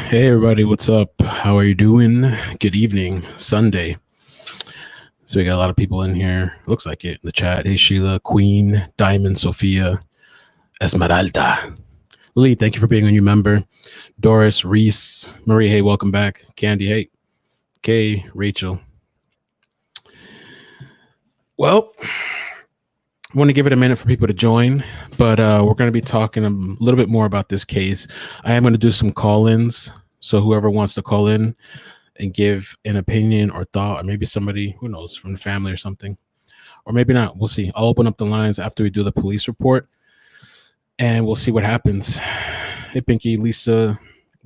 Hey everybody, what's up? How are you doing? Good evening, Sunday. So we got a lot of people in here. Looks like it in the chat. Hey Sheila, Queen, Diamond, Sophia, Esmeralda. Lee, thank you for being a new member. Doris, Reese, Marie, hey, welcome back. Candy, hey. Kay, Rachel. Well, I want to give it a minute for people to join, but we're going to be talking a little bit more about this case. I am going to do some call-ins. So whoever wants to call in and give an opinion or thought, or maybe somebody, who knows, from the family or something, or maybe not. We'll see. I'll open up the lines after we do the police report, and we'll see what happens. Hey, Pinky, Lisa,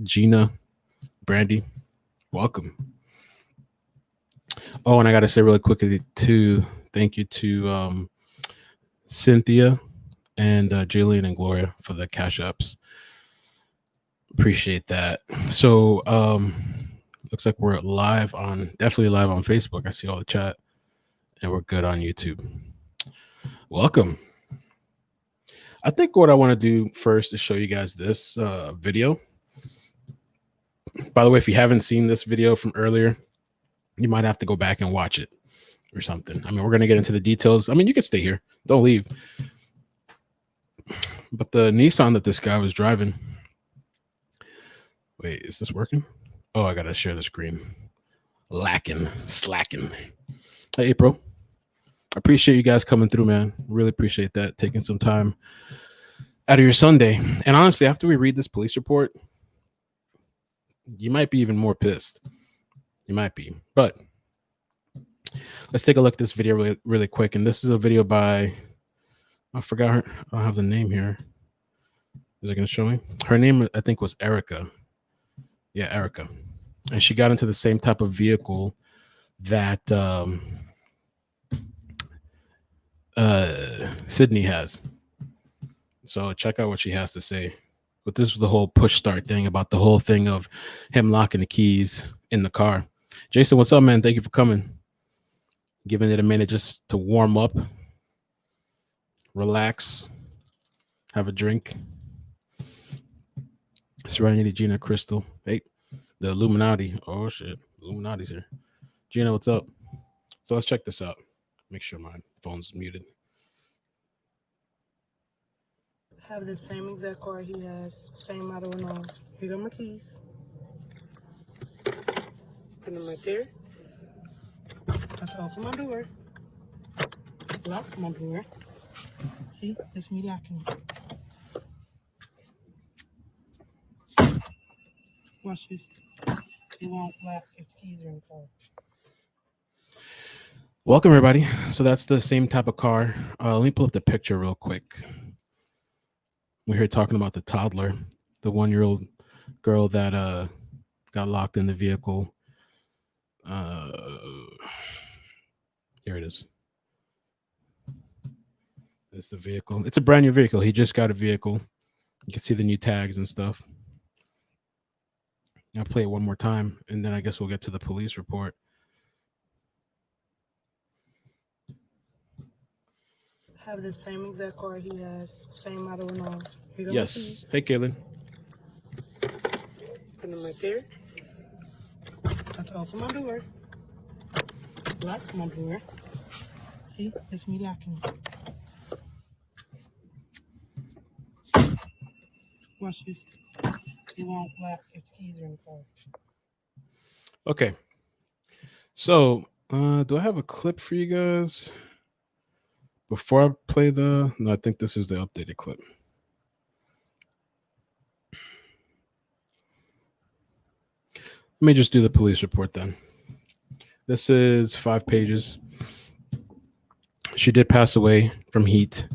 Gina, Brandy, welcome. Oh, and I got to say really quickly, too, thank you to Cynthia and Jillian and Gloria for the cash apps. Appreciate that. So, looks like we're definitely live on Facebook. I see all the chat, and we're good on YouTube. Welcome. I think what I want to do first is show you guys this video. By the way, if you haven't seen this video from earlier, you might have to go back and watch it or something. I mean, we're going to get into the details. I mean, you can stay here. Don't leave. But the Nissan that this guy was driving. Wait, is this working? Oh, I got to share the screen. Slacking. Hey, April. I appreciate you guys coming through, man. Really appreciate that. Taking some time out of your Sunday. And honestly, after we read this police report, you might be even more pissed. You might be. But let's take a look at this video really quick. And this is a video by, I forgot her. I don't have the name here. Is it going to show me? Her name, I think, was Erica. Yeah, Erica. And she got into the same type of vehicle that Sidney has. So check out what she has to say. But this was the whole push start thing about the whole thing of him locking the keys in the car. Jason, what's up, man? Thank you for coming. Giving it a minute just to warm up, relax, have a drink. Serenity, Gina, Crystal. Hey, the Illuminati. Oh, shit. Illuminati's here. Gina, what's up? So let's check this out. Make sure my phone's muted. Have the same exact car he has, same model and all. Here go my keys. Put them right there. That's open my door. Lock my door. See, that's me locking it. Watch this. It won't lock if the keys are in the car. Welcome, everybody. So that's the same type of car. Let me pull up the picture real quick. We're here talking about the toddler, the 1-year-old girl that got locked in the vehicle. Here it is. It's the vehicle. It's a brand new vehicle. He just got a vehicle. You can see the new tags and stuff. I'll play it one more time, and then I guess we'll get to the police report. Have the same exact car he has, same model and all. Here go Yes. my keys. Hey, Kaylin. Put them right there. That's open my door. Lock my door. See, that's me locking it. Watch this. It won't lock if the keys are in the car. Okay. So, do I have a clip for you guys before I play the? No, I think this is the updated clip. Let me just do the police report then. This is 5 pages. She did pass away from heat,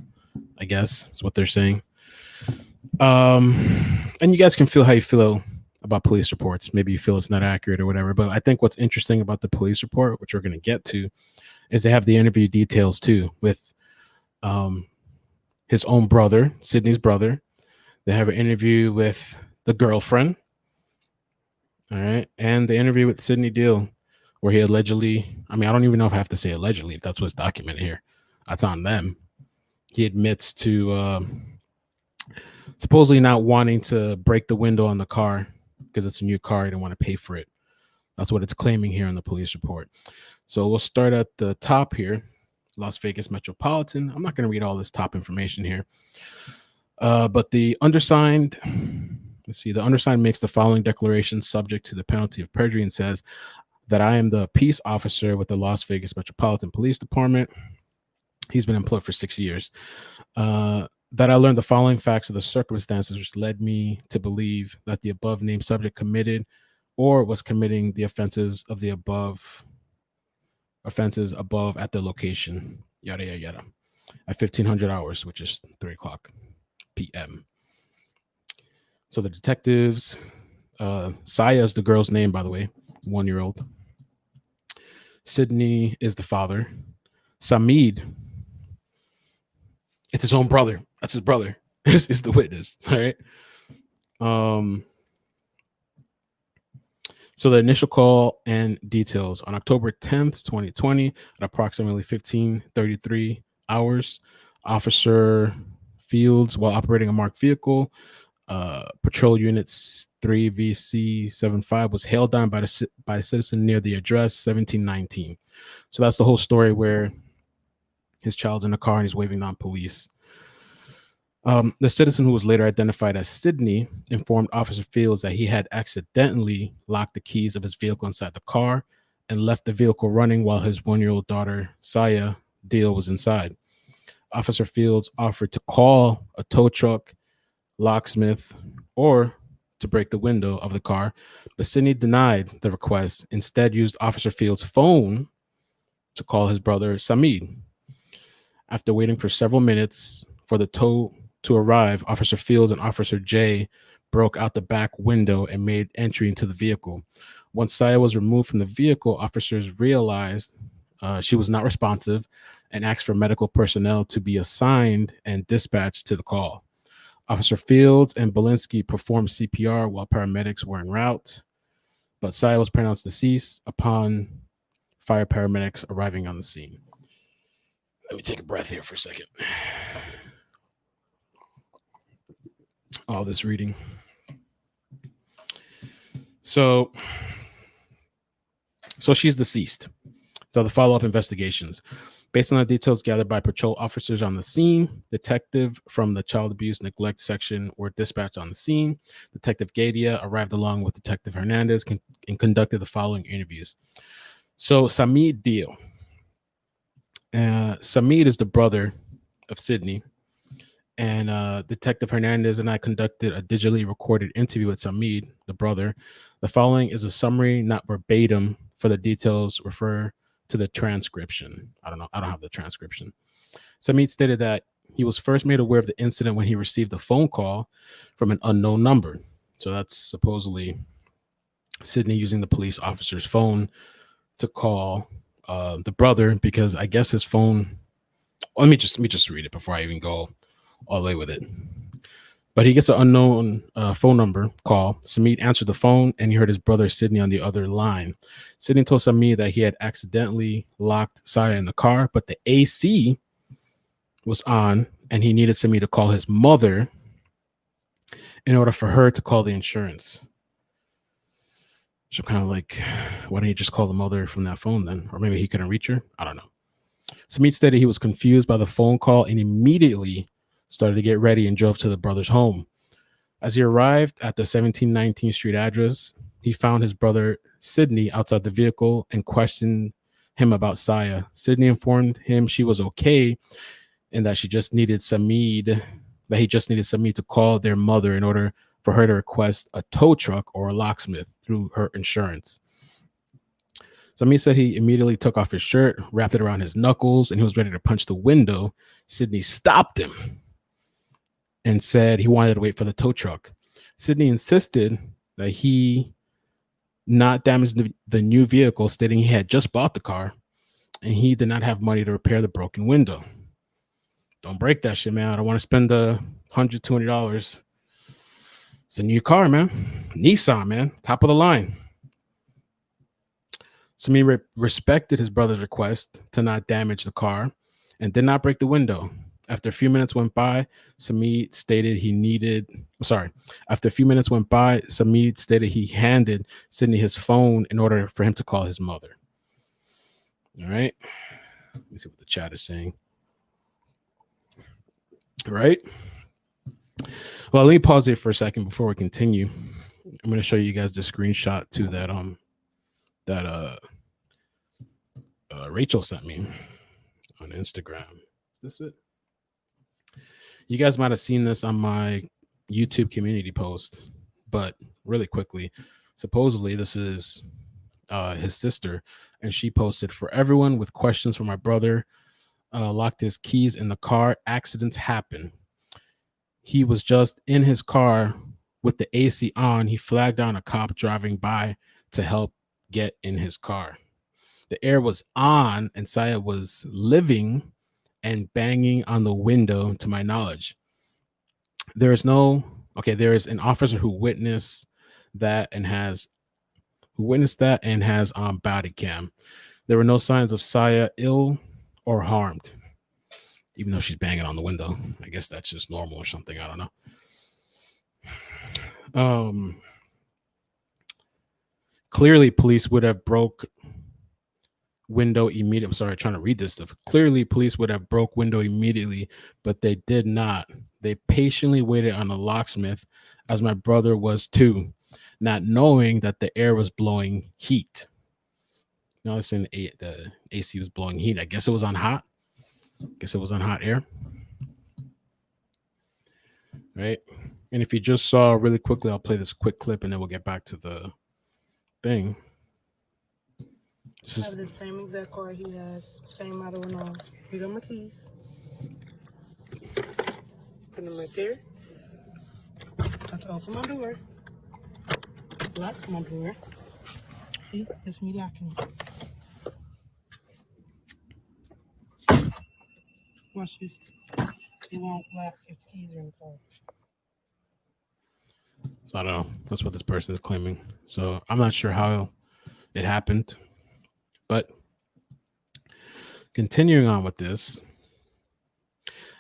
I guess, is what they're saying. And you guys can feel how you feel about police reports. Maybe you feel it's not accurate or whatever. But I think what's interesting about the police report, which we're going to get to, is they have the interview details too with his own brother, Sidney's brother. They have an interview with the girlfriend. All right. And the interview with Sidney Deal, where he allegedly, I mean, I don't even know if I have to say allegedly, if that's what's documented here. That's on them. He admits to supposedly not wanting to break the window on the car because it's a new car. He didn't want to pay for it. That's what it's claiming here in the police report. So we'll start at the top here. Las Vegas Metropolitan. I'm not going to read all this top information here. But the undersigned, let's see, the undersigned makes the following declaration subject to the penalty of perjury and says that I am the peace officer with the Las Vegas Metropolitan Police Department. He's been employed for 6 years. That I learned the following facts of the circumstances which led me to believe that the above named subject committed or was committing the offenses above at the location, yada, yada, yada, at 1500 hours, which is 3 o'clock p.m. So the detectives, Sayah is the girl's name, by the way, 1-year-old. Sidney is the father. Samid, it's his own brother. That's his brother. is the witness. All right. So the initial call and details on October 10th, 2020, at approximately 15:33 hours, Officer Fields, while operating a marked vehicle, Patrol Unit 3VC75, was hailed down by a citizen near the address 1719. So that's the whole story where his child's in the car and he's waving down police. The citizen, who was later identified as Sidney, informed Officer Fields that he had accidentally locked the keys of his vehicle inside the car and left the vehicle running while his 1-year-old daughter, Sayah Deal, was inside. Officer Fields offered to call a tow truck, locksmith, or to break the window of the car, but Sidney denied the request, instead used Officer Fields' phone to call his brother Samid. After waiting for several minutes for the tow to arrive, Officer Fields and Officer J broke out the back window and made entry into the vehicle. Once Sayah was removed from the vehicle, officers realized she was not responsive and asked for medical personnel to be assigned and dispatched to the call. Officer Fields and Belinsky performed CPR while paramedics were en route, but Sayah was pronounced deceased upon fire paramedics arriving on the scene. Let me take a breath here for a second. All this reading. So she's deceased. So the follow-up investigations. Based on the details gathered by patrol officers on the scene, detective from the child abuse neglect section were dispatched on the scene. Detective Gadia arrived along with Detective Hernandez and conducted the following interviews. So Sidney Deal. Samid is the brother of Sidney, and Detective Hernandez and I conducted a digitally recorded interview with Samid, the brother. The following is a summary, not verbatim, for the details refer to the transcription. I don't have the transcription. Samid stated that he was first made aware of the incident when he received a phone call from an unknown number. So that's supposedly Sidney using the police officer's phone to call the brother, because I guess his phone. Let me just read it before I even go all the way with it. But he gets an unknown phone number call. Samid answered the phone and he heard his brother Sidney on the other line. Sidney told Samid that he had accidentally locked Sayah in the car, but the AC was on and he needed Samid to call his mother in order for her to call the insurance. So kind of like, why don't you just call the mother from that phone then? Or maybe he couldn't reach her. I don't know. Samid stated he was confused by the phone call and immediately started to get ready and drove to the brother's home. As he arrived at the 1719 Street address, he found his brother Sidney outside the vehicle and questioned him about Sayah. Sidney informed him she was okay and that he just needed Samid to call their mother in order for her to request a tow truck or a locksmith through her insurance. Samid said he immediately took off his shirt, wrapped it around his knuckles, and he was ready to punch the window. Sidney stopped him and said he wanted to wait for the tow truck. Sidney insisted that he not damage the new vehicle, stating he had just bought the car and he did not have money to repair the broken window. Don't break that shit, man. I don't want to spend the $100, $200. It's a new car, man. Nissan, man. Top of the line. Samir respected his brother's request to not damage the car and did not break the window. After a few minutes went by, Samid stated he needed. Sorry. After a few minutes went by, Samid stated he handed Sidney his phone in order for him to call his mother. All right. Let me see what the chat is saying. All right. Well, let me pause it for a second before we continue. I'm going to show you guys the screenshot to that Rachel sent me on Instagram. Is this it? You guys might have seen this on my YouTube community post, but really quickly, supposedly this is his sister, and she posted, "For everyone with questions for my brother, locked his keys in the car. Accidents happen. He was just in his car with the AC on. He flagged down a cop driving by to help get in his car. The air was on, and Sayah was living and banging on the window, to my knowledge. There is an officer who witnessed that and has on body cam. There were no signs of Sayah ill or harmed, even though she's banging on the window. I guess that's just normal or something. I don't know. Clearly, police would have broke window immediately. I'm sorry, trying to read this stuff. Clearly, police would have broke window immediately, but they did not. They patiently waited on a locksmith, as my brother was too, not knowing that the air was blowing heat. Noticing the AC was blowing heat. I guess it was on hot. Air. Right. And if you just saw really quickly, I'll play this quick clip and then we'll get back to the thing. I have the same exact car he has, same model and all. Here are my keys. Put them right there. I can open my door. Lock my door. See, it's me locking it. Watch this. It won't lock if the keys are in the car. So I don't know. That's what this person is claiming. So I'm not sure how it happened. But continuing on with this,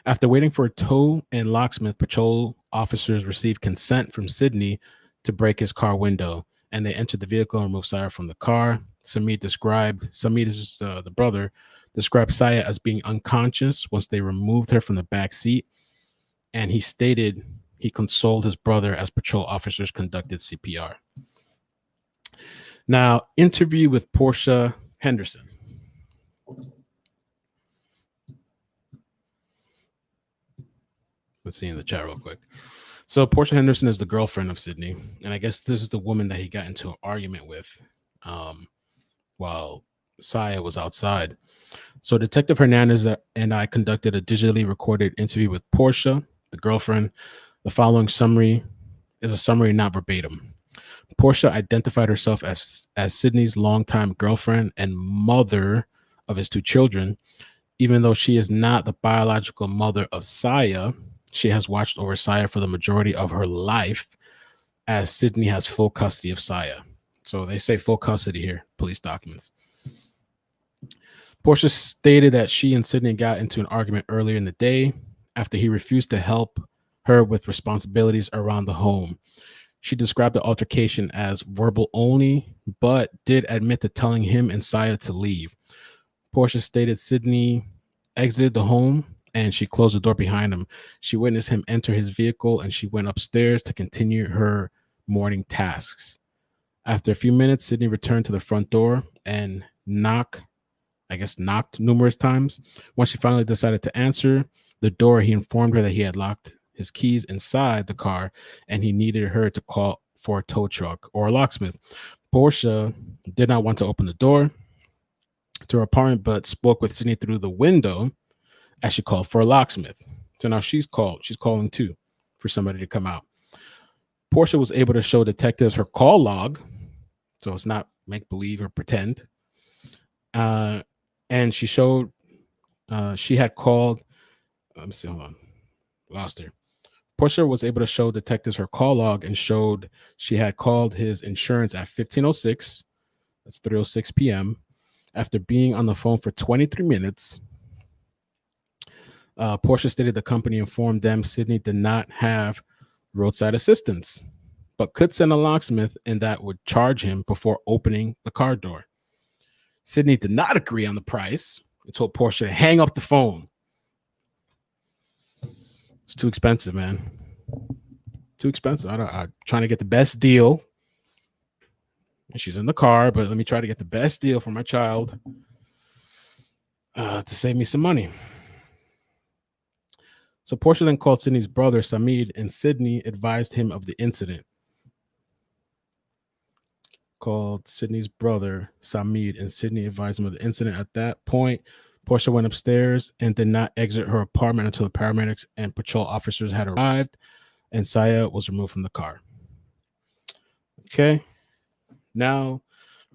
after waiting for a tow and locksmith, patrol officers received consent from Sidney to break his car window, and they entered the vehicle and removed Sayah from the car. Samid is the brother, described Sayah as being unconscious once they removed her from the back seat, and he stated he consoled his brother as patrol officers conducted CPR. Now, interview with Portia Henderson. Let's see in the chat real quick. So Portia Henderson is the girlfriend of Sidney, and I guess this is the woman that he got into an argument with while Sayah was outside. So Detective Hernandez and I conducted a digitally recorded interview with Portia, the girlfriend. The following summary is a summary, not verbatim. Portia identified herself as Sidney's longtime girlfriend and mother of his two children. Even though she is not the biological mother of Sayah, she has watched over Sayah for the majority of her life, as Sidney has full custody of Sayah. So they say full custody here, police documents. Portia stated that she and Sidney got into an argument earlier in the day after he refused to help her with responsibilities around the home. She described the altercation as verbal only, but did admit to telling him and Sayah to leave. Portia stated Sidney exited the home and she closed the door behind him. She witnessed him enter his vehicle and she went upstairs to continue her morning tasks. After a few minutes, Sidney returned to the front door and knocked numerous times. Once she finally decided to answer the door, he informed her that he had locked his keys inside the car and he needed her to call for a tow truck or a locksmith. Portia did not want to open the door to her apartment, but spoke with Sidney through the window as she called for a locksmith. So now she's calling too for somebody to come out. Portia was able to show detectives her call log, so it's not make believe or pretend. And she showed she had called. Let me see. Hold on, lost her. Portia was able to show detectives her call log and showed she had called his insurance at 15:06. That's 3:06 p.m. After being on the phone for 23 minutes. Portia stated the company informed them Sidney did not have roadside assistance, but could send a locksmith and that would charge him before opening the car door. Sidney did not agree on the price and told Portia to hang up the phone. It's too expensive, man. Too expensive. I'm trying to get the best deal. She's in the car, but let me try to get the best deal for my child to save me some money. So Portia then called Sidney's brother, Samid, and Sidney advised him of the incident. Called Sidney's brother, Samid, and Sidney advised him of the incident. At that point, Portia went upstairs and did not exit her apartment until the paramedics and patrol officers had arrived, and Sayah was removed from the car. Okay. Now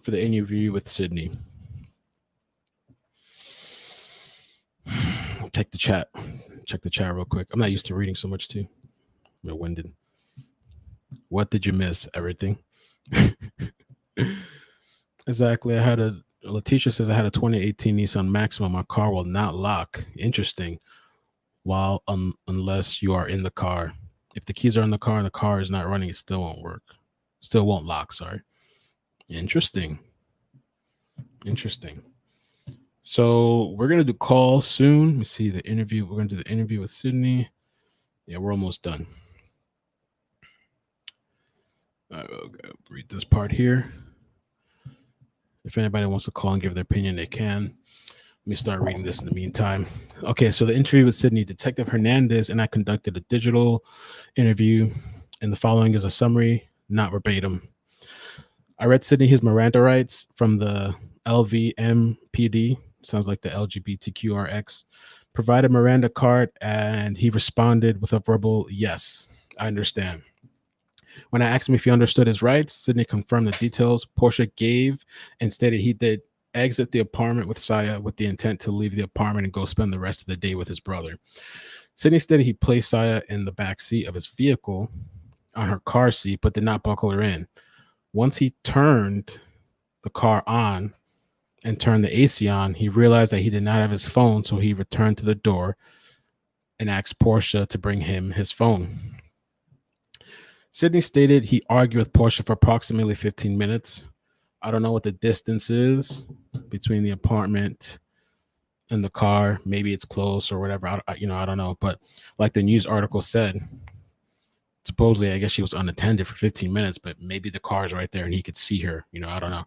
for the interview with Sidney. Check the chat real quick. I'm not used to reading so much too. I'm winded. What did you miss? Everything. Exactly. Letitia says I had a 2018 Nissan Maxima. My car will not lock. Interesting. While unless you are in the car. If the keys are in the car and the car is not running, it still won't work. Still won't lock, sorry. Interesting. So we're gonna do calls soon. Let me see the interview. We're gonna do the interview with Sidney. Yeah, we're almost done. I'll read this part here. If anybody wants to call and give their opinion, they can. Let me start reading this in the meantime. Okay, so the interview with Sidney. Detective Hernandez and I conducted a digital interview, and the following is a summary, not verbatim. I read Sidney his Miranda rights from the LVMPD. Sounds like the LGBTQRX. Provided Miranda card, and he responded with a verbal yes. I understand. When I asked him if he understood his rights, Sidney confirmed the details Portia gave and stated he did exit the apartment with Sayah with the intent to leave the apartment and go spend the rest of the day with his brother. Sidney stated he placed Sayah in the back seat of his vehicle on her car seat, but did not buckle her in. Once he turned the car on and turned the AC on, he realized that he did not have his phone, so he returned to the door and asked Portia to bring him his phone. Sidney stated he argued with Portia for approximately 15 minutes. I don't know what the distance is between the apartment and the car. Maybe it's close or whatever. I don't know. But like the news article said, supposedly, I guess she was unattended for 15 minutes, but maybe the car's right there and he could see her. I don't know.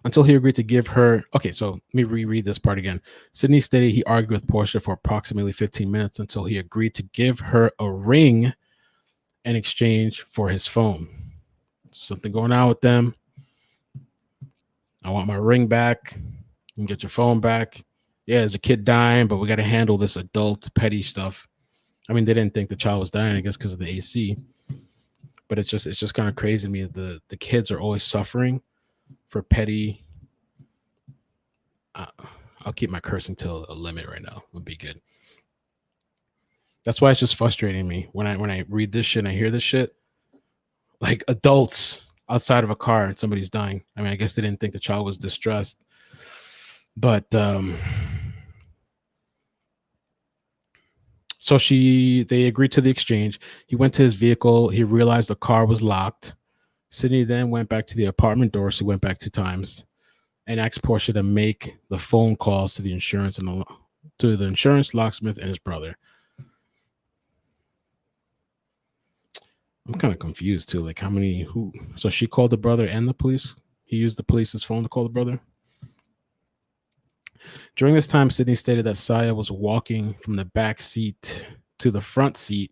Until he agreed to give her. Okay, so let me reread this part again. Sidney stated he argued with Portia for approximately 15 minutes until he agreed to give her a ring in exchange for his phone. Something going on with them. I want my ring back. You can get your phone back. Yeah, there's a kid dying, but we got to handle this adult petty stuff. I mean, they didn't think the child was dying, I guess, because of the AC. But it's just kind of crazy to me. The kids are always suffering for petty. I'll keep my cursing till a limit right now. Would be good. That's why it's just frustrating me when I read this shit and I hear this shit. Like adults outside of a car and somebody's dying. I mean, I guess they didn't think the child was distressed. But so they agreed to the exchange. He went to his vehicle. He realized the car was locked. Sidney then went back to the apartment door. So he went back 2 times and asked Portia to make the phone calls to the insurance locksmith, and his brother. I'm kind of confused too. Like who? So she called the brother and the police. He used the police's phone to call the brother. During this time, Sidney stated that Sayah was walking from the back seat to the front seat,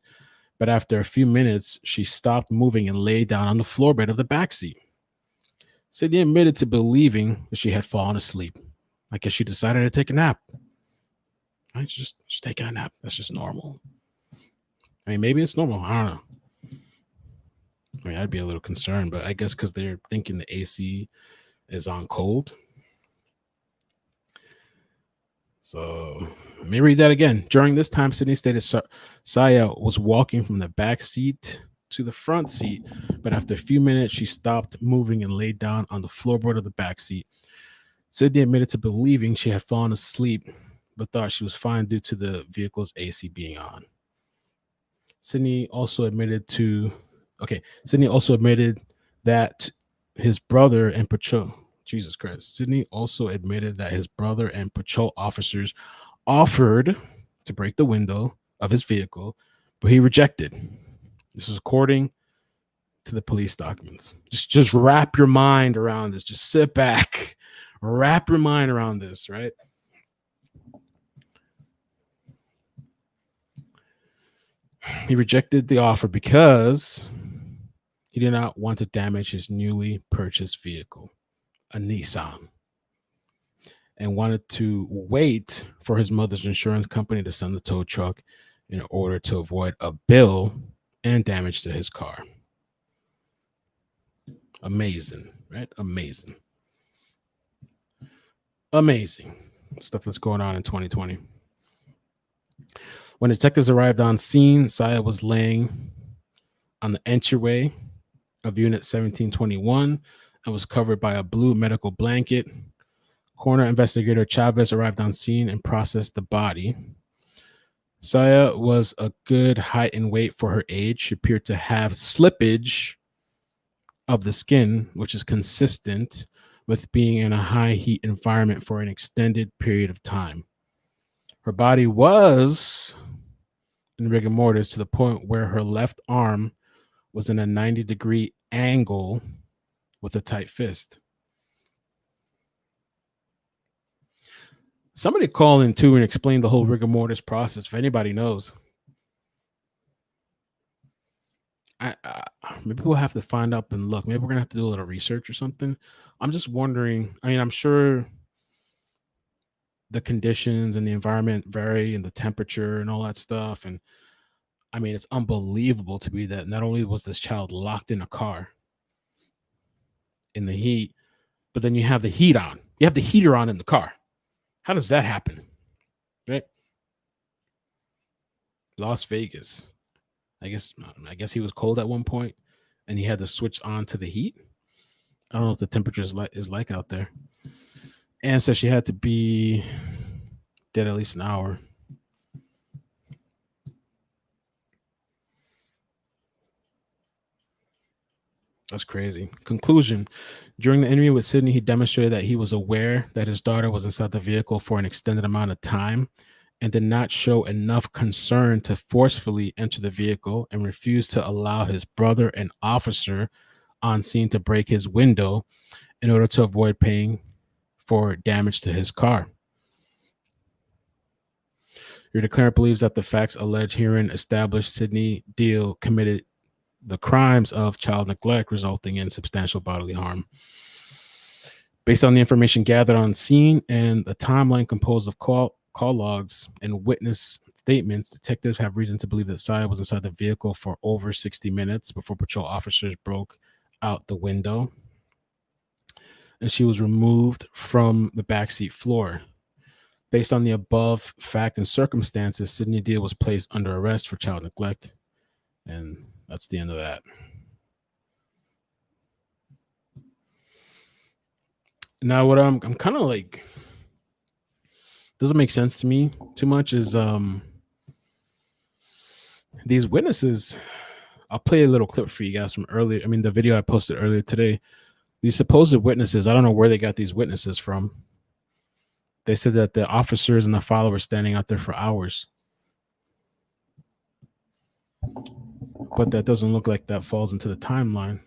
but after a few minutes, she stopped moving and lay down on the floor bed of the back seat. Sidney admitted to believing that she had fallen asleep. I guess she decided to take a nap. Right? Just taking a nap. That's just normal. I mean, maybe it's normal. I don't know. I mean, I'd be a little concerned, but I guess because they're thinking the AC is on cold. So let me read that again. During this time, Sidney stated Sayah was walking from the back seat to the front seat, but after a few minutes, she stopped moving and laid down on the floorboard of the back seat. Sidney admitted to believing she had fallen asleep, but thought she was fine due to the vehicle's AC being on. Sidney also admitted that his brother and patrol Jesus Christ. Sidney also admitted that his brother and patrol officers offered to break the window of his vehicle, but he rejected. This is according to the police documents. Just wrap your mind around this. Just sit back, wrap your mind around this, right? He rejected the offer because he did not want to damage his newly purchased vehicle, a Nissan, and wanted to wait for his mother's insurance company to send the tow truck in order to avoid a bill and damage to his car. Amazing, right? Amazing stuff that's going on in 2020. When detectives arrived on scene, Sayah was laying on the entryway of Unit 1721 and was covered by a blue medical blanket. Coroner investigator Chavez arrived on scene and processed the body. Sayah was a good height and weight for her age. She appeared to have slippage of the skin, which is consistent with being in a high heat environment for an extended period of time. Her body was in rigor mortis to the point where her left arm was in a 90-degree angle with a tight fist. Somebody call in too and explain the whole rigor mortis process if anybody knows. Maybe we'll have to find up and look. Maybe we're gonna have to do a little research or something. I'm just wondering. I mean, I'm sure the conditions and the environment vary, and the temperature and all that stuff. And I mean, it's unbelievable to me that not only was this child locked in a car in the heat, but then you have the heat on. You have the heater on in the car. How does that happen? Right? Las Vegas. I guess he was cold at one point and he had to switch on to the heat. I don't know what the temperature is like out there. And so she had to be dead at least an hour. That's crazy. Conclusion. During the interview with Sidney, he demonstrated that he was aware that his daughter was inside the vehicle for an extended amount of time and did not show enough concern to forcefully enter the vehicle and refused to allow his brother and officer on scene to break his window in order to avoid paying for damage to his car. Your declarant believes that the facts alleged herein established Sidney Deal committed the crimes of child neglect resulting in substantial bodily harm. Based on the information gathered on scene and the timeline composed of call logs and witness statements, detectives have reason to believe that Sayah was inside the vehicle for over 60 minutes before patrol officers broke out the window, and she was removed from the backseat floor. Based on the above fact and circumstances, Sidney Deal was placed under arrest for child neglect, and that's the end of that. Now, what I'm kind of like doesn't make sense to me too much is these witnesses. I'll play a little clip for you guys from earlier. I mean, the video I posted earlier today. These supposed witnesses, I don't know where they got these witnesses from. They said that the officers and the father were standing out there for hours. But that doesn't look like that falls into the timeline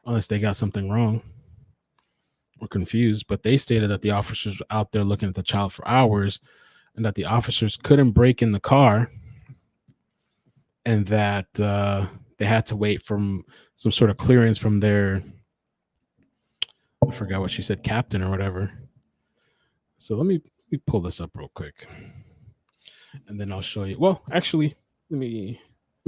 unless they got something wrong or confused. But they stated that the officers were out there looking at the child for hours and that the officers couldn't break in the car and that they had to wait for some sort of clearance from their, I forgot what she said, captain or whatever. So let me pull this up real quick and then I'll show you. Well, actually, let me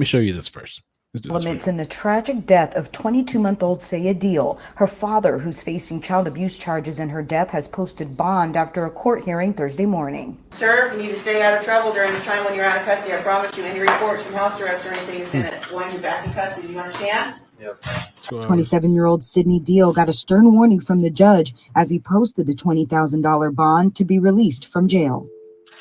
show you this first. Elements in the tragic death of 22-month-old Sayah Deal. Her father, who's facing child abuse charges in her death, has posted bond after a court hearing Thursday morning. Sir, you need to stay out of trouble during this time when you're out of custody. I promise you, any reports from house arrest or anything is going to wind you back in custody. Do you understand? 2 hours. 27-year-old Sidney Deal got a stern warning from the judge as he posted the $20,000 bond to be released from jail.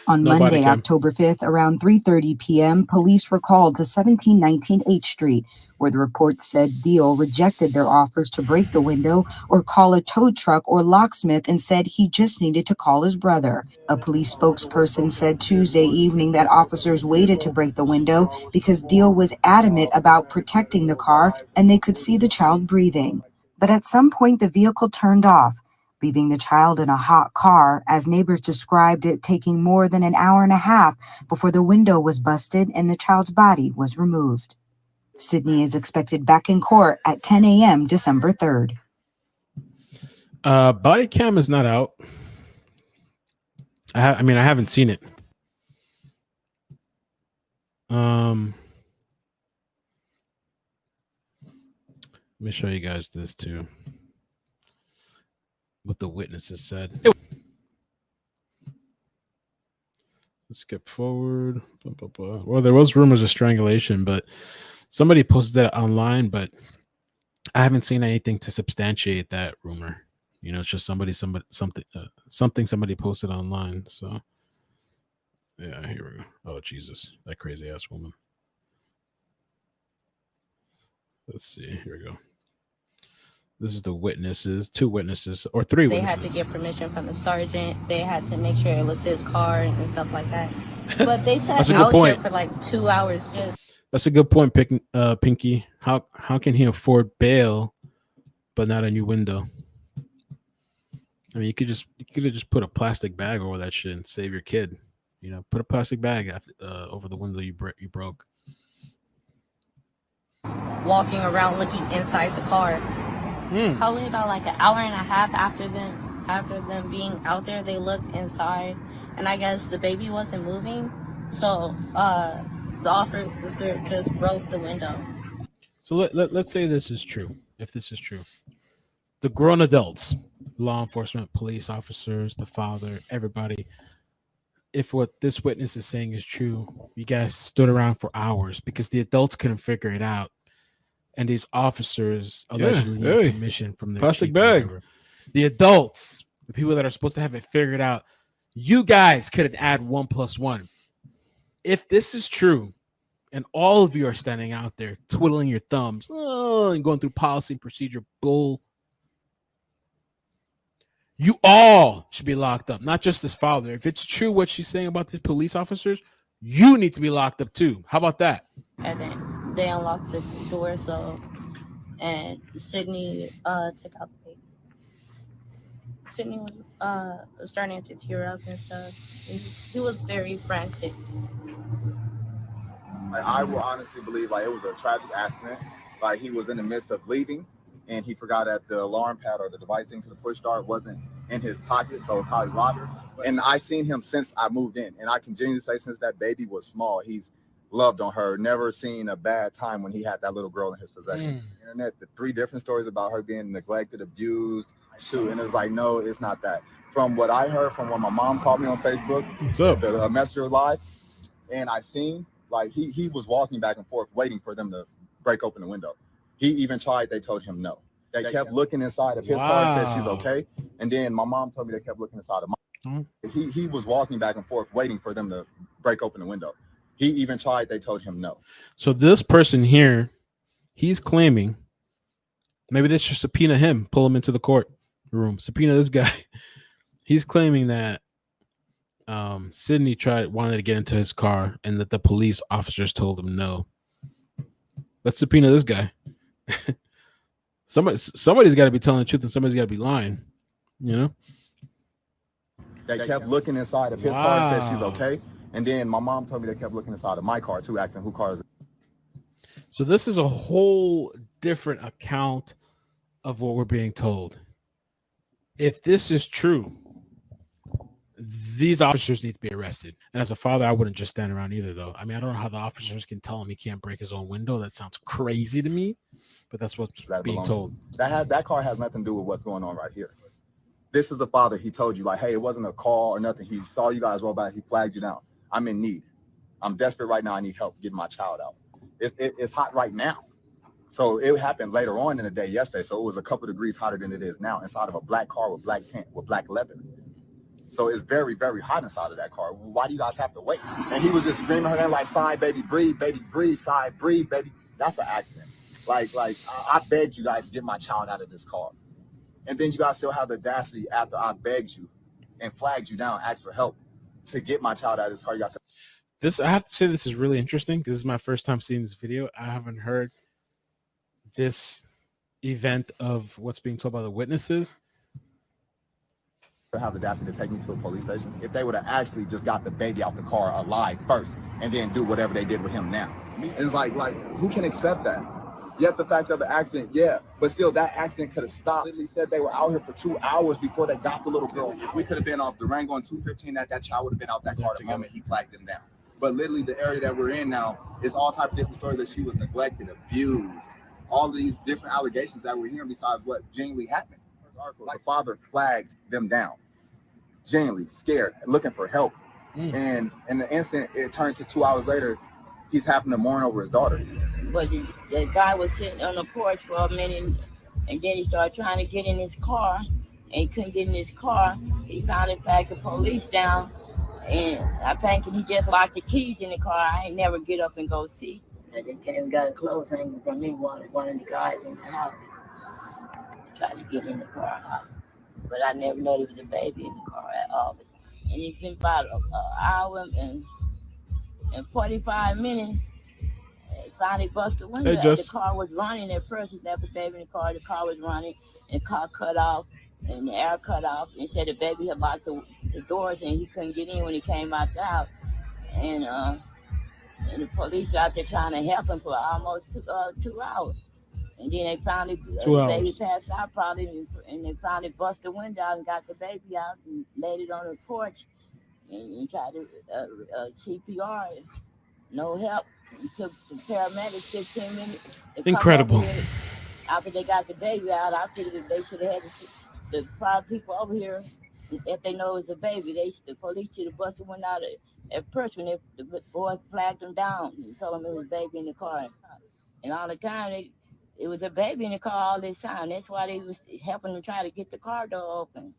On No body Monday, cam. October 5th, around 3:30 p.m., police were called to 1719 H Street, where the report said Deal rejected their offers to break the window or call a tow truck or locksmith and said he just needed to call his brother. A police spokesperson said Tuesday evening that officers waited to break the window because Deal was adamant about protecting the car and they could see the child breathing. But at some point, the vehicle turned off, leaving the child in a hot car, as neighbors described it taking more than an hour and a half before the window was busted and the child's body was removed. Sidney is expected back in court at 10 a.m. December 3rd. Body cam is not out. I mean, I haven't seen it. Let me show you guys this too. What the witnesses said. Let's skip forward. Well, there was rumors of strangulation, but somebody posted that online, but I haven't seen anything to substantiate that rumor. You know, it's just something somebody posted online. So yeah, here we go. Oh Jesus, that crazy ass woman. Let's see. Here we go. This is the witnesses, 2 witnesses, or 3 They witnesses. had to get permission from the sergeant. They had to make sure it was his car and stuff like that. But they sat That's a good out point. here for like 2 hours just. That's a good point, Pinky. How can he afford bail, but not a new window? I mean, you could have just put a plastic bag over that shit and save your kid. You know, put a plastic bag over the window you broke. Walking around looking inside the car. Probably about like an hour and a half after them being out there, they looked inside, and I guess the baby wasn't moving, so the officer just broke the window. So let's say this is true. If this is true, the grown adults, law enforcement, police officers, the father, everybody, if what this witness is saying is true, you guys stood around for hours because the adults couldn't figure it out. And these officers allegedly need permission from the plastic bag. The adults, the people that are supposed to have it figured out, you guys couldn't add 1 + 1. If this is true, and all of you are standing out there twiddling your thumbs and going through policy and procedure bull, you all should be locked up, not just this father. If it's true what she's saying about these police officers, you need to be locked up too. How about that? And then they unlocked the door, and Sidney took out the baby. Sidney was starting to tear up and stuff. He was very frantic. Like, I will honestly believe like it was a tragic accident. Like he was in the midst of leaving and he forgot that the alarm pad or the device thing to the push start wasn't in his pocket, so it probably robbed her. And I've seen him since I moved in, and I can genuinely say since that baby was small, he's loved on her, never seen a bad time when he had that little girl in his possession. Internet, the 3 different stories about her being neglected, abused, and it's like, no, it's not that. From what I heard from when my mom called me on Facebook, What's up? The Messenger Live, and I seen like he was walking back and forth waiting for them to break open the window. He even tried, they told him no. They kept looking inside of his car, said she's okay. And then my mom told me they kept looking inside of mine. He was walking back and forth waiting for them to break open the window. He even tried, they told him no. So this person here, he's claiming, maybe they should subpoena him, pull him into the court room, subpoena this guy. He's claiming that Sidney wanted to get into his car and that the police officers told him no. Let's subpoena this guy. Somebody's got to be telling the truth and somebody's got to be lying, you know? They kept looking inside of his car, said she's okay. And then my mom told me they kept looking inside of my car too, asking who car is it. So this is a whole different account of what we're being told. If this is true, these officers need to be arrested. And as a father, I wouldn't just stand around either, though. I mean, I don't know how the officers can tell him he can't break his own window. That sounds crazy to me, but that's what's being told. That car has nothing to do with what's going on right here. This is the father. He told you, like, hey, it wasn't a call or nothing. He saw you guys roll by. He flagged you down. I'm in need. I'm desperate right now. I need help getting my child out. It's hot right now. So it happened later on in the day yesterday. So it was a couple degrees hotter than it is now inside of a black car with black tint, with black leather. So it's very, very hot inside of that car. Why do you guys have to wait? And he was just screaming her name like, "Sigh, baby, breathe, sigh, breathe, baby." That's an accident. Like I begged you guys to get my child out of this car. And then you guys still have the audacity after I begged you and flagged you down, asked for help to get my child out of this car. You guys. This, I have to say, this is really interesting because this is my first time seeing this video. I haven't heard this event of what's being told by the witnesses. Have the audacity to take me to a police station if they would have actually just got the baby out the car alive first and then do whatever they did with him now. It's like who can accept that? Yet the fact of the accident, yeah, but still that accident could have stopped. He said they were out here for 2 hours before they got the little girl. We could have been off the Durango on 215. That child would have been out that car the moment he flagged them down. But literally the area that we're in now is all type of different stories that she was neglected, abused, all these different allegations that we're hearing besides what genuinely happened. Like father flagged them down, genuinely scared, looking for help. And in the incident, it turned to 2 hours later, he's having to mourn over his daughter. But the guy was sitting on the porch for a minute, and then he started trying to get in his car, and he couldn't get in his car. He finally flagged the police down, and I think he just locked the keys in the car. I ain't never get up and go see. And they came and got a clothes hanging from me, one of the guys in the house. Tried to get in the car, but I never know there was a baby in the car at all. And it's been about an hour and 45 minutes. They finally busted the window. The car was running at first. He left the baby in the car. The car was running, and the car cut off, and the air cut off. And said the baby had locked the doors, and he couldn't get in when he came out the house. And the police out there trying to help him for almost 2 hours. And then they finally, the baby passed out probably, and they finally busted the window out and got the baby out and laid it on the porch and tried to CPR. No help. It took the paramedics 15 minutes. Incredible. After they got the baby out, I figured they should have had the 5 people over here. If they know it's a baby, the police should have busted one out at first when the boy flagged them down and told them it was a baby in the car. And all the time, it was a baby in the car all this time. That's why they was helping them try to get the car door open.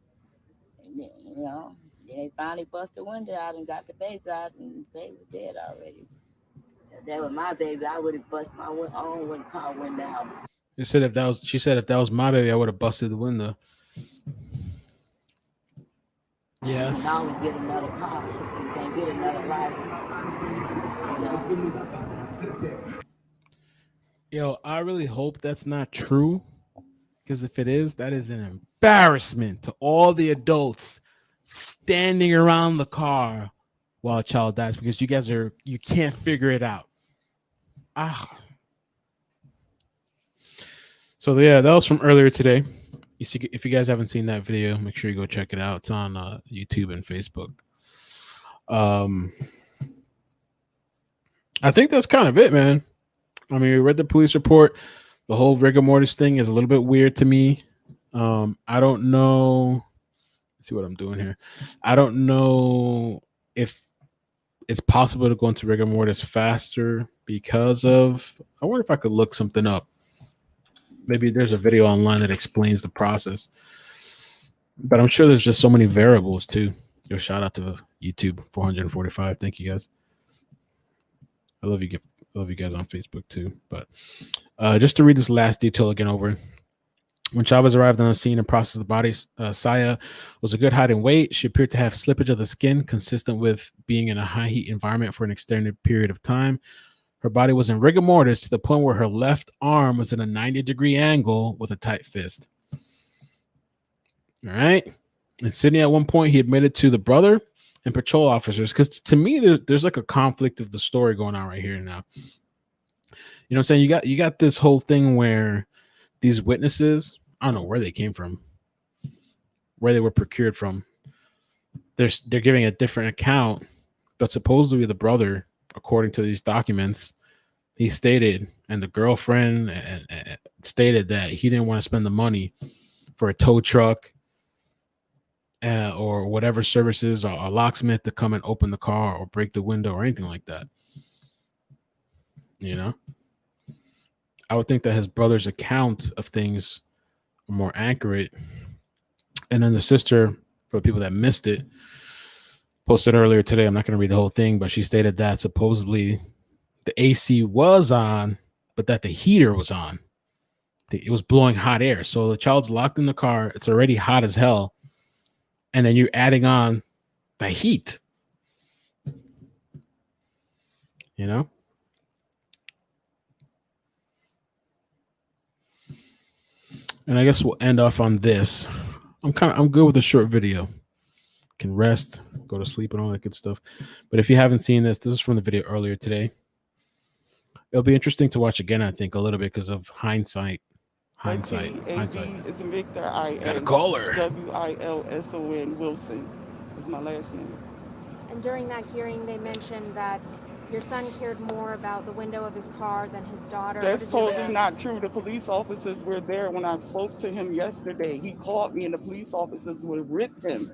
And then, they finally busted the window out and got the baby out, and the baby was dead already. If that was my baby, I would have busted my own when the car went down. She said if that was my baby, I would have busted the window. Yes. And I always get another car. You can't get another life. Yo, I really hope that's not true, because if it is, that is an embarrassment to all the adults standing around the car while a child dies, because you can't figure it out. So yeah, that was from earlier today. If you guys haven't seen that video, make sure you go check it out. It's on YouTube and Facebook. I think that's kind of it, man. I mean, we read the police report. The whole rigor mortis thing is a little bit weird to me. I don't know. Let's see what I'm doing here. I don't know if it's possible to go into rigor mortis faster because of. I wonder if I could look something up. Maybe there's a video online that explains the process. But I'm sure there's just so many variables too. Yo, shout out to YouTube 445. Thank you guys. I love you guys on Facebook too. But just to read this last detail again over. When Chavez arrived on the scene and processed the body, Sayah was a good height and weight. She appeared to have slippage of the skin consistent with being in a high heat environment for an extended period of time. Her body was in rigor mortis to the point where her left arm was in a 90-degree angle with a tight fist. All right. And Sidney, at one point, he admitted to the brother and patrol officers, because to me, there's like a conflict of the story going on right here now. You know what I'm saying? You got this whole thing where these witnesses, I don't know where they came from, where they were procured from. They're giving a different account, but supposedly the brother, according to these documents, he stated, and the girlfriend stated that he didn't want to spend the money for a tow truck or whatever services, or a locksmith to come and open the car or break the window or anything like that. You know, I would think that his brother's account of things are more accurate. And then the sister, for the people that missed it, posted earlier today. I'm not going to read the whole thing, but she stated that supposedly the AC was on, but that the heater was on. It was blowing hot air. So the child's locked in the car. It's already hot as hell. And then you're adding on the heat. You know? And I guess we'll end off on this. I'm good with a short video. Can rest, go to sleep, and all that good stuff. But if you haven't seen this is from the video earlier today. It'll be interesting to watch again, I think, a little bit because of hindsight. Hindsight. Is in Victor. I Got a caller. Wilson Wilson is my last name. And during that hearing, they mentioned that your son cared more about the window of his car than his daughter. That's totally not true. The police officers were there when I spoke to him yesterday. He called me and the police officers were with him.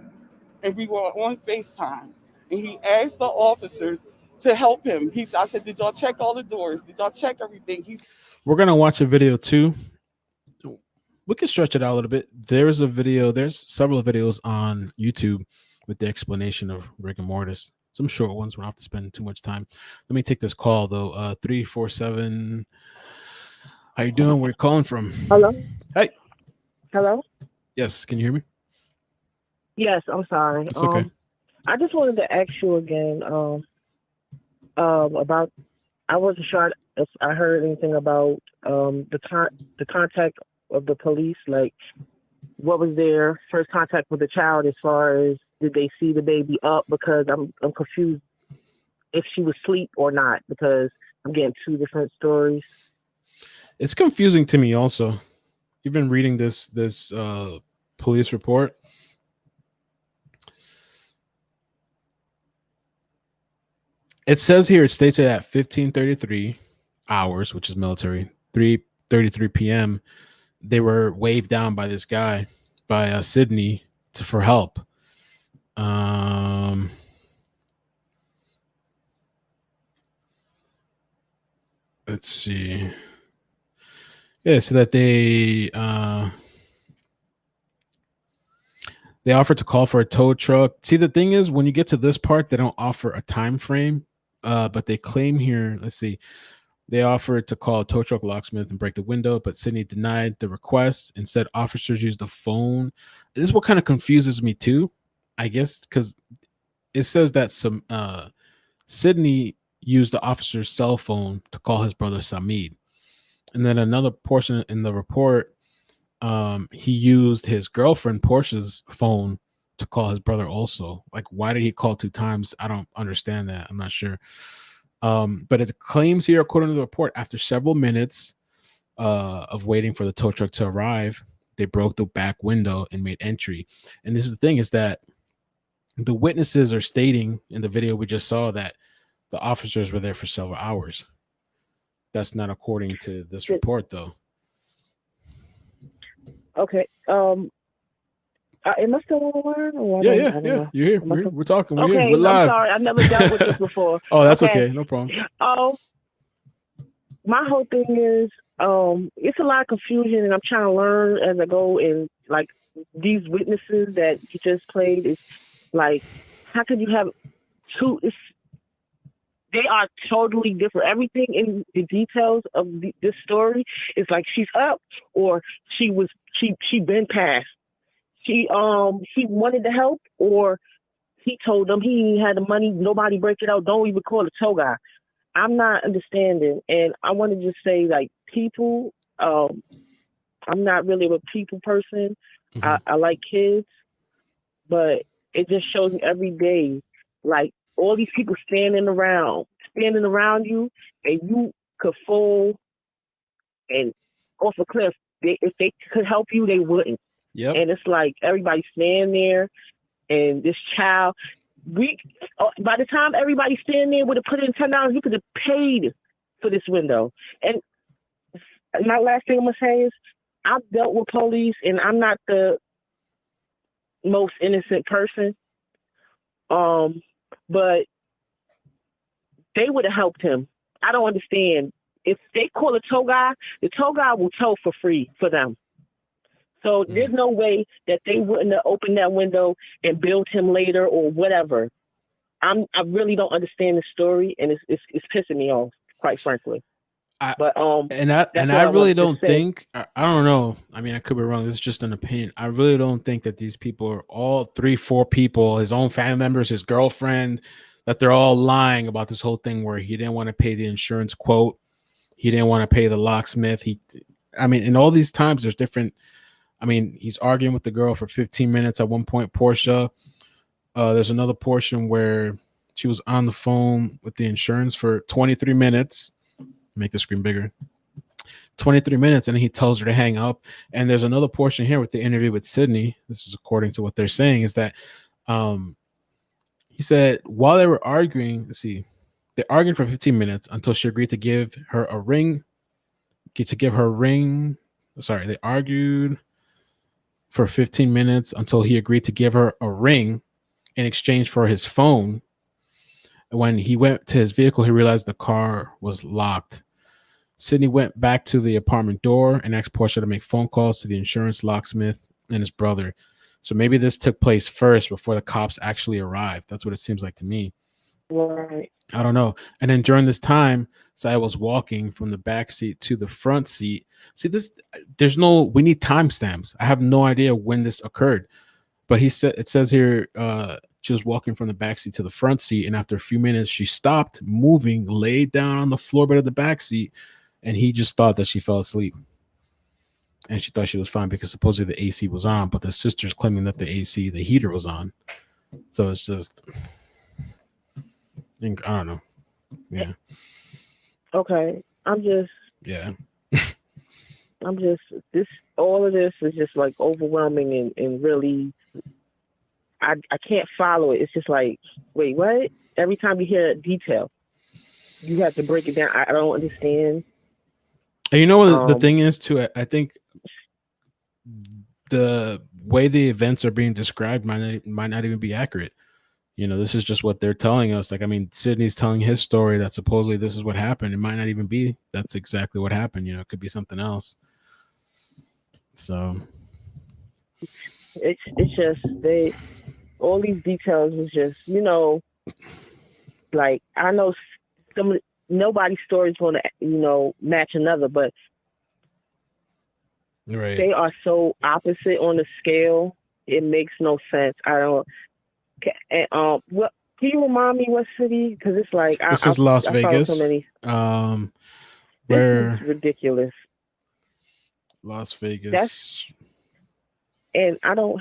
And we were on FaceTime. And he asked the officers to help him. I said, did y'all check all the doors? Did y'all check everything? We're going to watch a video too. We can stretch it out a little bit. There's several videos on YouTube with the explanation of rigor mortis. Some short ones. We don't have to spend too much time. Let me take this call though. 347. How you doing? Where you calling from? Hello. Hey. Hello. Yes. Can you hear me? Yes. I'm sorry. It's okay. I just wanted to ask you again about. I wasn't sure if I heard anything about the contact of the police. Like, what was their first contact with the child as far as did they see the baby up? Because I'm confused if she was asleep or not, because I'm getting two different stories. It's confusing to me also. You've been reading this police report. It says here, it states at 15:33 hours, which is military, 3:33 p.m., they were waved down by this guy, by Sidney, for help. Let's see. Yeah, so that they offered to call for a tow truck. See, the thing is, when you get to this part, they don't offer a time frame, but they claim here, let's see, they offered to call a tow truck locksmith and break the window, but Sidney denied the request. Instead, officers used the phone. This is what kind of confuses me too, I guess, because it says that Sidney used the officer's cell phone to call his brother Samid. And then another portion in the report, he used his girlfriend Portia's phone to call his brother also. Like, why did he call two times? I don't understand that. I'm not sure. But it claims here, according to the report, after several minutes of waiting for the tow truck to arrive, they broke the back window and made entry. And this is the thing, is that the witnesses are stating in the video we just saw that the officers were there for several hours. That's not according to this report, though. Okay. Am I still on the line? Or Yeah. You're here. We're talking. We're okay, here. We're live. I'm sorry. I never dealt with this before. Oh, that's okay. No problem. My whole thing is, it's a lot of confusion, and I'm trying to learn as I go. And like these witnesses that you just played is like, how could you have two? They are totally different. Everything in the details of this story is like she's up, or she been passed. He wanted to help, or he told them he had the money. Nobody break it out. Don't even call the tow guy. I'm not understanding, and I want to just say, like, people. I'm not really a people person. Mm-hmm. I like kids, but it just shows me every day, like, all these people standing around you, and you could fall and off a cliff. If they could help you, they wouldn't. Yep. And it's like everybody standing there, and this child. By the time everybody standing there would have put in $10, you could have paid for this window. And my last thing I'm gonna say is, I've dealt with police, and I'm not the most innocent person. But they would have helped him. I don't understand. if they call a tow guy, the tow guy will tow for free for them. So there's no way that they wouldn't have opened that window and billed him later or whatever. I really don't understand the story, and it's pissing me off, quite frankly. I really don't think, I don't know. I mean, I could be wrong. This is just an opinion. I really don't think that these people are all 3-4 people, his own family members, his girlfriend, that they're all lying about this whole thing where he didn't want to pay the insurance quote. He didn't want to pay the locksmith. In all these times, there's different. I mean, he's arguing with the girl for 15 minutes at one point, Portia. There's another portion where she was on the phone with the insurance for 23 minutes. Make the screen bigger. 23 minutes, and he tells her to hang up. And there's another portion here with the interview with Sidney. This is according to what they're saying, is that he said while they were arguing, they argued for 15 minutes until she agreed to give her a ring. They argued for 15 minutes until he agreed to give her a ring in exchange for his phone. When he went to his vehicle, he realized the car was locked. Sidney went back to the apartment door and asked Portia to make phone calls to the insurance, locksmith, and his brother. So maybe this took place first before the cops actually arrived. That's what it seems like to me. Right. I don't know. And then during this time, Sayah was walking from the back seat to the front seat. See, we need timestamps. I have no idea when this occurred. But it says here, she was walking from the back seat to the front seat, and after a few minutes, she stopped moving, laid down on the floor bed of the back seat, and he just thought that she fell asleep. And she thought she was fine because supposedly the AC was on, but the sister's claiming that the heater was on. So it's just, I don't know. Yeah. Okay. all of this is just like overwhelming and really, I can't follow it. It's just like, wait, what? Every time you hear a detail, you have to break it down. I don't understand. And you know what the thing is too? I think the way the events are being described might not even be accurate. You know, this is just what they're telling us. Like, I mean, Sidney's telling his story that supposedly this is what happened. It might not even be that's exactly what happened. You know, it could be something else. So it's just all these details is just, you know, like I know nobody's story is going to, you know, match another, but right. They are so opposite on the scale. It makes no sense. I don't. What can you remind me what city? Because it's like this is Las Vegas. So many. Where this is ridiculous. Las Vegas. And I don't.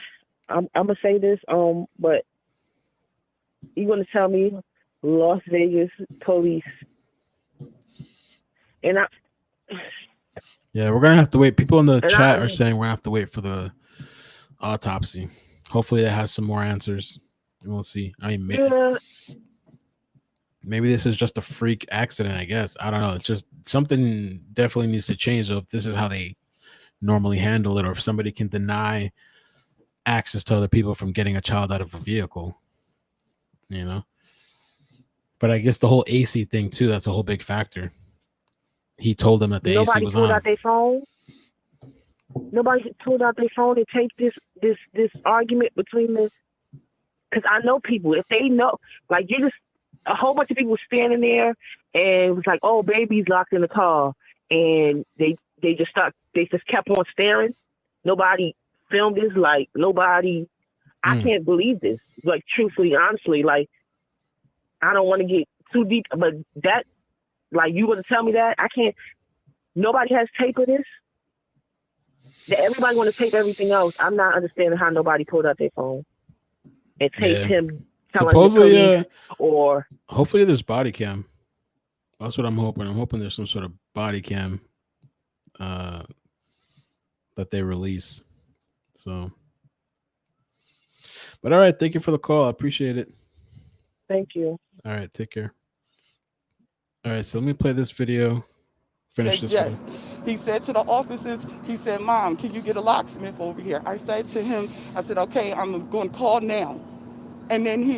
I'm gonna say this. But you gonna tell me Las Vegas police? And yeah, we're gonna have to wait. People in the chat are saying we're gonna have to wait for the autopsy. Hopefully, that has some more answers. And we'll see. I mean, maybe this is just a freak accident. I guess I don't know. It's just something definitely needs to change. So if this is how they normally handle it, or if somebody can deny access to other people from getting a child out of a vehicle, you know. But I guess the whole AC thing too. That's a whole big factor. He told them that the AC was on. Nobody pulled out their phone. Nobody pulled out their phone and take this argument between this. Because I know people, if they know, like you just a whole bunch of people standing there and it was like, oh, baby's locked in the car, and they just kept on staring. Nobody filmed this. Like nobody. I can't believe this. Like truthfully, honestly, like I don't want to get too deep, but that. Like, you going to tell me that? I can't. Nobody has tape of this? Everybody want to tape everything else. I'm not understanding how nobody pulled out their phone and taped him telling supposedly, the police or... Hopefully there's body cam. That's what I'm hoping. I'm hoping there's some sort of body cam that they release. So... But all right, thank you for the call. I appreciate it. Thank you. All right, take care. All right, so let me play this video. Finish this video. He said to the officers, he said, Mom, can you get a locksmith over here? I said to him, I said, okay, I'm going to call now. And then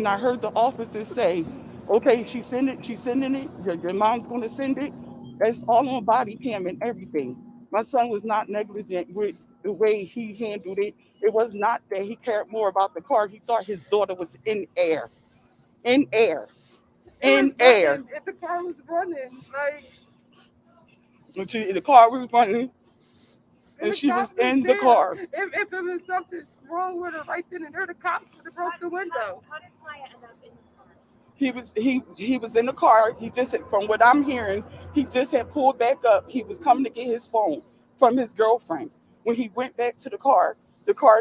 I heard the officer say, okay, she's sending it. Your mom's going to send it. That's all on body cam and everything. My son was not negligent with the way he handled it. It was not that he cared more about the car. He thought his daughter was in air. In air. In air. If the car was running, like The car was running and she was in the car. If it was something wrong with her right then and there, the cops would have broke the window. How did Sayah end up in the car? He was in the car. He just, from what I'm hearing, he just had pulled back up. He was coming to get his phone from his girlfriend. When he went back to the car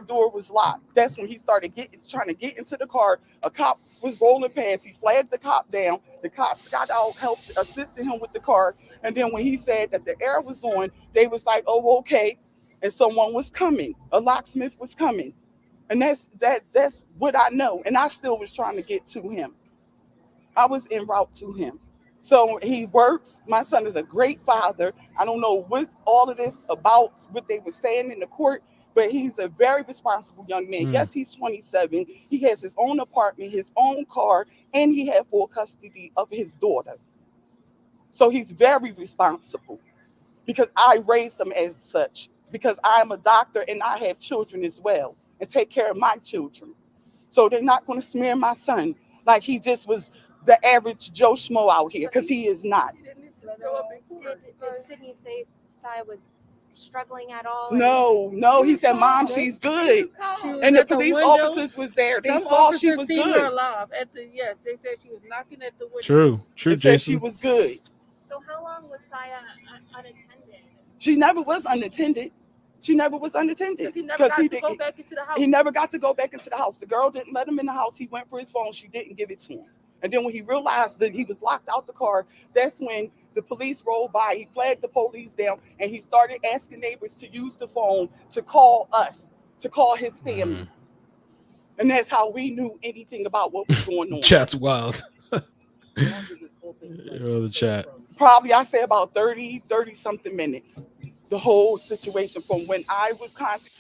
door was locked. That's when he started trying to get into the car. A cop was rolling past. He flagged the cop down. The cops got out, helped, assisted him with the car. And then when he said that the air was on, they was like, "Oh, okay." And someone was coming. A locksmith was coming. And that's what I know. And I still was trying to get to him. I was en route to him. So he works. My son is a great father. I don't know what's all of this about, what they were saying in the court, but he's a very responsible young man. Yes, he's 27. He has his own apartment, his own car, and he had full custody of his daughter. So he's very responsible because I raised him as such, because I'm a doctor and I have children as well and take care of my children. So they're not going to smear my son like he just was the average Joe Schmo out here, because he is not. Did Sidney say Sayah was struggling at all? No, he said, "Mom, she's good." And the police officers was there. They saw she was good. Her alive yes, they said she was knocking at the window. True, they said she was good. So how long was Sayah unattended? She never was unattended. She never was unattended. He never got to go back into the house. He never got to go back into the house. The girl didn't let him in the house. He went for his phone. She didn't give it to him. And then when he realized that he was locked out the car, that's when the police rolled by. He flagged the police down, and he started asking neighbors to use the phone to call us, to call his family. And that's how we knew anything about what was going on. Chat's wild. The chat. Probably, I say about 30-something minutes. The whole situation from when I was contacted.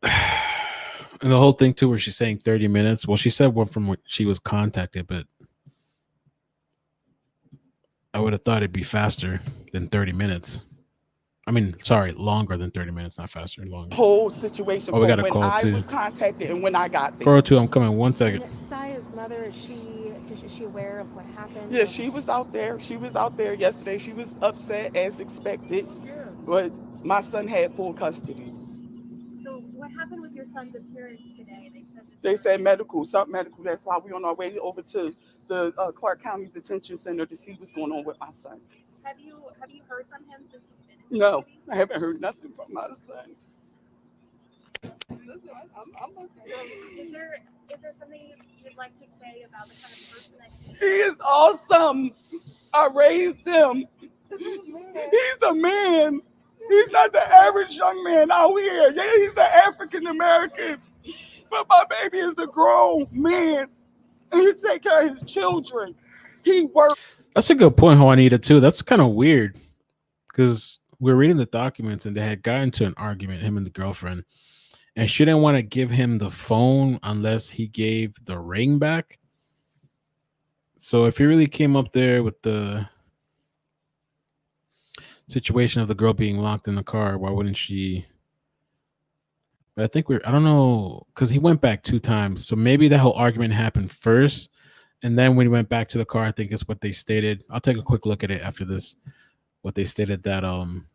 And the whole thing, too, where she's saying 30 minutes. Well, she said one from when she was contacted, but I would have thought it'd be faster than 30 minutes. I mean, sorry, longer than 30 minutes, not faster, longer. Whole situation we got a from call when I too. Was contacted and when I got there. 402, I'm coming. 1 second. And Sayah's mother, is she aware of what happened? Yeah, she was out there. She was out there yesterday. She was upset as expected, but my son had full custody. So what happened with your son's appearance today? They said medical, something medical. That's why we're on our way over to the Clark County Detention Center to see what's going on with my son. Have you heard from him since he's been? No, I haven't heard nothing from my son. Is there something you'd like to say about the kind of person that he is? Awesome. I raised him. He's a man. He's not the average young man out here. Yeah, he's an African American, but my baby is a grown man, and he take care of his children. He works. That's a good point, Juanita, too. That's kind of weird because we're reading the documents and they had gotten into an argument, him and the girlfriend, and she didn't want to give him the phone unless he gave the ring back. So if he really came up there with the situation of the girl being locked in the car, why wouldn't she? But I think I don't know, because he went back 2 times. So maybe the whole argument happened first. And then when he went back to the car, I think is what they stated. I'll take a quick look at it after this. What they stated that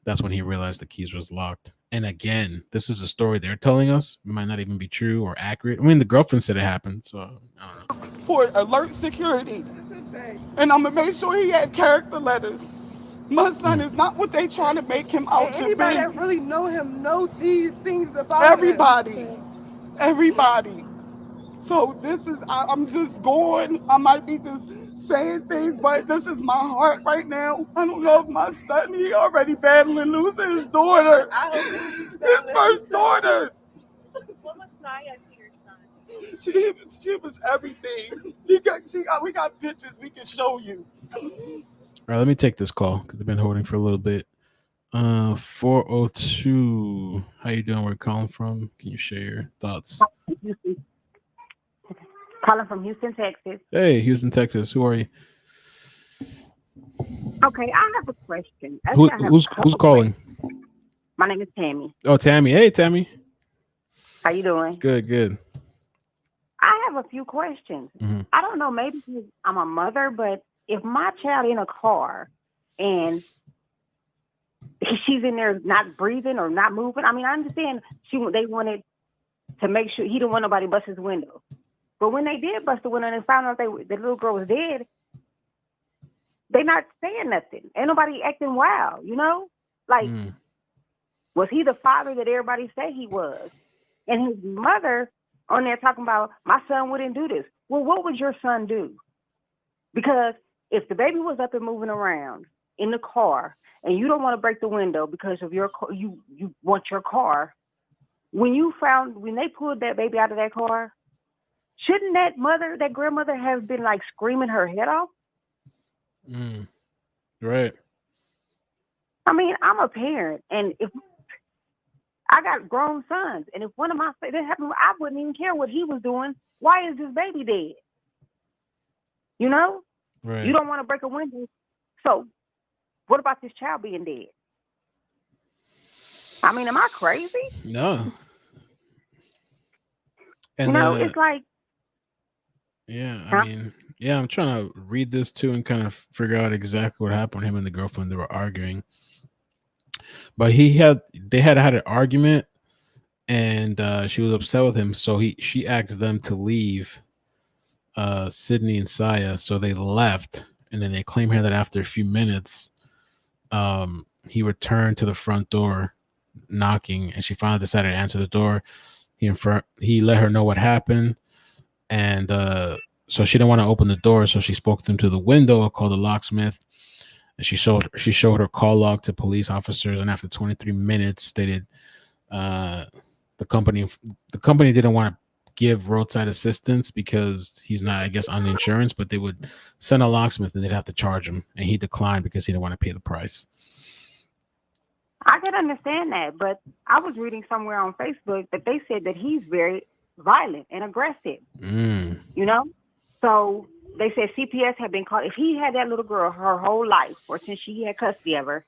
that's when he realized the keys was locked. And again, this is a story they're telling us. It might not even be true or accurate. I mean, the girlfriend said it happened, so I don't know. For alert security. And I'm going to make sure he had character letters. My son is not what they trying to make him out to be. Anybody that really know him know these things about everybody. Everybody. So this is, I'm just going. I might be just saying things, but this is my heart right now. I don't know if my son, he already battling losing his daughter. His first daughter. What was Sayah to your son? She was everything. We got pictures we can show you. All right, let me take this call because they've been holding for a little bit. 402. How you doing? Where you calling from? Can you share your thoughts? Calling from Houston, Texas. Hey, Houston, Texas. Who are you? Okay, I have a question. Who, Actually, I have who's a couple who's calling? questions. My name is Tammy. Oh, Tammy. Hey, Tammy. How you doing? Good, good. I have a few questions. Mhm. I don't know, maybe 'cause I'm a mother, but if my child in a car and she's in there not breathing or not moving, I mean, I understand they wanted to make sure he didn't want nobody to bust his window. But when they did bust the window and found out the little girl was dead, they not saying nothing. Ain't nobody acting wild, you know? Like, was he the father that everybody say he was? And his mother on there talking about, my son wouldn't do this. Well, what would your son do? Because if the baby was up and moving around in the car and you don't want to break the window because of you want your car, when they pulled that baby out of that car, shouldn't that grandmother have been like screaming her head off? Right. I mean, I'm a parent, and if I got grown sons, and if one of my that happened, I wouldn't even care what he was doing. Why is this baby dead? You know, Right. You don't want to break a window. So, what about this child being dead? I mean, am I crazy? No. And you know, it's like, yeah, I mean, yeah, I'm trying to read this too and kind of figure out exactly what happened. Him and the girlfriend, they were arguing, but they had an argument, and she was upset with him, so she asked them to leave, Sidney and Sayah, so they left, and then they claim here that after a few minutes, he returned to the front door, knocking, and she finally decided to answer the door. He let her know what happened, and so she didn't want to open the door, so she spoke to him to the window, called the locksmith, and she showed her call log to police officers, and after 23 minutes stated the company didn't want to give roadside assistance because he's not, I guess, on insurance, but they would send a locksmith and they'd have to charge him, and he declined because he didn't want to pay the price. I can understand that, but I was reading somewhere on Facebook that they said that he's very violent and aggressive. You know, so they said CPS had been called. If he had that little girl her whole life, or since she had custody of her,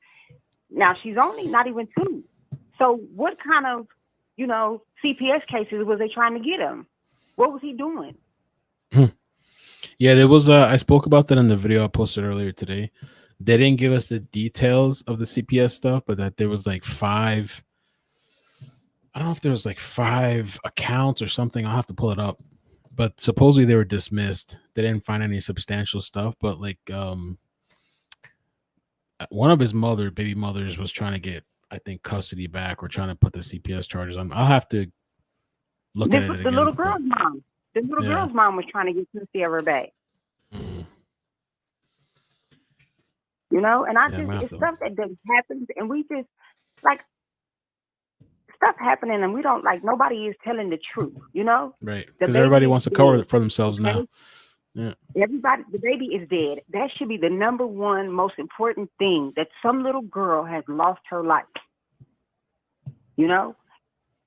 now she's only not even 2. So what kind of, CPS cases was they trying to get him? What was he doing? Yeah, there was. I spoke about that in the video I posted earlier today. They didn't give us the details of the CPS stuff, but that there was like 5. I don't know if there was like 5 accounts or something. I'll have to pull it up. But supposedly they were dismissed. They didn't find any substantial stuff. But like one of his baby mothers was trying to get, I think, custody back, or trying to put the CPS charges on. I'll have to look at it again. The little girl's mom. The little girl's mom was trying to get custody of her back. You know, and it's stuff that happens, and we just like stuff happening, and we don't like, nobody is telling the truth, you know? Right. Because everybody wants to cover it for themselves now. Yeah. The baby is dead. That should be the number one most important thing, that some little girl has lost her life. You know?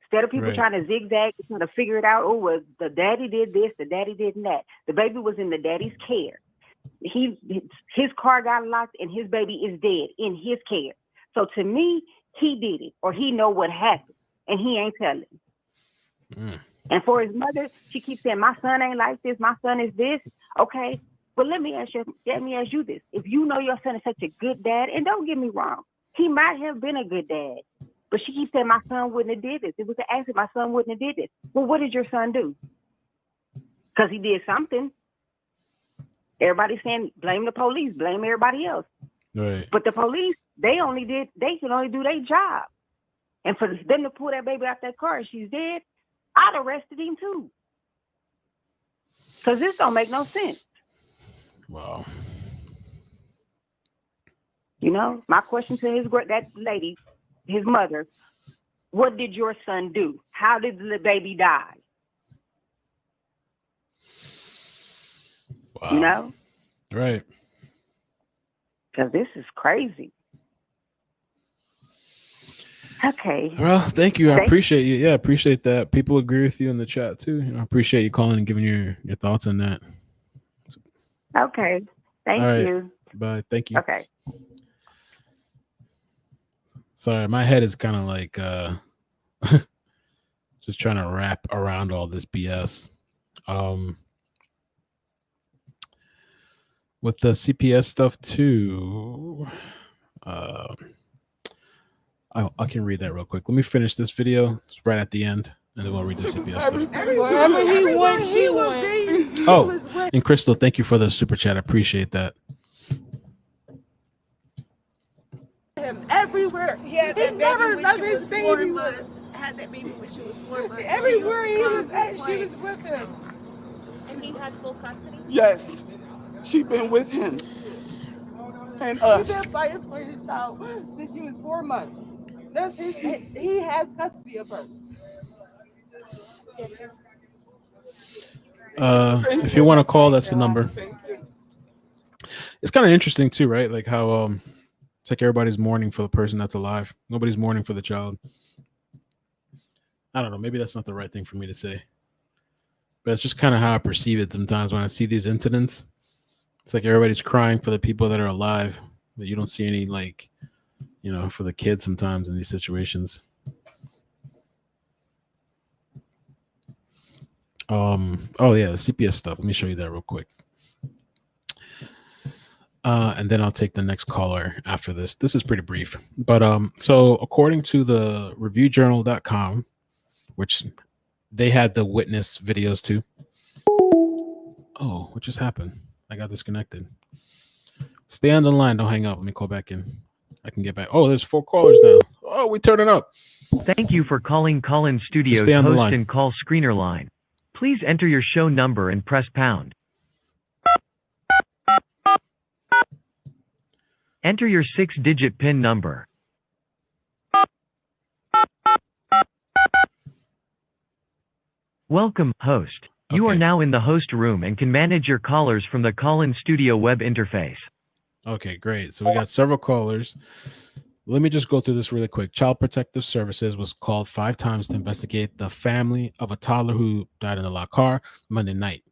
Instead of people trying to zigzag, trying to figure it out, well, the daddy did this, the daddy did that. The baby was in the daddy's care. His car got locked and his baby is dead in his care. So to me, he did it, or he know what happened, and he ain't telling. And for his mother, she keeps saying, my son ain't like this, my son is this. Okay, but let me ask you this. If you know your son is such a good dad, and don't get me wrong, he might have been a good dad, but she keeps saying, my son wouldn't have did this. It was an accident, my son wouldn't have did this. Well, what did your son do? Because he did something. Everybody's saying, blame the police, blame everybody else. Right. But the police, they can only do their job. And for them to pull that baby out that car and she's dead, I'd arrested him too. Because this don't make no sense. Wow. You know, my question to that lady, his mother, what did your son do? How did the baby die? Wow. You know? Right. Because this is crazy. Okay. Well, thank you. I appreciate you. Yeah, I appreciate that. People agree with you in the chat too. I appreciate you calling and giving your thoughts on that. Okay. Thank you. Bye. Thank you. Okay. Sorry, my head is kind of like just trying to wrap around all this BS. With the CPS stuff too. I can read that real quick. Let me finish this video. It's right at the end, and then we'll read the CPS stuff. Wherever he went, she went. Oh, and Crystal, thank you for the super chat. I appreciate that. Him everywhere. Yeah, He never left his baby with. Had that baby when she was 4 months. Everywhere he was at, she was with him. And he had full custody? Yes, she been with him and us. He's been fighting for his child since she was 4 months. That's his. He has custody of her. If you want to call, that's the number. It's kind of interesting too, right? Like how it's like everybody's mourning for the person that's alive. Nobody's mourning for the child. I don't know. Maybe that's not the right thing for me to say, but it's just kind of how I perceive it sometimes when I see these incidents. It's like everybody's crying for the people that are alive, but you don't see any, like, you know, for the kids sometimes in these situations. Oh yeah, the CPS stuff. Let me show you that real quick. And then I'll take the next caller after this. This is pretty brief. But so according to the reviewjournal.com, which they had the witness videos too. Oh, what just happened? I got disconnected. Stay on the line. Don't hang up. Let me call back in. I can get back. Oh, there's 4 callers now. Oh, we turning up. Thank you for calling Call-In Studios stay on the host line. and call screener line. Please enter your show number and press pound. Enter your 6-digit PIN number. Welcome, host. You are now in the host room and can manage your callers from the Call-In Studio web interface. Okay, great. So we got several callers. Let me just go through this really quick. Child Protective Services was called 5 times to investigate the family of a toddler who died in a locked car Monday night.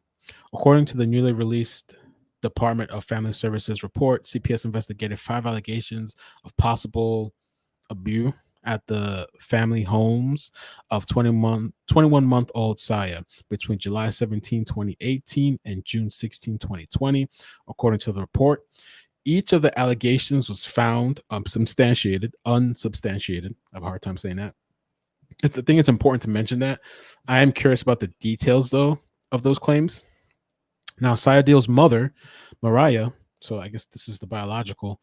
According to the newly released Department of Family Services report, CPS investigated 5 allegations of possible abuse at the family homes of 21-month-old Sayah between July 17, 2018 and June 16, 2020. According to the report, each of the allegations was found unsubstantiated. I have a hard time saying that. I think it's important to mention that. I am curious about the details, though, of those claims. Now, Sayah Deal's mother, Mariah, so I guess this is the biological,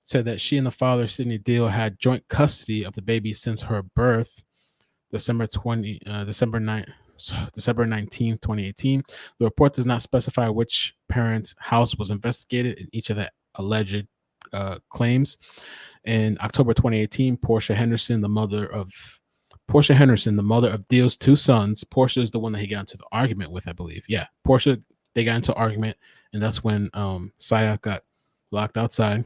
said that she and the father, Sidney Deal, had joint custody of the baby since her birth, December 19, 2018. The report does not specify which parent's house was investigated in each of the alleged claims. In October 2018, Portia Henderson, the mother of Deal's 2 sons. Portia is the one that he got into the argument with, I believe. Yeah, Portia, they got into argument, and that's when Sayah got locked outside.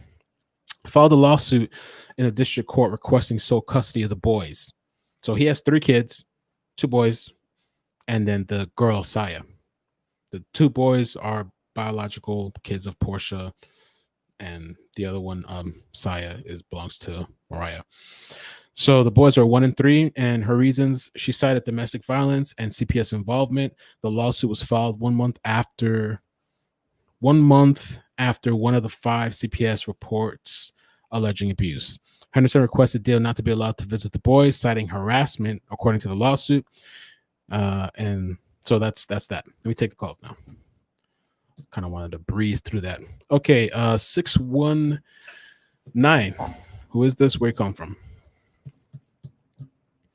Filed a lawsuit in a district court requesting sole custody of the boys. So he has 3 kids, 2 boys, and then the girl, Sayah. The 2 boys are biological kids of Portia, and the other one, Sayah, belongs to Mariah. So the boys are 1 and 3, and her reasons, she cited domestic violence and CPS involvement. The lawsuit was filed 1 month after one of the 5 CPS reports alleging abuse. Henderson requested Deal not to be allowed to visit the boys, citing harassment, according to the lawsuit. And so that's that. Let me take the calls now. Kind of wanted to breathe through that. Okay, 619. Who is this? Where you come from?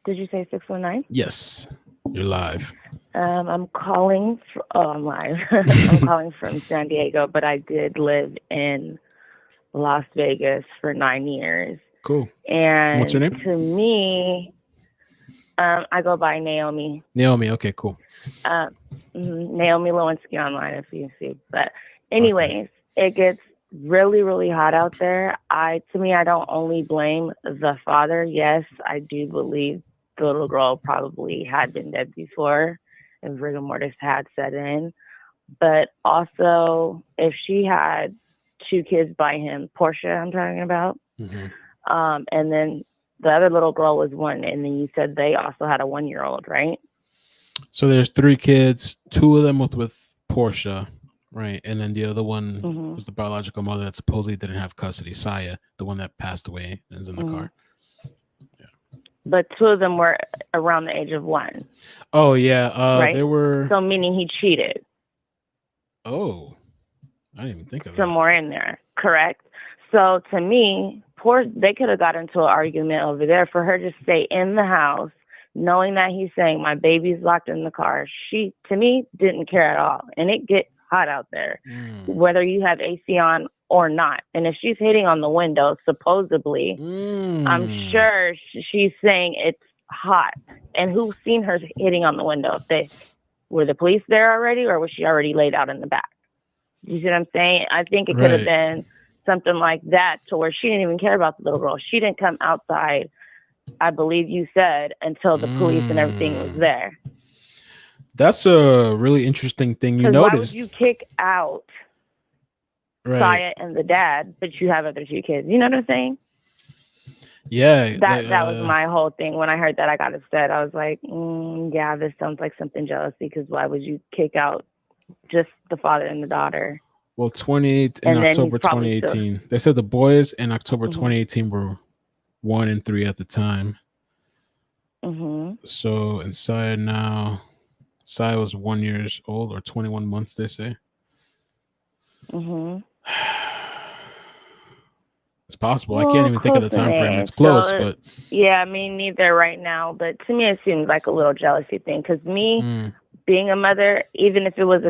Did you say 619? Yes, you're live. I'm calling. I'm live. I'm calling from San Diego, but I did live in Las Vegas for 9 years. Cool. And what's your name? To me, I go by Naomi. Naomi. Okay, cool. Naomi Lewinsky online, if you see. But anyways, It gets really, really hot out there. I don't only blame the father. Yes, I do believe the little girl probably had been dead before and rigor mortis had set in. But also, if she had 2 kids by him. Portia, I'm talking about. Mm-hmm. And then the other little girl was 1. And then you said they also had a 1-year-old, right? So there's 3 kids. 2 of them with Portia, right? And then the other one was the biological mother that supposedly didn't have custody, Sayah, the one that passed away and is in the car. But 2 of them were around the age of 1. Oh, yeah. Right? They were... So meaning he cheated. Oh, I didn't even think of that. Somewhere in there, correct? So to me, they could have got into an argument over there. For her to stay in the house, knowing that he's saying my baby's locked in the car, she, to me, didn't care at all. And it gets hot out there, whether you have AC on or not. And if she's hitting on the window, supposedly, I'm sure she's saying it's hot. And who's seen her hitting on the window? Were the police there already, or was she already laid out in the back? You see what I'm saying? I think it could have been something like that, to where she didn't even care about the little girl. She didn't come outside, I believe you said, until the police and everything was there. That's a really interesting thing you noticed. Why would you kick out Sayah and the dad, but you have other 2 kids? You know what I'm saying? Yeah. That was my whole thing. When I heard that, I got upset. I was like, yeah, this sounds like something jealousy, because why would you kick out just the father and the daughter? Well, 28 in October 2018. They said the boys in October 2018 were 1 and 3 at the time. So, and Sayah now, Sayah was 1 year old, or 21 months, they say. It's possible. I can't even think of the time frame. It's close, but yeah, me neither right now. But to me, it seems like a little jealousy thing. Because me being a mother, even if it was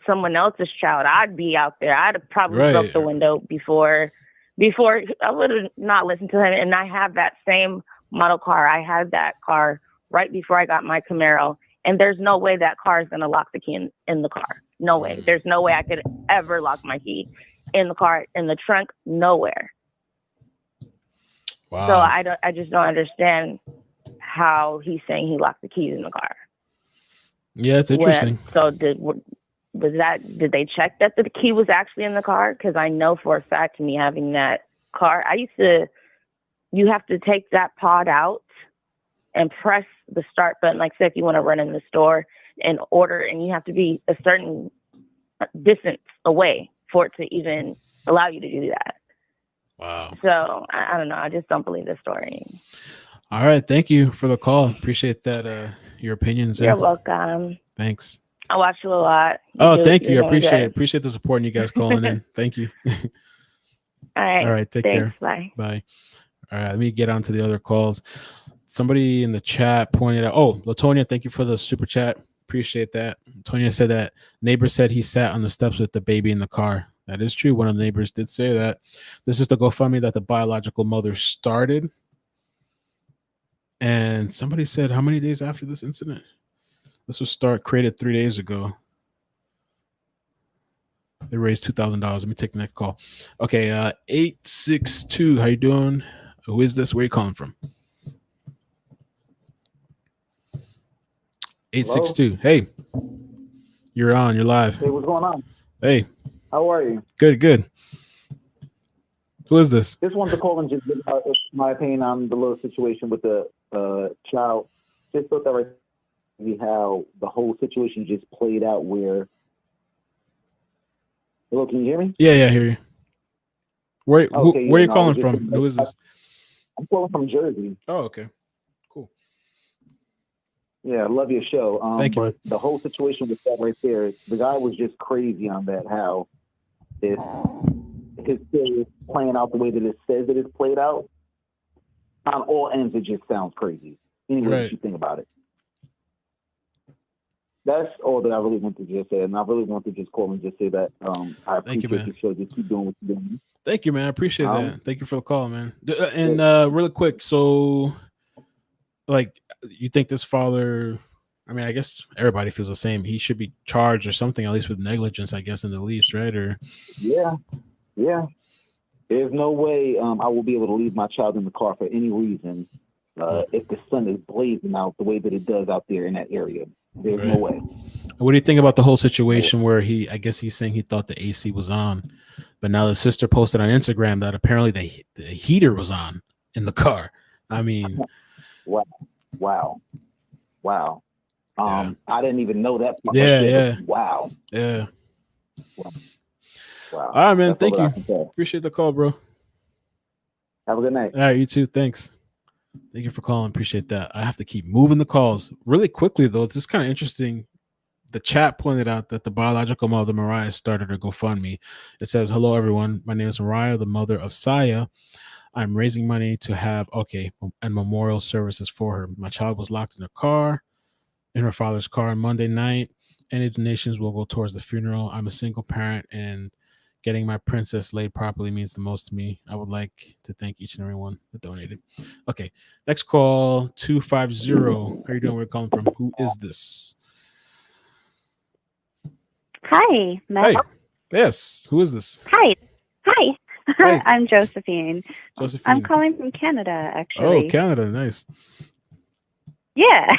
someone else's child, I'd be out there. I'd have probably broke the window before I would have not listened to him. And I have that same model car. I had that car right before I got my Camaro. And there's no way that car is going to lock the key in the car. No way. There's no way I could ever lock my key in the car, in the trunk, nowhere. Wow. So I just don't understand how he's saying he locked the keys in the car. Yeah, it's interesting. Did they check that the key was actually in the car? Because I know for a fact, me having that car, you have to take that pod out and press the start button. Like, say if you want to run in the store and order, and you have to be a certain distance away for it to even allow you to do that. Wow. So I don't know. I just don't believe the story. All right. Thank you for the call. Appreciate that. Your opinions. You're welcome. Thanks. I watch you a lot. Thank you. I appreciate it. Appreciate the support and you guys calling in. Thank you. All right. All right. Take care. Bye. Bye. All right. Let me get on to the other calls. Somebody in the chat pointed out, Latonia, thank you for the super chat. Appreciate that. Latonia said that neighbor said he sat on the steps with the baby in the car. That is true. One of the neighbors did say that. This is the GoFundMe that the biological mother started. And somebody said, how many days after this incident? This was created 3 days ago. They raised $2,000. Let me take the next call. Okay, 862. How you doing? Who is this? Where are you calling from? 862. Hey, you're on. You're live. Hey, what's going on? Hey. How are you? Good. Who is this? Just wanted to call and just give my opinion on the little situation with the child. Just thought that right how the whole situation just played out where... Hello, can you hear me? Yeah, I hear you. Where are you calling from? Who is this? I'm calling from Jersey. Oh, okay. Cool. Yeah, I love your show. Thank you. But the whole situation with that right there, the guy was just crazy on that, how his kid is playing out the way that it says it is played out. On all ends, it just sounds crazy. Anyway, what you think about it? That's all that I really want to just say, and I really want to just call and just say that I appreciate the show. Just keep doing what you're doing. Thank you, man. I appreciate that. Thank you for the call, man. And really quick, so like, you think this father? I mean, I guess everybody feels the same. He should be charged or something, at least with negligence, I guess, in the least, right? Or yeah. There's no way I will be able to leave my child in the car for any reason if the sun is blazing out the way that it does out there in that area. There's no way. What do you think about the whole situation where I guess he's saying he thought the AC was on, but now the sister posted on Instagram that apparently the heater was on in the car. I mean, wow. I didn't even know that. Yeah. Wow. Yeah. Wow. All right, man. That's Thank all you. that I can say. Appreciate the call, bro. Have a good night. All right, you too. Thanks. Thank you for calling. Appreciate that. I have to keep moving the calls really quickly, though. This is kind of interesting. The chat pointed out that the biological mother, Mariah, started a GoFundMe. It says, "Hello, everyone. My name is Mariah, the mother of Sayah. I'm raising money to have, and memorial services for her. My child was locked in her father's car on Monday night. Any donations will go towards the funeral. I'm a single parent, and getting my princess laid properly means the most to me. I would like to thank each and every one that donated." Okay, next call, 250. How are you doing? Where are you calling from? Who is this? Hi, Mel. Hey. Yes, who is this? Hi. Hey. I'm Josephine. Josephine. I'm calling from Canada, actually. Oh, Canada. Nice. Yeah.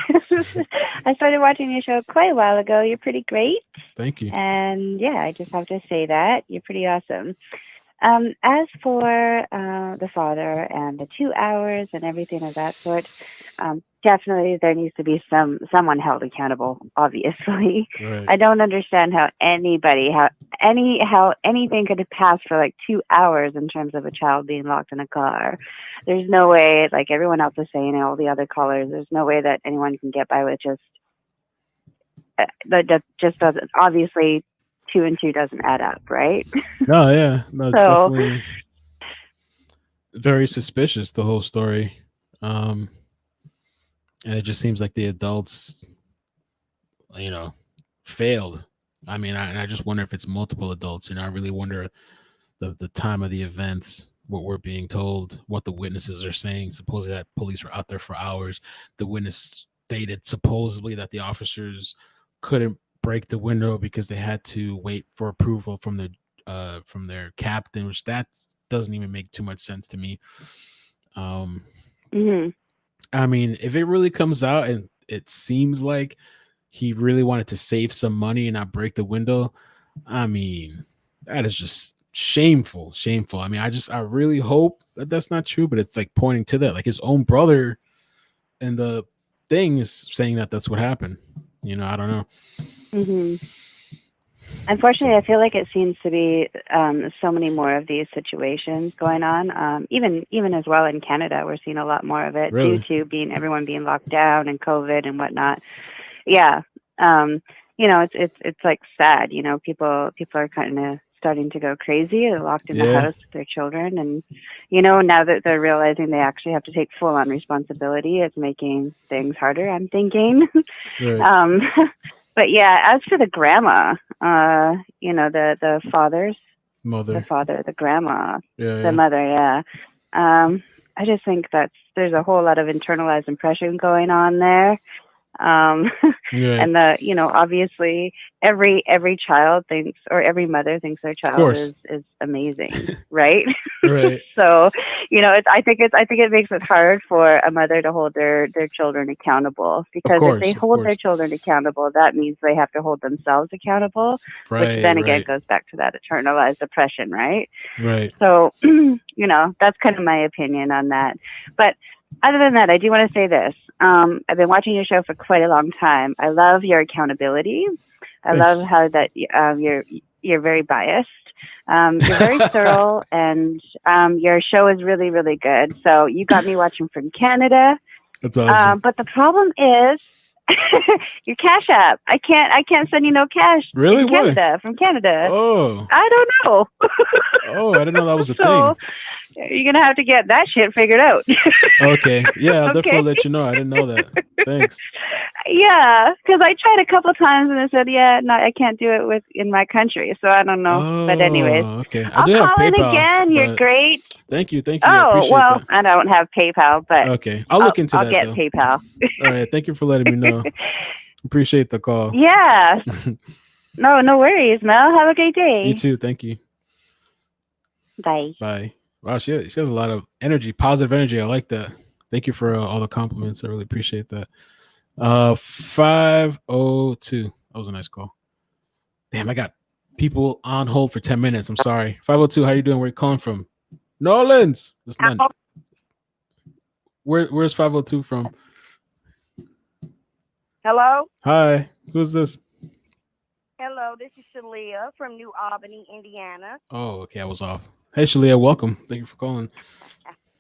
I started watching your show quite a while ago. You're pretty great. Thank you. And yeah, I just have to say that. You're pretty awesome. As for the father and the 2 hours and everything of that sort, definitely there needs to be someone held accountable, obviously. Right. I don't understand how anything could have passed for like 2 hours in terms of a child being locked in a car. There's no way, like everyone else is saying, and all the other callers, there's no way that anyone can get by with just that just doesn't, obviously 2 and 2 doesn't add up, right? No, yeah. No, it's So- definitely very suspicious, the whole story. And it just seems like the adults, failed. I mean, I just wonder if it's multiple adults. I really wonder the time of the events, what we're being told, what the witnesses are saying. Supposedly that police were out there for hours. The witness stated supposedly that the officers couldn't break the window because they had to wait for approval from their captain, which that doesn't even make too much sense to me. I mean, if it really comes out and it seems like he really wanted to save some money and not break the window, I mean, that is just shameful. I mean, I really hope that that's not true, but it's like pointing to that, like his own brother and the thing is saying that that's what happened. I don't know. Unfortunately, I feel like it seems to be so many more of these situations going on. Even as well in Canada, we're seeing a lot more of it Really? due to everyone being locked down and COVID and whatnot. Yeah, it's like sad. People are kind of starting to go crazy. They're locked in the house with their children, and now that they're realizing they actually have to take full-on responsibility, it's making things harder, I'm thinking. Right. But yeah, as for the grandma, the father's Mother. the father, the grandma, Yeah, the mother, yeah. I just think there's a whole lot of internalized impression going on there. And obviously every child thinks, or every mother thinks their child is amazing, right? Right. So, I think it makes it hard for a mother to hold their children accountable, because if they hold their children accountable, that means they have to hold themselves accountable, which then again goes back to that internalized oppression, right? Right. So, that's kind of my opinion on that. But other than that, I do want to say this. I've been watching your show for quite a long time. I love your accountability. I love how that you're very biased. You're very thorough, and your show is really, really good. So you got me watching from Canada. That's awesome. But the problem is your Cash App. I can't send you no cash. Really? In Canada, from Canada. Oh. I don't know. Oh, I didn't know that was a So you're gonna have to get that shit figured out. Okay. Yeah, I'll Okay. definitely let you know. I didn't know that. Thanks. Yeah, because I tried a couple times and they said, no, I can't do it in my country. So I don't know. But anyways, Okay. I I'll do have call in PayPal, again. You're but- great. Thank you. I Oh, appreciate well, that. I don't have PayPal, but Okay. I'll look into I'll that, get though. PayPal. All right. Thank you for letting me know. Appreciate the call. Yeah. No worries, Mel. Have a great day. You too. Thank you. Bye. Bye. Wow, she has a lot of energy, positive energy. I like that. Thank you for all the compliments. I really appreciate that. 502. That was a nice call. Damn, I got people on hold for 10 minutes. I'm sorry. 502, how you doing? Where you calling from? New Orleans. It's not. Where's 502 from? Hello? Hi. Who's this? Hello, this is Shalia from New Albany, Indiana. Oh, okay. I was off. Hey, Shalia. Welcome. Thank you for calling.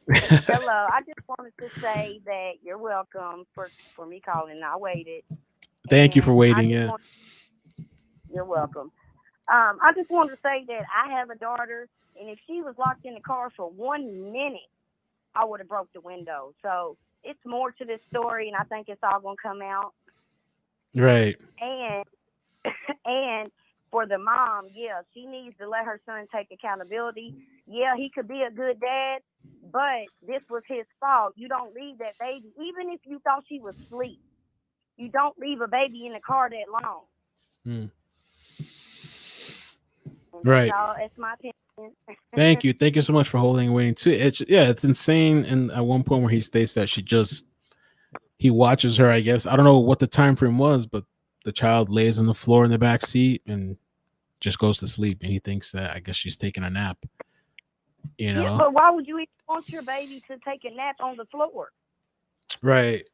Hello. I just wanted to say that you're welcome for me calling. I waited. Thank you for waiting. Yeah. You're welcome. I just wanted to say that I have a daughter, and if she was locked in the car for 1 minute, I would have broke the window. So it's more to this story, and I think it's all going to come out. Right. And for the mom, yeah, she needs to let her son take accountability. Yeah, he could be a good dad, but this was his fault. You don't leave that baby, even if you thought she was asleep. You don't leave a baby in the car that long. Right. It's my opinion. Thank you so much for holding and waiting too. It's insane. And at one point where he states that he watches her, I guess. I don't know what the time frame was, but the child lays on the floor in the back seat and just goes to sleep, and he thinks that, I guess, she's taking a nap. You know? Yeah, but why would you even want your baby to take a nap on the floor? Right.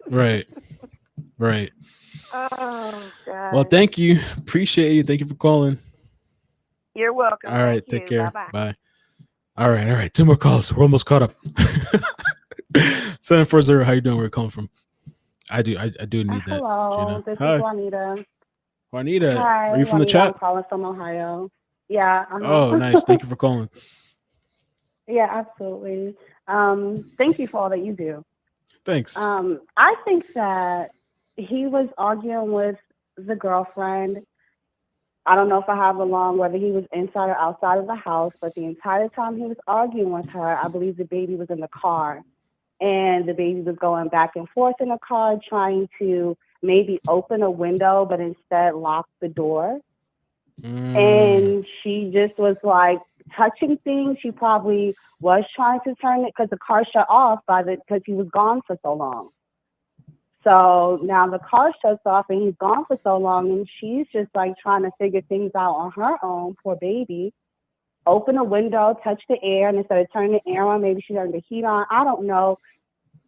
Right. Oh, God. Well, thank you. Appreciate you. Thank you for calling. You're welcome. All right. Thank Take you. care. Bye-bye. Bye. All right. 2 more calls. We're almost caught up. 740. How you doing? Where you calling from? I do need that. Hello, Gina. this Hi. is Juanita. Juanita, Hi, are you from the Juanita, chat? I'm calling from Ohio. Yeah. Oh, nice. Thank you for calling. Yeah, absolutely. Thank you for all that you do. Thanks. I think that he was arguing with the girlfriend. I don't know if I have along whether he was inside or outside of the house, but the entire time he was arguing with her, I believe the baby was in the car. And the baby was going back and forth in the car, trying to maybe open a window, but instead locked the door. And she just was like touching things. She probably was trying to turn it because the car shut off because he was gone for so long. So now the car shuts off and he's gone for so long, and she's just like trying to figure things out on her own, poor baby. Open a window, touch the air, and instead of turning the air on, maybe she turned the heat on. I don't know.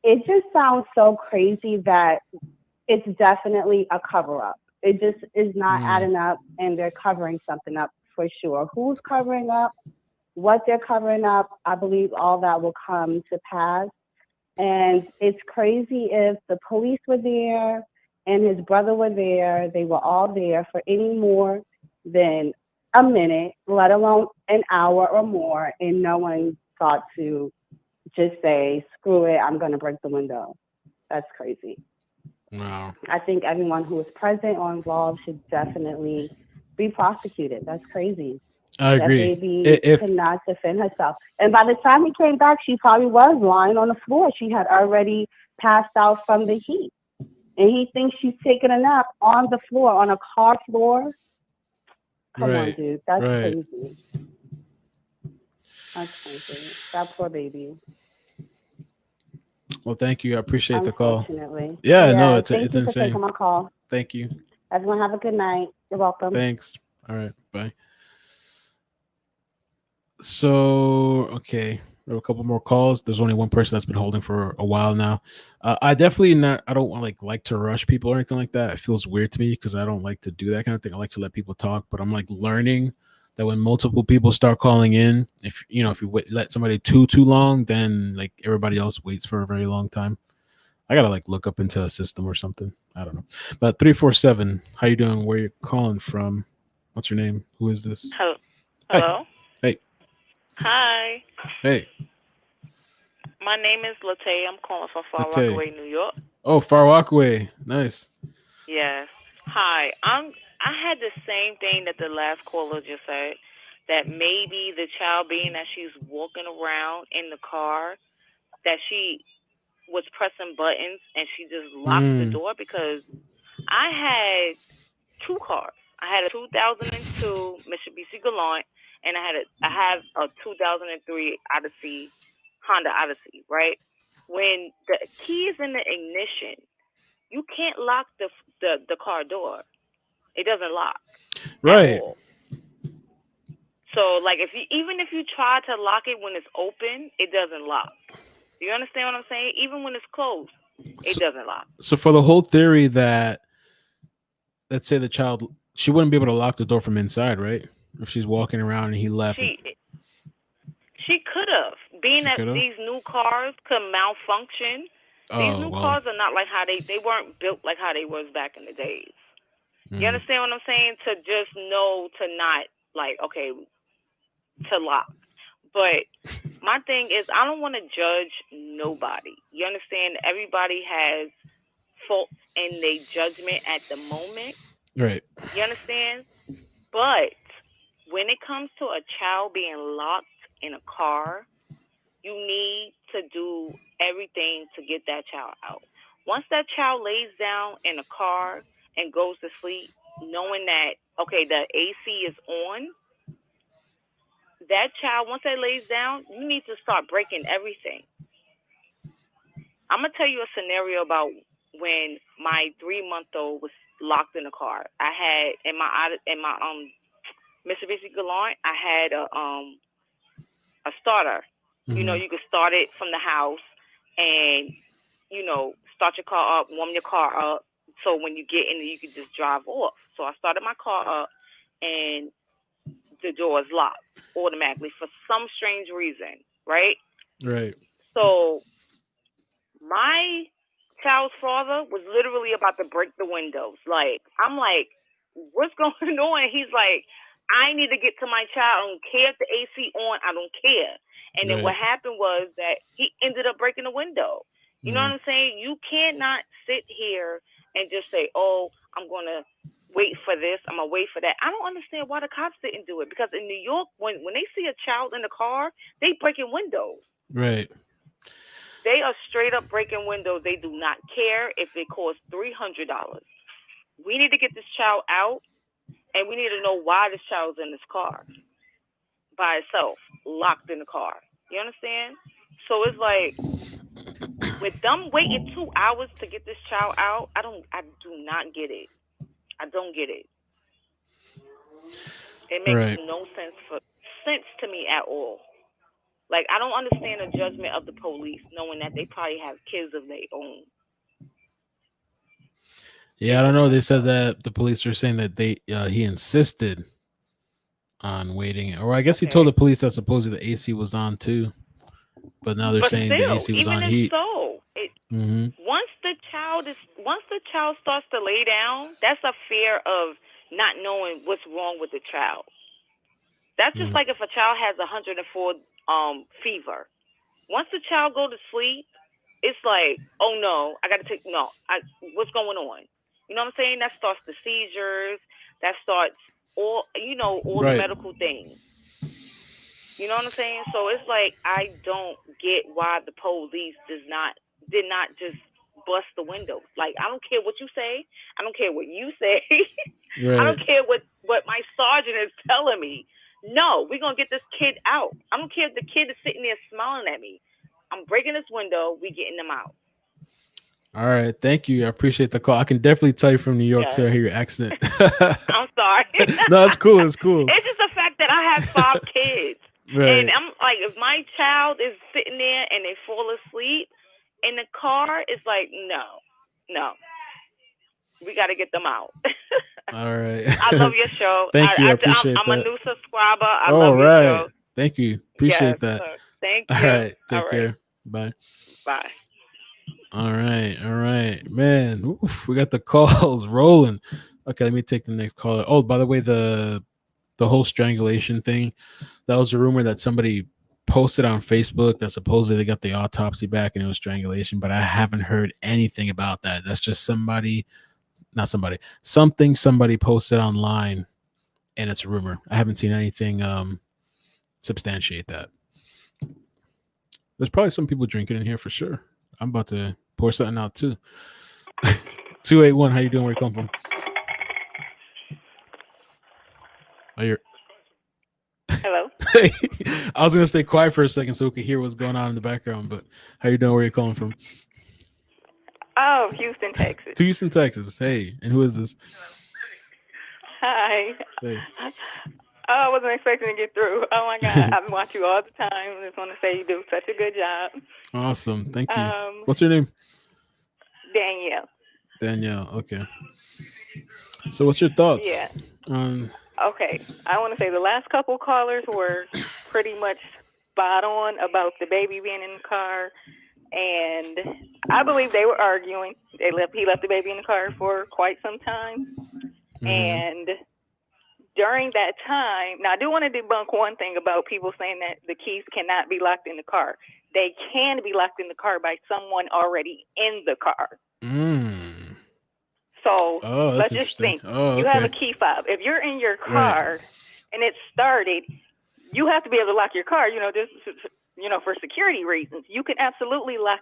It just sounds so crazy that it's definitely a cover-up. It just is not adding up, and they're covering something up for sure. Who's covering up? What they're covering up? I believe all that will come to pass. And it's crazy if the police were there and his brother were there. They were all there for any more than a minute, let alone an hour or more, and no one thought to just say, screw it, I'm going to break the window. That's crazy. Wow. I think everyone who was present or involved should definitely be prosecuted. That's crazy. I agree. That baby could not defend herself. And by the time he came back, she probably was lying on the floor. She had already passed out from the heat. And he thinks she's taking a nap on the floor, on a car floor. Come on, dude. That's crazy. That's crazy. That poor baby. Well, thank you. I appreciate the call. Unfortunately. Yeah, no, it's thank you for insane. taking my call. Thank you. Everyone have a good night. You're welcome. Thanks. All right. Bye. So, okay. There are a couple more calls. There's only one person that's been holding for a while now. I don't like to rush people or anything like that. It feels weird to me because I don't like to do that kind of thing. I like to let people talk, but I'm like learning that when multiple people start calling in, if you let somebody too long, then like everybody else waits for a very long time. I gotta like look up into a system or something. I don't know. But 347, how you doing? Where you calling from? What's your name? Who is this? Hello. Hey. Hi. Hey. My name is Latay. I'm calling from Far Latay. Rockaway, New York. Oh, Far Rockaway. Nice. Yes. Hi. I had the same thing that the last caller just said, that maybe the child, being that she's walking around in the car, that she was pressing buttons and she just locked the door, because I had two cars. I had a 2002 Mitsubishi Galant, and I have a 2003 Odyssey Honda Odyssey, right? When the key is in the ignition, you can't lock the car door. It doesn't lock. Right. At all. So, like, even if you try to lock it when it's open, it doesn't lock. Do you understand what I'm saying? Even when it's closed, it doesn't lock. So for the whole theory that, let's say the child, she wouldn't be able to lock the door from inside, right? If she's walking around and he left. She could have. Being that these new cars could malfunction. These new cars are not like how they weren't built like how they was back in the days. You understand what I'm saying? To just know to not, like, okay, to lock. But my thing is, I don't want to judge nobody. You understand? Everybody has faults in their judgment at the moment. Right. You understand? But when it comes to a child being locked in a car, you need to do everything to get that child out. Once that child lays down in a car and goes to sleep, knowing that, okay, the AC is on, that child, once they lays down, you need to start breaking everything. I'm going to tell you a scenario about when my 3-month-old was locked in a car. I had, in my Mitsubishi Galant, I had a starter. Mm-hmm. You know, you could start it from the house and, you know, start your car up, warm your car up, so when you get in there, you could just drive off. So I started my car up, and the door is locked automatically for some strange reason, right? Right. So my child's father was literally about to break the windows. Like, I'm like, what's going on? He's like, I need to get to my child. I don't care if the AC on. I don't care. And then what happened was that he ended up breaking the window. You know what I'm saying? You cannot sit here and just say, oh, I'm going to wait for this. I'm going to wait for that. I don't understand why the cops didn't do it. Because in New York, when they see a child in the car, they breaking windows. Right. They are straight up breaking windows. They do not care if it costs $300. We need to get this child out, and we need to know why this child's in this car by itself, locked in the car. You understand? So it's like, with them waiting 2 hours to get this child out, I do not get it. I don't get it. It makes no sense to me at all. Like, I don't understand the judgment of the police, knowing that they probably have kids of their own. Yeah, I don't know. They said that the police are saying that he insisted on waiting, or I guess he told the police that supposedly the AC was on too, but now they're saying the AC was on heat. Once the child starts to lay down, that's a fear of not knowing what's wrong with the child. That's just like if a child has 104 fever. Once the child go to sleep, it's like, oh no, what's going on? You know what I'm saying? That starts the seizures. That starts all the medical things. You know what I'm saying? So it's like, I don't get why the police did not just bust the windows. Like, I don't care what you say. I don't care what you say. I don't care what my sergeant is telling me. No, we're going to get this kid out. I don't care if the kid is sitting there smiling at me. I'm breaking this window. We getting them out. All right. Thank you. I appreciate the call. I can definitely tell you from New York, so I hear your accent. I'm sorry. No, it's cool. It's cool. It's just the fact that I have 5 kids. And I'm like, if my child is sitting there and they fall asleep in the car, it's like, no. We got to get them out. All right. I love your show. Thank you. I appreciate I'm that. a new subscriber. I love your show. Thank you. Appreciate that. Sir. Thank you. All right. Take care. Bye. Bye. All right. Man, oof, we got the calls rolling. Okay, let me take the next caller. Oh, by the way, the whole strangulation thing, that was a rumor that somebody posted on Facebook that supposedly they got the autopsy back and it was strangulation, but I haven't heard anything about that. That's just somebody posted online and it's a rumor. I haven't seen anything substantiate that. There's probably some people drinking in here for sure. I'm about to pour something out too. 281, how you doing? Where you come from? Hello. I was gonna stay quiet for a second so we could hear what's going on in the background. But how you doing? Where you calling from? Oh, Houston, Texas. To Houston, Texas. Hey, and who is this? Hi. Hey. Oh, I wasn't expecting to get through. Oh my God, I've been watching you all the time. I just want to say you do such a good job. Awesome. Thank you. What's your name? Danielle. Danielle. Okay. So, what's your thoughts? Yeah. On Okay, I want to say the last couple callers were pretty much spot on about the baby being in the car, and I believe they were arguing. He left the baby in the car for quite some time, and during that time, now I do want to debunk one thing about people saying that the keys cannot be locked in the car. They can be locked in the car by someone already in the car. So let's just think. You have a key fob. If you're in your car and it's started, you have to be able to lock your car, just, for security reasons. You can absolutely lock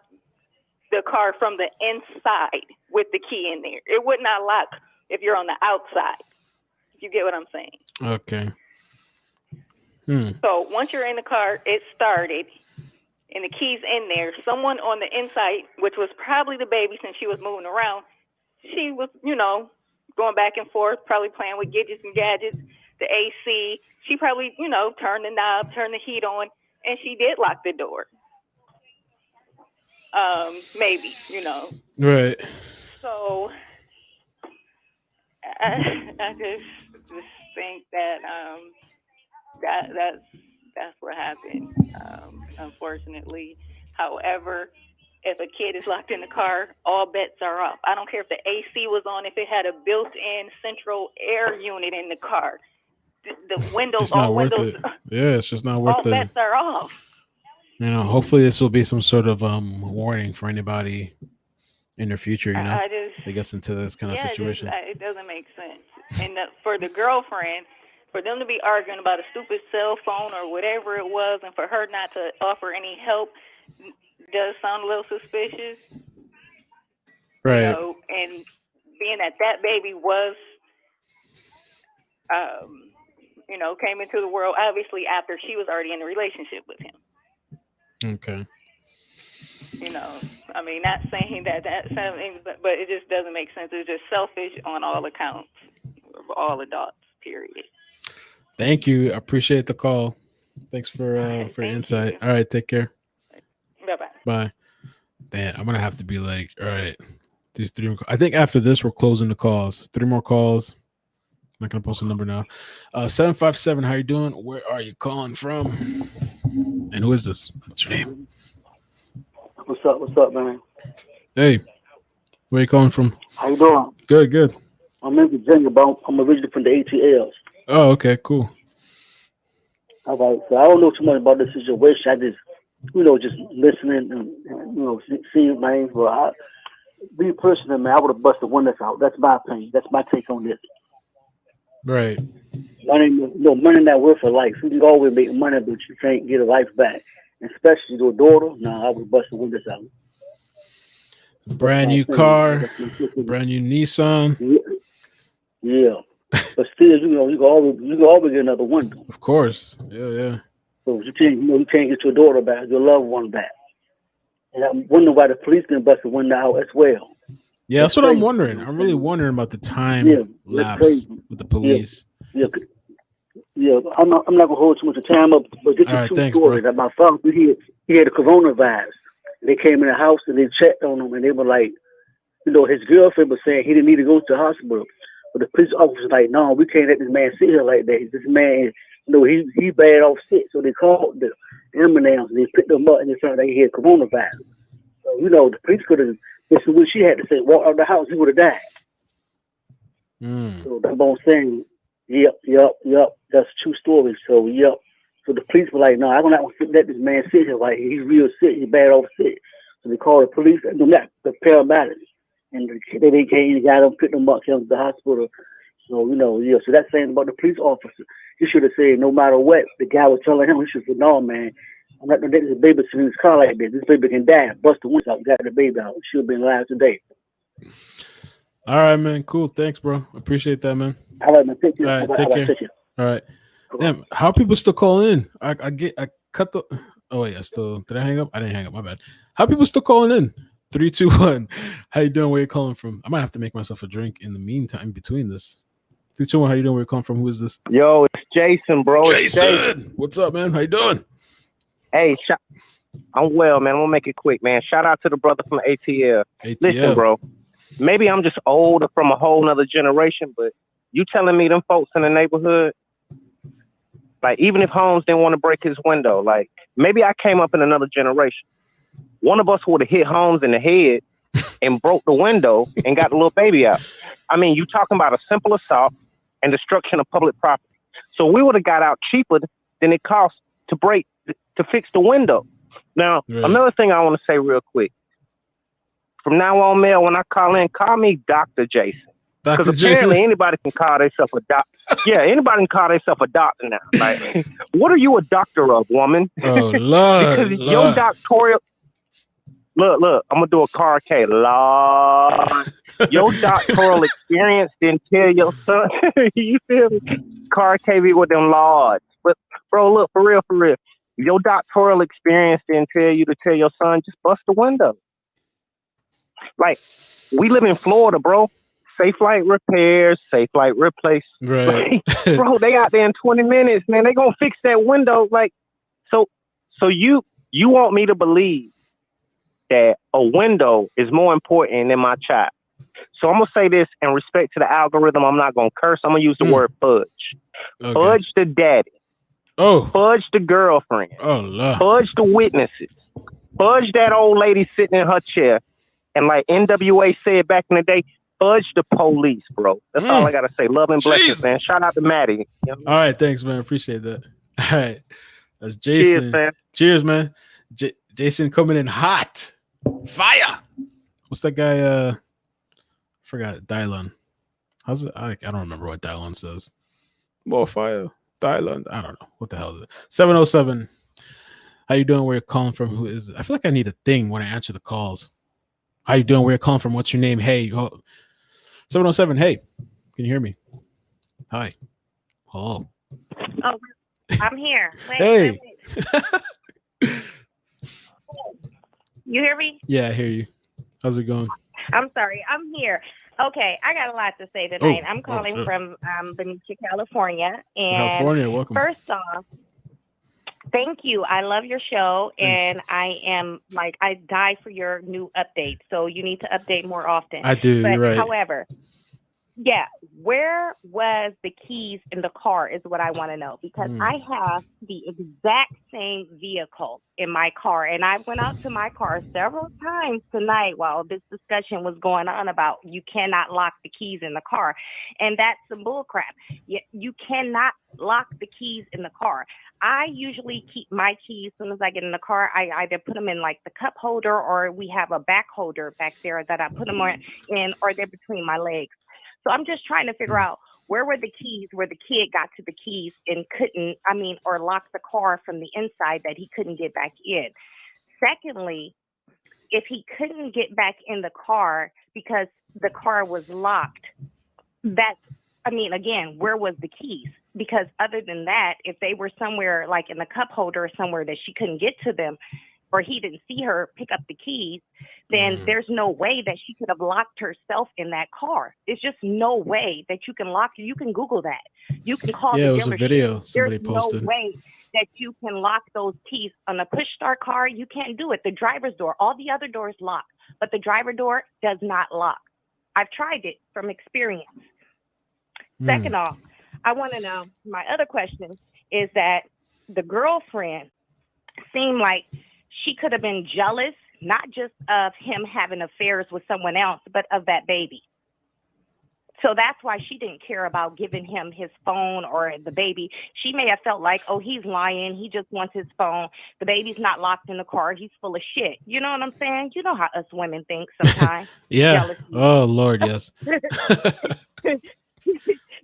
the car from the inside with the key in there. It would not lock if you're on the outside. You get what I'm saying? Okay. So once you're in the car, it started, and the key's in there. Someone on the inside, which was probably the baby since she was moving around, she was, going back and forth, probably playing with gadgets and gadgets, the AC. She probably, turned the knob, turned the heat on, and she did lock the door. Maybe, Right. So I just think that that's what happened, unfortunately. However, if a kid is locked in the car, all bets are off. I don't care if the AC was on, if it had a built-in central air unit in the car. The windows, It's not all worth windows, it. Yeah, it's just not worth all it. bets are off. Hopefully this will be some sort of warning for anybody in the future. That gets into this kind of situation. It doesn't make sense. And for the girlfriend, for them to be arguing about a stupid cell phone or whatever it was, and for her not to offer any help, does sound a little suspicious. Right. And being that baby was, came into the world obviously after she was already in a relationship with him. Okay. Not saying but it just doesn't make sense. It's just selfish on all accounts, all adults, period. Thank you. I appreciate the call. Thanks for your insight. All right, take care. Bye-bye. Bye. Damn, I'm gonna have to be like, all right, these 3 more. I think after this we're closing the calls. 3 more calls. I'm not gonna post a number now. 757. How you doing? Where are you calling from? And who is this? What's your name? What's up, man? Hey, where you calling from? How you doing? Good. I'm in Virginia, but I'm originally from the ATLs. Oh, okay, cool. All right, so I don't know too much about this situation. I just, just listening and seeing things. But be personal, man, I would have busted windows out. That's my opinion. That's my take on this. Right. Money not worth a life. You can always make money, but you can't get a life back. Especially your daughter. No, I would bust the windows out. Brand new car, brand new Nissan. Yeah. But still, you can always get another window. Of course. Yeah. So you can't get your daughter back, your loved one back. And I'm wondering why the police didn't bust the window out as well. Yeah, that's what I'm wondering. I'm really wondering about the time lapse with the police. Yeah. I'm not gonna hold too much of time up, but this is true story that my father he had the coronavirus. They came in the house and they checked on him, and they were like, his girlfriend was saying he didn't need to go to the hospital, but the police officer was like, no, we can't let this man sit here like that. This man, he bad off sick, so they called the ambulance and they picked him up and they found that he had coronavirus. So the police could have. This is what she had to say. Walk out of the house, he would have died. So that's what I'm saying. Yep. That's a true story. So, yep. So the police were like, no, I'm not going to let this man sit here. Like, he's real sick. He's bad off sick. So they called the police, not the paramedics. And they came and got him, picked him up, came to the hospital. So, so that's saying about the police officer. He should have said, no matter what, the guy was telling him, he should have said, no, man, I'm not going to let this baby sit in his car like this. This baby can die. Bust the window out, got the baby out. She would have been alive today. All right, man. Cool. Thanks, bro. Appreciate that, man. All right, man. Take care. All right, take care. All right. Damn, how are people still calling in? I cut the. Oh wait, did I hang up? I didn't hang up. My bad. How are people still calling in? 321. How you doing? Where you calling from? I might have to make myself a drink in the meantime between this. 321. How you doing? Where you calling from? Who is this? Yo, it's Jason, bro. It's Jason. What's up, man? How you doing? Hey, I'm well, man. I'm gonna make it quick, man. Shout out to the brother from ATL. Listen, bro. Maybe I'm just older from a whole nother generation, but you telling me them folks in the neighborhood, like even if Holmes didn't want to break his window, like maybe I came up in another generation. One of us would have hit Holmes in the head and broke the window and got the little baby out. I mean, you talking about a simple assault and destruction of public property. So we would have got out cheaper than it cost to fix the window. Now, another thing I want to say real quick. From now on, Mel, when I call in, call me Dr. Jason. Because apparently anybody can call themselves a doctor. Yeah, anybody can call themselves a doctor now. Like, what are you a doctor of, woman? Oh, Lord. Because your doctoral... Look, I'm going to do a car K. Lord. Your doctoral experience didn't tell your son. You feel me? Car KB with them lords. But, bro, look, for real. Your doctoral experience didn't tell you to tell your son, just bust the window. Like, we live in Florida, bro. Safe light repairs, safe light replace. Right. Like, bro, they out there in 20 minutes, man. They gonna fix that window. Like, so you want me to believe that a window is more important than my child. So I'm gonna say this in respect to the algorithm. I'm not gonna curse. I'm gonna use the word fudge. Okay. Fudge the daddy. Oh. Fudge the girlfriend. Oh, Lord. Fudge the witnesses. Fudge that old lady sitting in her chair. And like NWA said back in the day, fudge the police, bro. That's all I got to say. Love and blessings, man. Shout out to Maddie. You know? All right. Thanks, man. Appreciate that. All right. That's Jason. Cheers, man. Jason coming in hot. Fire. What's that guy? Forgot. Dylan. How's it? I don't remember what Dylan says. More fire. Dylan. I don't know. What the hell is it? 707. How you doing? Where you're calling from? Who is it? I feel like I need a thing when I answer the calls. How you doing? Where you calling from? What's your name? Hey. 707. Hey. Can you hear me? Hi. Hello. Oh, I'm here. Hey. Wait. You hear me? Yeah, I hear you. How's it going? I'm sorry. I'm here. Okay, I got a lot to say tonight. I'm calling from Benicia, California. And California, welcome. First off, thank you. I love your show. Thanks. And I die for your new updates. So you need to update more often. I do. You're right. However, yeah, where was the keys in the car is what I want to know, because I have the exact same vehicle in my car, and I went out to my car several times tonight while this discussion was going on about you cannot lock the keys in the car, and that's some bull crap. You cannot lock the keys in the car. I usually keep my keys as soon as I get in the car. I either put them in like the cup holder, or we have a back holder back there that I put them in, or they're between my legs. So I'm just trying to figure out where were the keys, where the kid got to the keys and or locked the car from the inside that he couldn't get back in. Secondly, if he couldn't get back in the car because the car was locked, again, where was the keys? Because other than that, if they were somewhere like in the cup holder or somewhere that she couldn't get to them, or he didn't see her pick up the keys, then there's no way that she could have locked herself in that car. There's just no way that you can lock. You can Google that. You can call the dealership. Yeah, it was a video somebody There's posted. no way that you can lock those keys on a push start car. You can't do it. The driver's door, all the other doors lock, but the driver door does not lock. I've tried it from experience. Second off, I want to know, my other question is that the girlfriend seemed like she could have been jealous, not just of him having affairs with someone else, but of that baby. So that's why she didn't care about giving him his phone or the baby. She may have felt like, oh, he's lying. He just wants his phone. The baby's not locked in the car. He's full of shit. You know what I'm saying? You know how us women think sometimes. Yeah. Jealousy. Oh, Lord, yes.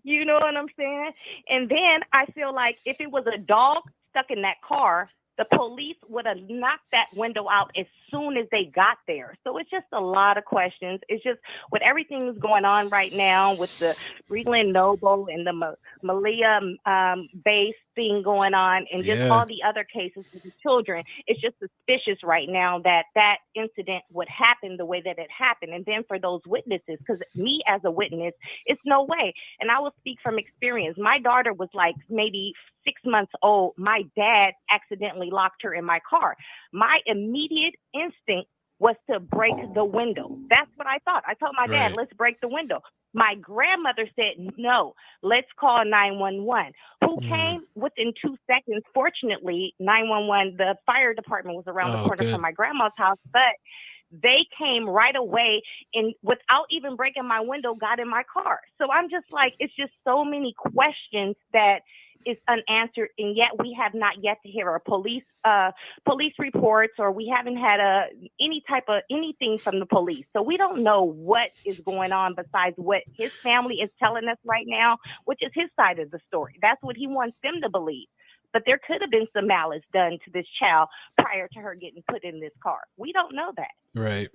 You know what I'm saying? And then I feel like if it was a dog stuck in that car, the police would have knocked that window out as soon as they got there. So it's just a lot of questions. It's just with everything that's going on right now with the Breland Noble and the Malia base thing going on and just all the other cases with the children, it's just suspicious right now that that incident would happen the way that it happened. And then for those witnesses, because me as a witness, it's no way. And I will speak from experience. My daughter was like maybe 6 months old. My dad accidentally locked her in my car. My immediate instinct was to break the window. That's what I thought. I told my dad, let's break the window. My grandmother said, no, let's call 911. Who came within 2 seconds? Fortunately, 911, the fire department was around the corner from my grandma's house, but they came right away and without even breaking my window, got in my car. So I'm just like, it's just so many questions that is unanswered, and yet we have not yet to hear a police reports, or we haven't had any type of anything from the police. So we don't know what is going on besides what his family is telling us right now, which is his side of the story. That's what he wants them to believe. But there could have been some malice done to this child prior to her getting put in this car. We don't know that. Right.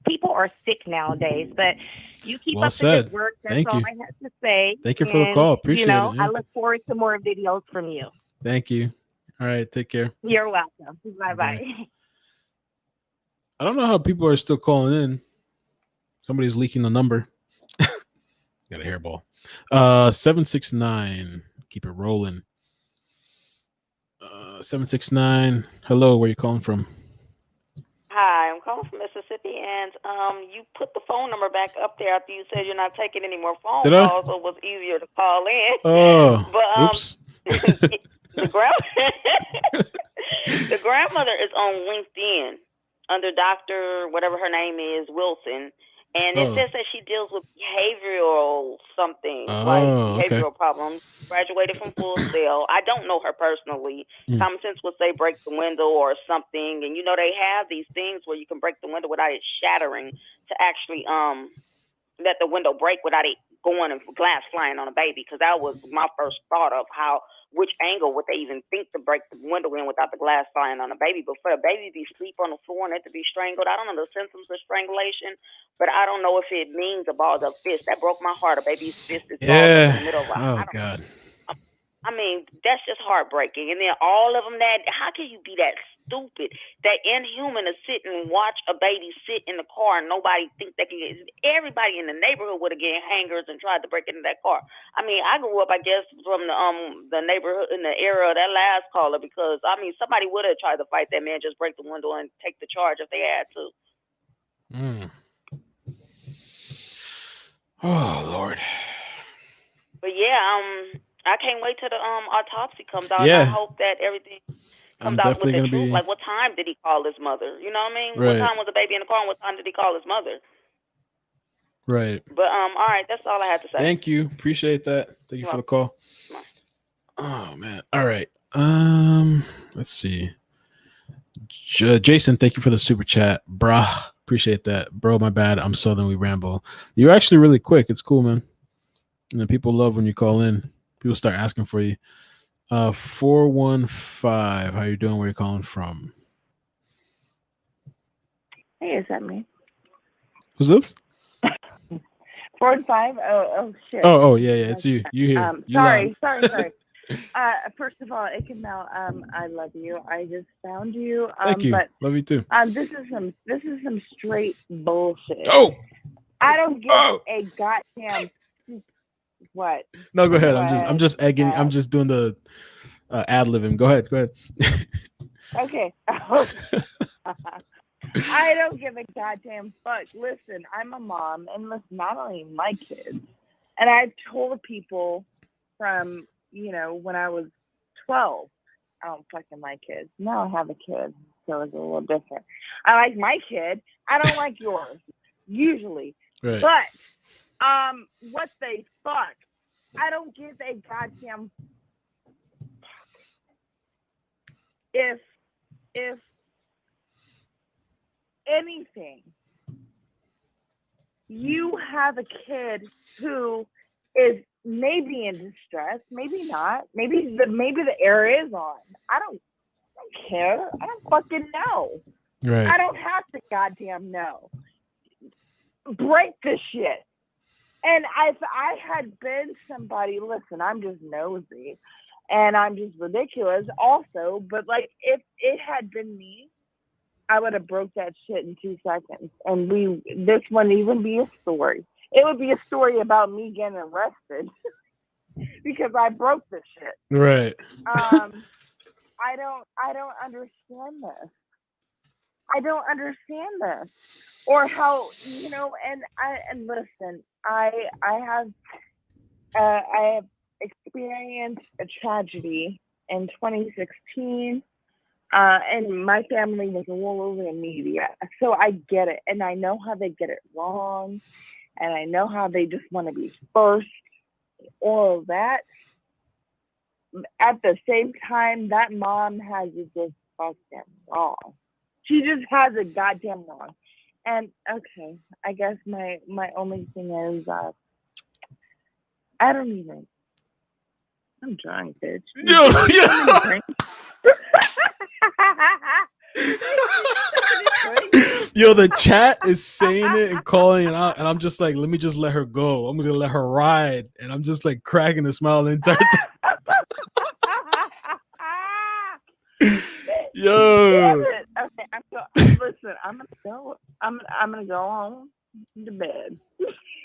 People are sick nowadays, but you keep Well up said. the good work. That's Thank all you. I have to say. Thank you for the call. Appreciate it. Yeah. I look forward to more videos from you. Thank you. All right. Take care. You're welcome. Bye-bye. I don't know how people are still calling in. Somebody's leaking the number. Got a hairball. 769. Keep it rolling. 769. Hello, where you calling from? Hi, I'm calling from Mississippi, and you put the phone number back up there after you said you're not taking any more phone calls, so it was easier to call in. Oh, but oops. the grandmother is on LinkedIn under Dr. whatever her name is, Wilson, and it says that she deals with behavioral something, like behavioral problems. Graduated from Full Sail. I don't know her personally. Common sense would say break the window or something. And you know, they have these things where you can break the window without it shattering to actually let the window break without it going and glass flying on a baby. Because that was my first thought of which angle would they even think to break the window in without the glass flying on a baby. But for a baby to be asleep on the floor and it to be strangled, I don't know the symptoms of strangulation, but I don't know if it means a balled up fist. That broke my heart. A baby's fist is balled up in the middle of God. I mean, that's just heartbreaking. And then all of them how can you be that stupid, that inhuman to sit and watch a baby sit in the car and nobody thinks they can everybody in the neighborhood would have gotten hangers and tried to break into that car. I mean, I grew up, I guess, from the neighborhood in the era of that last caller, because I mean, somebody would have tried to fight that man, just break the window and take the charge if they had to. Oh, Lord. But yeah, I can't wait till the autopsy comes out. Yeah. And I hope that everything comes out with the truth. Like, what time did he call his mother? You know what I mean? Right. What time was the baby in the car, and what time did he call his mother? Right. But all right, that's all I had to say. Thank you. Appreciate that. Thank you for the call. Oh man. All right. Let's see. Jason, thank you for the super chat. Brah. Appreciate that. Bro, my bad. I'm Southern. We ramble. You're actually really quick. It's cool, man. And then people love when you call in. People start asking for you. 415. How you doing? Where you calling from? Hey, is that me? Who's this? 4 and 5. Oh shit. Oh yeah. It's you. You here? Sorry. First of all, iCkEdMeL, I love you. I just found you. Thank you. But love you too. This is some straight bullshit. Oh. I don't give a goddamn. What? No, go ahead. I'm just egging. I'm just doing the ad-libbing. Go ahead. Okay. I don't give a goddamn fuck. Listen, I'm a mom, and listen, I don't even like kids. And I've told people from, when I was 12, I don't fucking like kids. Now I have a kid, so it's a little different. I like my kid. I don't like yours, usually. Right. But what the fuck? I don't give a goddamn fuck. If anything, you have a kid who is maybe in distress, maybe not, maybe the air is on. I don't don't care. I don't fucking know. Right. I don't have to goddamn know. Break the shit. And if I had been somebody, listen, I'm just nosy and I'm just ridiculous also, but like if it had been me, I would have broke that shit in 2 seconds. And this wouldn't even be a story. It would be a story about me getting arrested because I broke this shit. Right. I don't understand this. I don't understand this. Or how, and listen, I have experienced a tragedy in 2016, and my family was all over the media, so I get it, and I know how they get it wrong, and I know how they just want to be first, all of that. At the same time, that mom has it just fucking wrong. She just has it goddamn wrong. And okay, I guess my only thing is I don't even. I'm drunk, bitch. Yo, the chat is saying it and calling it out, and I'm just like, let me just let her go. I'm gonna let her ride, and I'm just like cracking a smile the entire time. Yo. Okay, listen, I'm gonna go home to bed.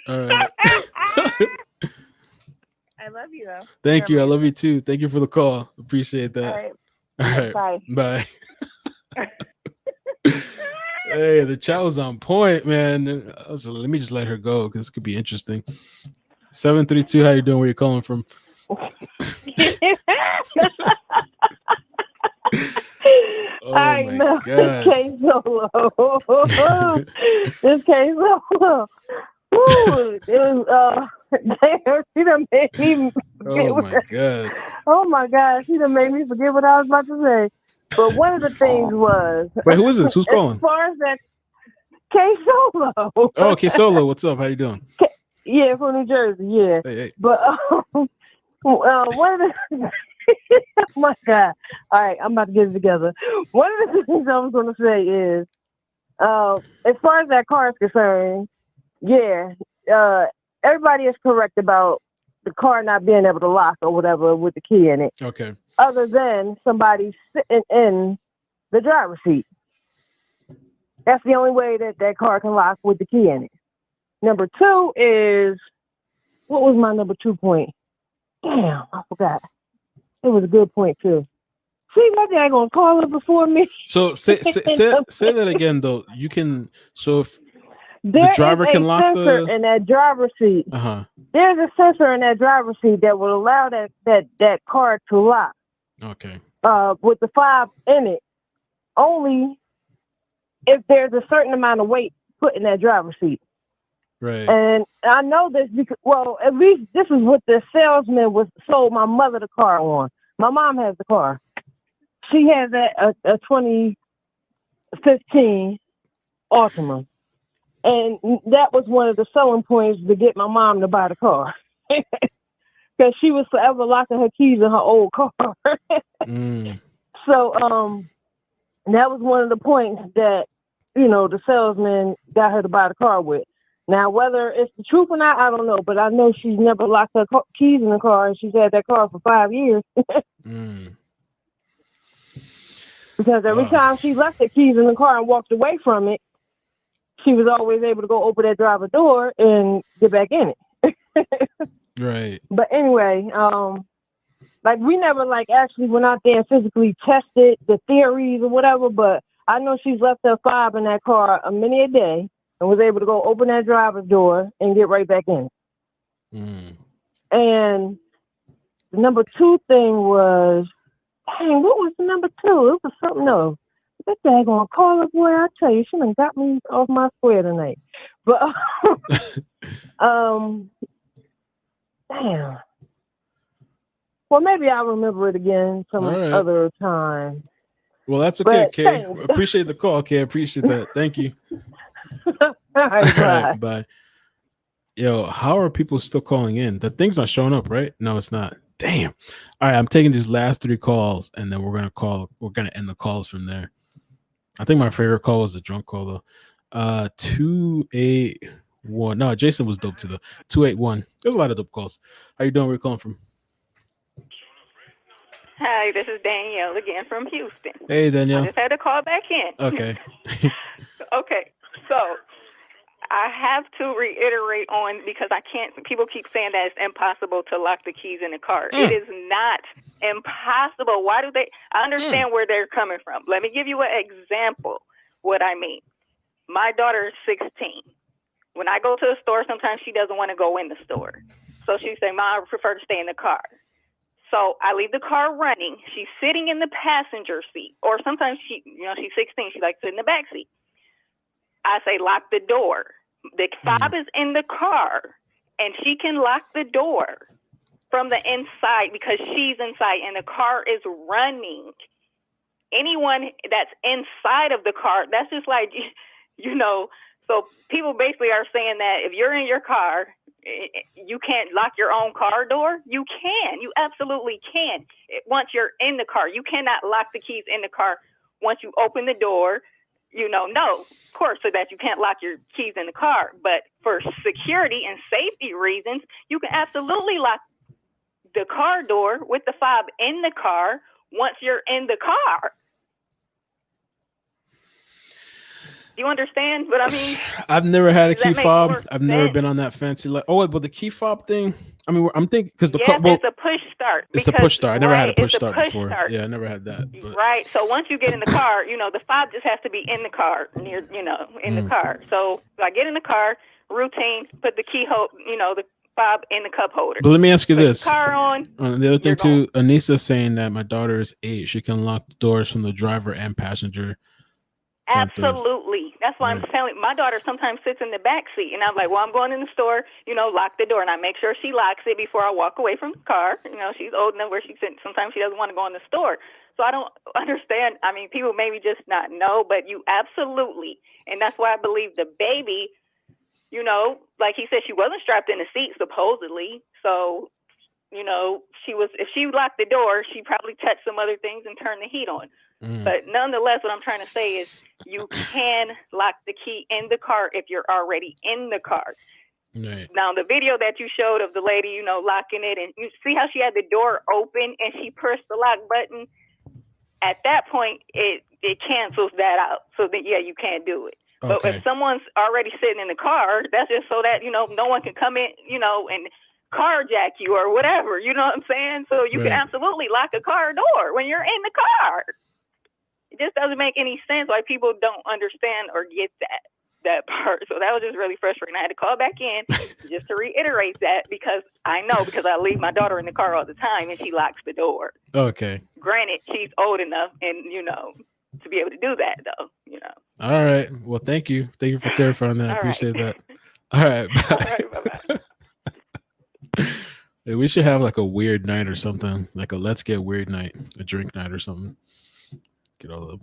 All right. I love you though. Thank you. I love you too. Thank you for the call. Appreciate that. All right. Bye. Hey, the chat was on point, man. Let me just let her go because this could be interesting. 732, how you doing? Where you calling from? Oh I my know. God. This case solo. This case solo. Ooh, it was damn, she done made me forget Oh my God. Oh my God, she done made me forget what I was about to say. But one of the things was Wait, who is this? Who's calling? As far as that K Solo. Oh, okay, Solo. What's up? How you doing? Yeah, from New Jersey, yeah. Hey. But one of the oh my God. All right, I'm about to get it together. One of the things I was gonna say is as far as that car is concerned, yeah, everybody is correct about the car not being able to lock or whatever with the key in it. Okay. Other than somebody sitting in the driver's seat. That's the only way that car can lock with the key in it. Number 2 is, what was my number 2 point? Damn, I forgot. It was a good point too. See, maybe I ain't gonna call her before me. So say that again though. You can if the driver can lock the in that driver's seat. There's a sensor in that driver's seat that will allow that car to lock. Okay. With the 5 in it, only if there's a certain amount of weight put in that driver's seat. Right. And I know this because, well, at least this is what the salesman sold my mother the car on. My mom has the car. She has a 2015 Altima. And that was one of the selling points to get my mom to buy the car. Because she was forever locking her keys in her old car. So that was one of the points that, the salesman got her to buy the car with. Now, whether it's the truth or not, I don't know. But I know she's never locked her keys in the car, and she's had that car for 5 years. Because every time she left the keys in the car and walked away from it, she was always able to go open that driver's door and get back in it. Right. But anyway, we never actually went out there and physically tested the theories or whatever, but I know she's left her 5 in that car many a day and was able to go open that driver's door and get right back in. And the number 2 thing was, dang, what was the number 2? It was something else. That daggone caller, boy, I tell you, she done got me off my square tonight. But, damn. Well, maybe I'll remember it again some other time. Well, that's okay, Kay. Appreciate the call, Kay. Appreciate that. Thank you. All right, bye. Yo, how are people still calling in? The thing's not showing up, right? No, it's not. Damn. All right, I'm taking these last 3 calls, and then we're gonna end the calls from there. I think my favorite call was the drunk call though. 281. No, Jason was dope too though. 281. There's a lot of dope calls. How you doing? Where you calling from? Hi, this is Danielle again from Houston. Hey, Danielle. I just had to call back in. Okay. Okay, so I have to reiterate on, because I can't, people keep saying that it's impossible to lock the keys in the car. It is not impossible. Why do they? I understand where they're coming from. Let me give you an example what I mean. My daughter is 16. When I go to the store, sometimes she doesn't want to go in the store. So she say, Mom, I prefer to stay in the car. So I leave the car running. She's sitting in the passenger seat. Or sometimes she's 16. She likes to sit in the back seat. I say, lock the door. The fob is in the car, and she can lock the door from the inside because she's inside, and the car is running. Anyone that's inside of the car, that's just like, so people basically are saying that if you're in your car, you can't lock your own car door. You can. You absolutely can. Once you're in the car, you cannot lock the keys in the car once you open the door. No, of course, so that you can't lock your keys in the car. But for security and safety reasons, you can absolutely lock the car door with the fob in the car once you're in the car. Do you understand what I mean? I've never had a key fob. I've never been on that fancy. But the key fob thing. I mean, I'm thinking because the car. It's a push start. It's a push start. I never had a push start before. Yeah, I never had that. But. Right. So once you get in the car, the fob just has to be in the car, in the car. So I get in the car, routine, put the key the fob in the cup holder. But let me ask you this. Car on. The other thing too, Anissa saying that my daughter is 8. She can lock the doors from the driver and passenger. Absolutely. That's why I'm telling my daughter sometimes sits in the back seat, and I'm like, well, I'm going in the store, lock the door, and I make sure she locks it before I walk away from the car. She's old enough where sometimes she doesn't want to go in the store. So I don't understand. I mean, people maybe just not know, but you absolutely. And that's why I believe the baby, like he said, she wasn't strapped in the seat, supposedly. So, if she locked the door, she probably touched some other things and turned the heat on. But nonetheless, what I'm trying to say is you can lock the key in the car if you're already in the car. Right. Now, the video that you showed of the lady, locking it, and you see how she had the door open and she pushed the lock button. At that point, it cancels that out. So that, you can't do it. Okay. But if someone's already sitting in the car, that's just so that, no one can come in, and carjack you or whatever. You know what I'm saying? So you can absolutely lock a car door when you're in the car. It just doesn't make any sense why people don't understand or get that part. So that was just really frustrating. I had to call back in just to reiterate that because I leave my daughter in the car all the time and she locks the door. Okay. Granted, she's old enough and, to be able to do that though, All right. Well, thank you. Thank you for clarifying that. I appreciate that. All right. All right. Bye-bye. Hey, we should have like a weird night or something, like a let's get weird night, a drink night or something. Get all of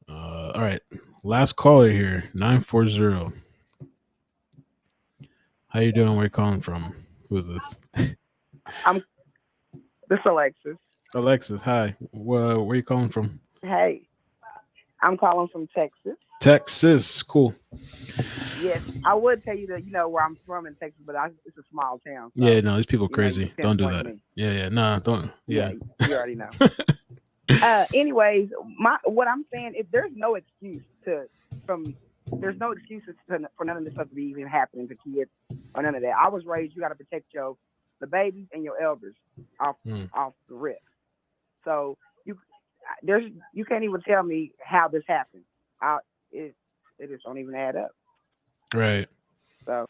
all right. Last caller here, 940. How you doing? Where you calling from? Who is this? This Alexis. Alexis, hi. Where you calling from? Hey, I'm calling from Texas. Texas, cool. Yes, I would tell you that where I'm from in Texas, but it's a small town. So, yeah, no, these people are crazy. Don't do that. Yeah, no, don't. Yeah, you already know. Anyways, what I'm saying is there's no excuse there's no excuses for none of this stuff to be even happening to kids or none of that. I was raised, you got to protect the babies and your elders off the rip. So you can't even tell me how this happened. It just don't even add up. Right. So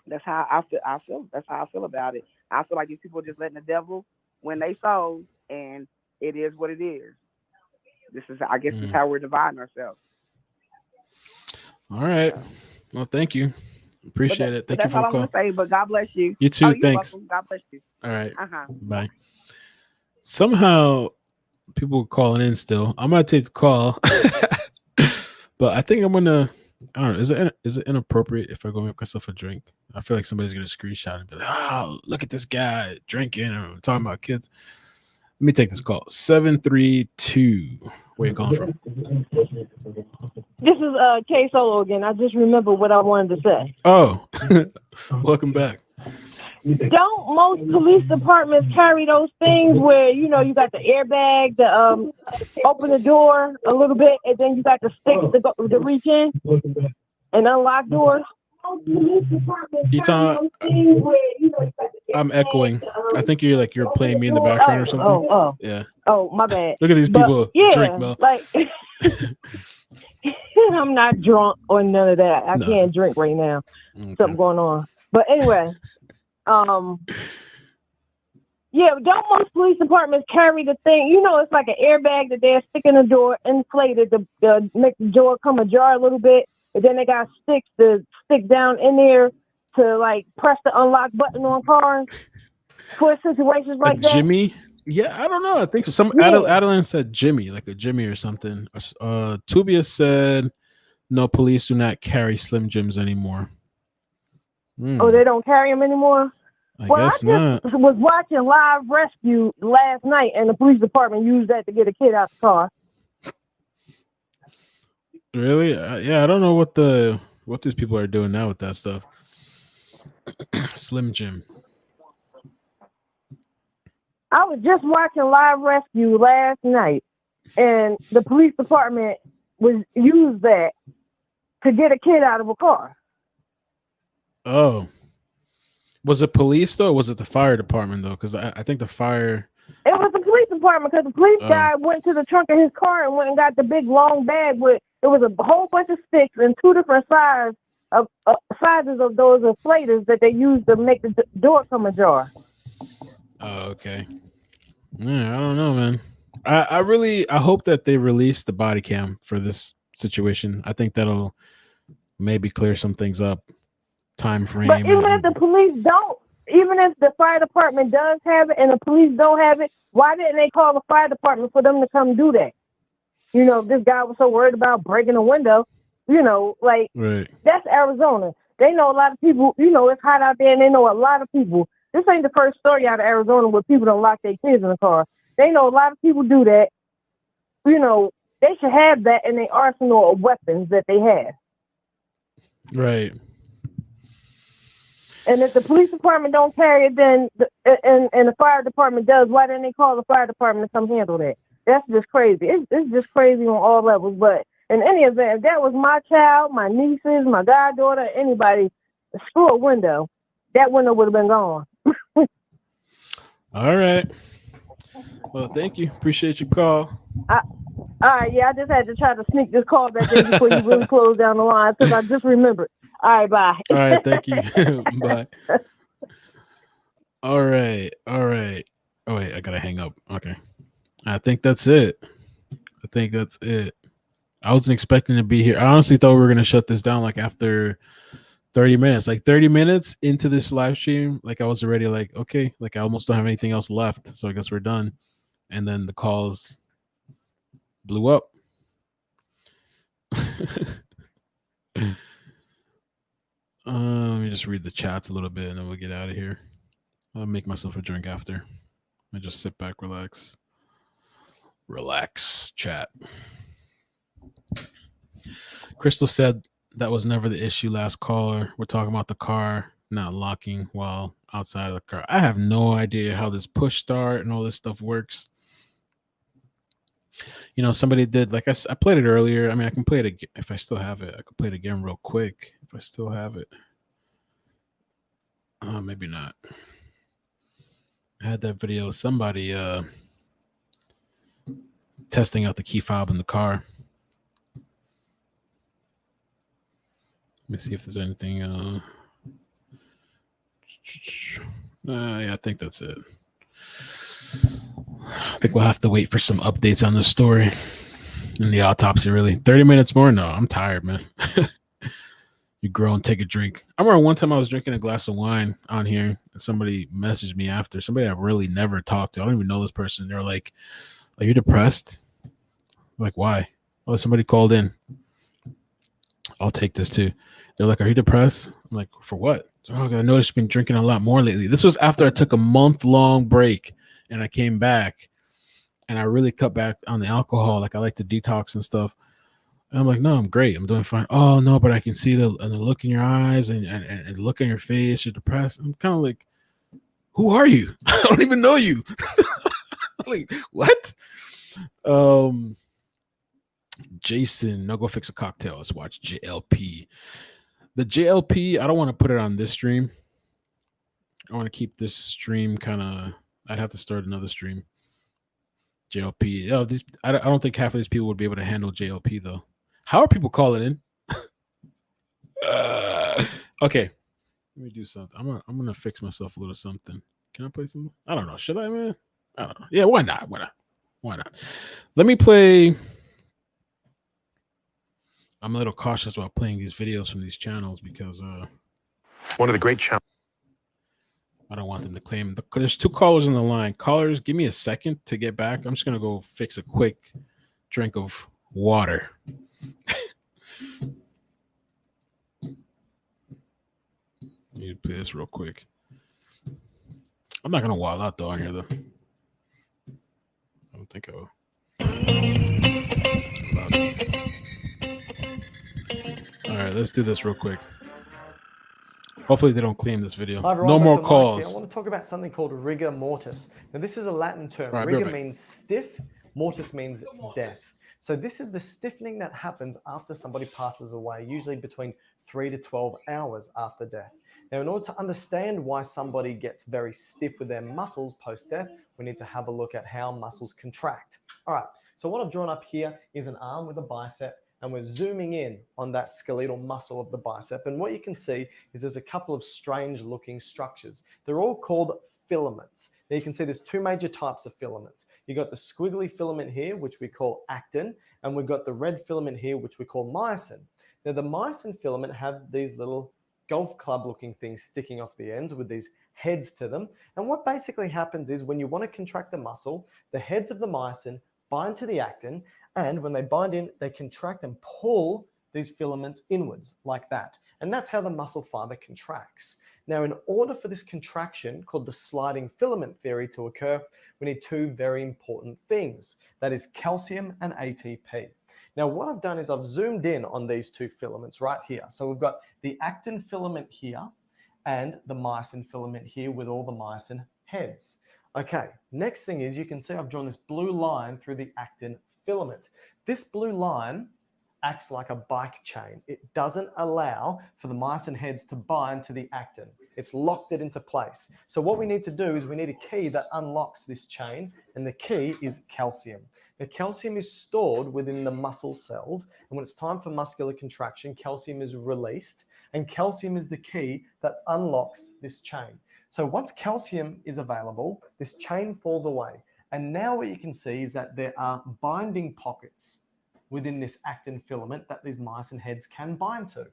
that's how I feel. That's how I feel about it. I feel like these people are just letting the devil win they souls, and it is what it is. This is how we're dividing ourselves. All right. Well, thank you. Appreciate it. Thank you for the call. That's all I'm gonna say, but God bless you. You too. Thanks. Welcome. God bless you. All right. Uh-huh. Bye. Somehow people are calling in still. I'm gonna take the call. But I think I'm gonna I don't know. Is it inappropriate if I go make myself a drink? I feel like somebody's gonna screenshot and be like, "Oh, look at this guy drinking or talking about kids." Let me take this call. 732. Where you calling from? This is K Solo again. I just remember what I wanted to say. Oh, welcome back. Don't most police departments carry those things where you got the airbag, the open the door a little bit, and then you got the stick to reach in and unlock doors? You talking? I'm echoing. I think you're playing me in the background or something. Yeah. Oh, my bad. Look at these people drink, Mel. Like I'm not drunk or none of that. I can't drink right now. Okay. Something going on. But anyway, yeah, don't most police departments carry the thing? It's like an airbag that they're sticking the door inflated to make the door come ajar a little bit, and then they got sticks to stick down in there to like press the unlock button on cars for situations like that. Jimmy? Yeah, I don't know. I think so. Adeline said Jimmy, like a Jimmy or something. Tubia said no, police do not carry Slim Jims anymore. Oh, they don't carry them anymore? I guess not. Was watching Live Rescue last night, and the police department used that to get a kid out the car. Really? Yeah, I don't know what these people are doing now with that stuff. Slim Jim. I was just watching Live Rescue last night, and the police department used that to get a kid out of a car. Oh. Was it police though, or was it the fire department though? Because I think the fire. It was the police department because the police guy went to the trunk of his car and went and got the big long bag with it was a whole bunch of sticks and two different sizes of those inflators that they use to make the door come ajar. Oh, okay. Yeah, I don't know, man. I hope that they release the body cam for this situation. I think that'll maybe clear some things up. Time frame. But even if the police don't, even if the fire department does have it and the police don't have it, why didn't they call the fire department for them to come do that? If this guy was so worried about breaking a window, right. That's Arizona. They know a lot of people, it's hot out there and they know a lot of people. This ain't the first story out of Arizona where people don't lock their kids in the car. They know a lot of people do that. They should have that in their arsenal of weapons that they have. Right. And if the police department don't carry it, then and the fire department does, why didn't they call the fire department to come handle that? That's just crazy. It's just crazy on all levels. But in any event, if that was my child, my nieces, my goddaughter, anybody, screw a window, that window would have been gone. All right. Well, thank you. Appreciate your call. All right, yeah, I just had to try to sneak this call back in before you really close down the line because I just remembered. All right, bye. All right, thank you. Bye. All right. Oh, wait, I got to hang up. Okay. I think that's it. I wasn't expecting to be here. I honestly thought we were going to shut this down like after 30 minutes. Like 30 minutes into this live stream, like I was already like, okay, like I almost don't have anything else left. So I guess we're done. And then the calls blew up. Let me just read the chats a little bit and then we'll get out of here. I'll make myself a drink after. I just sit back, relax, chat. Crystal said that was never the issue. Last caller, we're talking about the car not locking while outside of the car. I have no idea how this push start and all this stuff works. Somebody did, like I played it earlier. I mean, I can play it again if I still have it. I can play it again real quick if I still have it. Maybe not. I had that video of somebody testing out the key fob in the car. Let me see if there's anything. Yeah, I think that's it. I think we'll have to wait for some updates on the story and the autopsy, really. 30 minutes more? No, I'm tired, man. You grow and take a drink. I remember one time I was drinking a glass of wine on here and somebody messaged me after. Somebody I really never talked to. I don't even know this person. They're like, are you depressed? I'm like, why? Oh, somebody called in. I'll take this too. They're like, are you depressed? I'm like, for what? So, I noticed you've been drinking a lot more lately. This was after I took a month-long break and I came back and I really cut back on the alcohol. Like I like to detox and stuff. And I'm like, no, I'm great. I'm doing fine. Oh no, but I can see the look in your eyes and the look on your face. You're depressed. I'm kind of like, who are you? I don't even know you. Like, what? Jason, no, go fix a cocktail. Let's watch JLP. The JLP, I don't want to put it on this stream. I want to keep this stream kind of, I'd have to start another stream. JLP. Oh, I don't think half of these people would be able to handle JLP though. How are people calling in? Okay. Let me do something. I'm gonna fix myself a little something. Can I play something? I don't know. Should I, man? I don't know. Yeah, why not? Why not? Let me play. I'm a little cautious about playing these videos from these channels because one of the great channels. I don't want them to claim. There's 2 callers on the line. Callers, give me a second to get back. I'm just gonna go fix a quick drink of water. Let me play this real quick. I'm not gonna wild out though on here though. I don't think I will. All right, let's do this real quick. Hopefully they don't claim this video. Hi, everyone, no more Dr. Mike calls. here. I want to talk about something called rigor mortis. Now, this is a Latin term. Right, rigor means stiff, mortis means death. So this is the stiffening that happens after somebody passes away, usually between 3 to 12 hours after death. Now, in order to understand why somebody gets very stiff with their muscles post-death, we need to have a look at how muscles contract. All right, so what I've drawn up here is an arm with a bicep, and we're zooming in on that skeletal muscle of the bicep. And what you can see is there's a couple of strange looking structures. They're all called filaments. Now you can see there's 2 major types of filaments. You've got the squiggly filament here, which we call actin, and we've got the red filament here, which we call myosin. Now the myosin filament have these little golf club looking things sticking off the ends with these heads to them. And what basically happens is when you want to contract the muscle, the heads of the myosin bind to the actin, and when they bind in, they contract and pull these filaments inwards like that. And that's how the muscle fiber contracts. Now, in order for this contraction, called the sliding filament theory, to occur, we need 2 very important things. That is calcium and ATP. Now, what I've done is I've zoomed in on these 2 filaments right here. So we've got the actin filament here and the myosin filament here with all the myosin heads. Okay, next thing is you can see I've drawn this blue line through the actin filament. This blue line acts like a bike chain. It doesn't allow for the myosin heads to bind to the actin. It's locked it into place. So what we need to do is we need a key that unlocks this chain, and the key is calcium. Now, calcium is stored within the muscle cells, and when it's time for muscular contraction, calcium is released, and calcium is the key that unlocks this chain. So once calcium is available, this chain falls away. And now what you can see is that there are binding pockets within this actin filament that these myosin heads can bind to.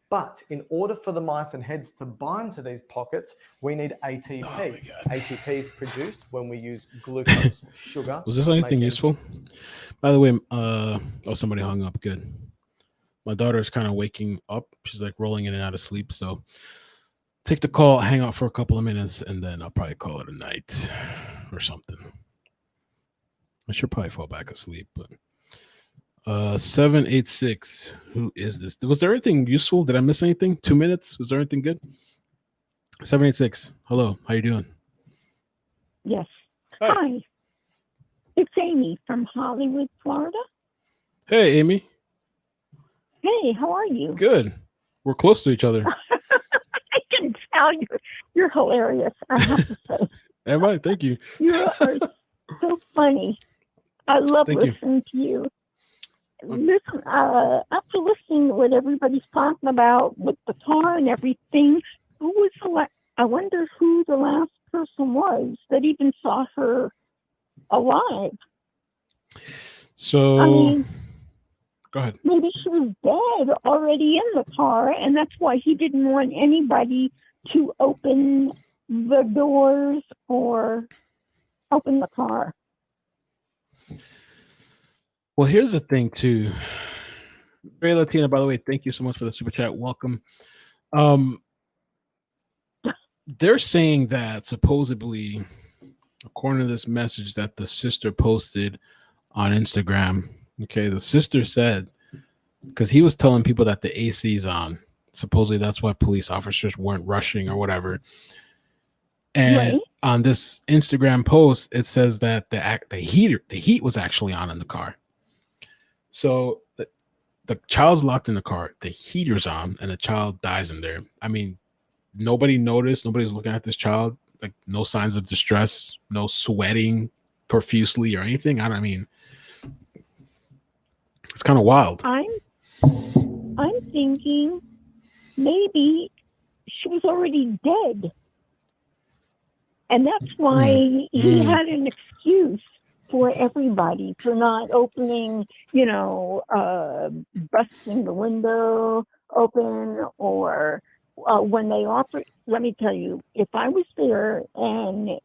But in order for the myosin heads to bind to these pockets, we need ATP. Oh, ATP is produced when we use glucose, sugar. Was this anything useful? By the way, somebody hung up. Good. My daughter's kind of waking up. She's like rolling in and out of sleep. So take the call, hang out for a couple of minutes, and then I'll probably call it a night or something. I should probably fall back asleep, but 786. Who is this? Was there anything useful? Did I miss anything? 2 minutes? Was there anything good? 786. Hello. How you doing? Yes. Hi. It's Amy from Hollywood, Florida. Hey, Amy. Hey, how are you? Good. We're close to each other. I can tell you. You're hilarious, I have to say. Am I? Thank you. You are so funny. I love listening to you. Listen, after listening to what everybody's talking about with the car and everything, who was I wonder who the last person was that even saw her alive. So, I mean, go ahead. Maybe she was dead already in the car, and that's why he didn't want anybody to open the doors or open the car. Well, here's the thing, too. Ray Latina, by the way, thank you so much for the super chat. Welcome. They're saying that supposedly, according to this message that the sister posted on Instagram, okay, the sister said, because he was telling people that the AC's on, supposedly that's why police officers weren't rushing or whatever. And on this Instagram post, it says that the heat was actually on in the car. So the child's locked in the car, the heater's on, and the child dies in there. I mean, nobody noticed. Nobody's looking at this child. Like, no signs of distress, no sweating profusely or anything. I mean, it's kind of wild. I'm thinking maybe she was already dead. And that's why he had an excuse for everybody for not opening, busting the window open, or when they offered. Let me tell you, if I was there and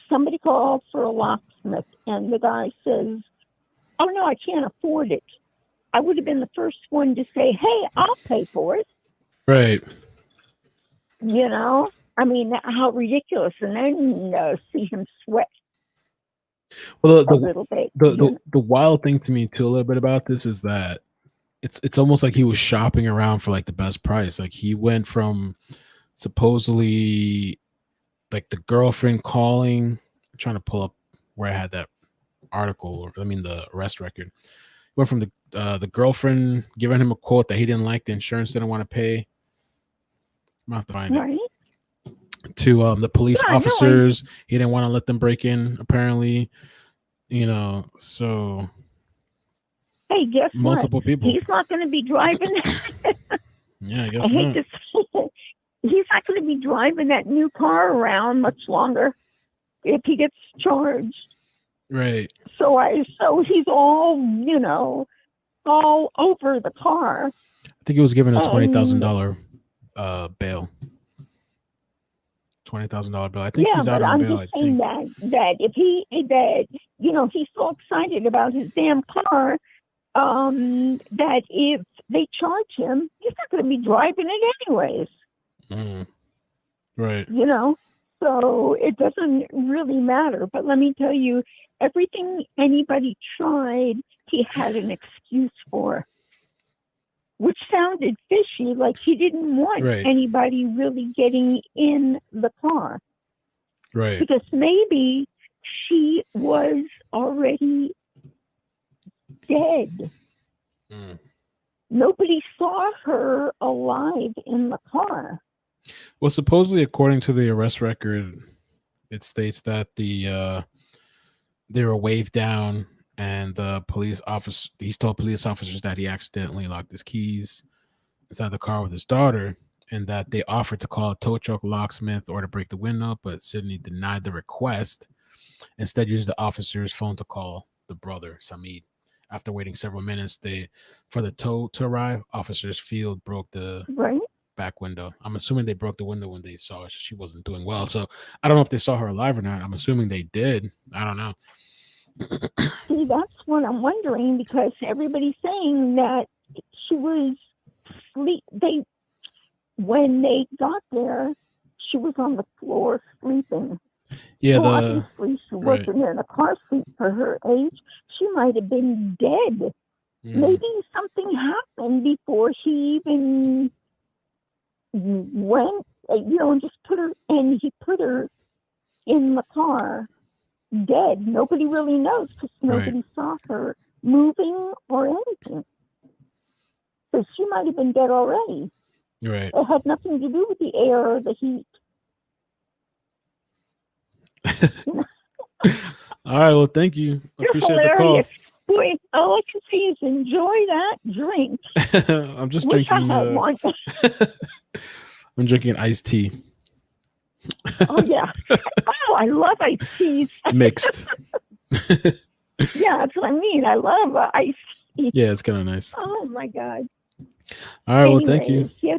somebody called for a locksmith and the guy says, "Oh no, I can't afford it," I would have been the first one to say, "Hey, I'll pay for it." Right. I mean, how ridiculous. And then see him sweat. Well, a little bit. The wild thing to me too, a little bit about this, is that it's almost like he was shopping around for like the best price. Like, he went from supposedly like the girlfriend calling. I'm trying to pull up where I had that article, or the arrest record. Went from the girlfriend giving him a quote that he didn't like, the insurance didn't want to pay. I'm gonna have to find it. To the police officers, he didn't want to let them break in, apparently. So hey, guess multiple what? people. He's not going to be driving. Yeah, I guess I hate not. to say it. He's not going to be driving that new car around much longer if he gets charged. Right. So he's all all over the car. I think he was given a $20,000 bail. $20,000 bill. I think he's out on bail. I'm just saying that if he's so excited about his damn car, that if they charge him, he's not going to be driving it anyways. Right. So it doesn't really matter. But let me tell you, everything anybody tried, he had an excuse for, which sounded fishy, like he didn't want anybody really getting in the car. Right. Because maybe she was already dead. Nobody saw her alive in the car. Well, supposedly, according to the arrest record, it states that they were waved down, and the police officer, he told police officers that he accidentally locked his keys inside the car with his daughter, and that they offered to call a tow truck locksmith or to break the window, but Sidney denied the request. Instead, used the officer's phone to call the brother, Samid. After waiting several minutes, for the tow to arrive, officers field broke the back window. I'm assuming they broke the window when they saw she wasn't doing well. So I don't know if they saw her alive or not. I'm assuming they did. I don't know. See, that's what I'm wondering, because everybody's saying that she was when they got there, she was on the floor sleeping. Yeah, so obviously she wasn't in a car seat for her age. She might have been dead. Maybe something happened before she even went, and just put her, and he put her in the car dead. Nobody really knows, because nobody saw her moving or anything. So she might have been dead already. Right. It had nothing to do with the air or the heat. All right. Well, thank you. I appreciate the call. Boy, all I can say is enjoy that drink. I'm just drinking. I'm drinking iced tea. Oh yeah. Oh, I love iced teas. Mixed. Yeah, that's what I mean. I love iced tea. Yeah, it's kind of nice. Oh my God. All right. Well, thank you. Yeah,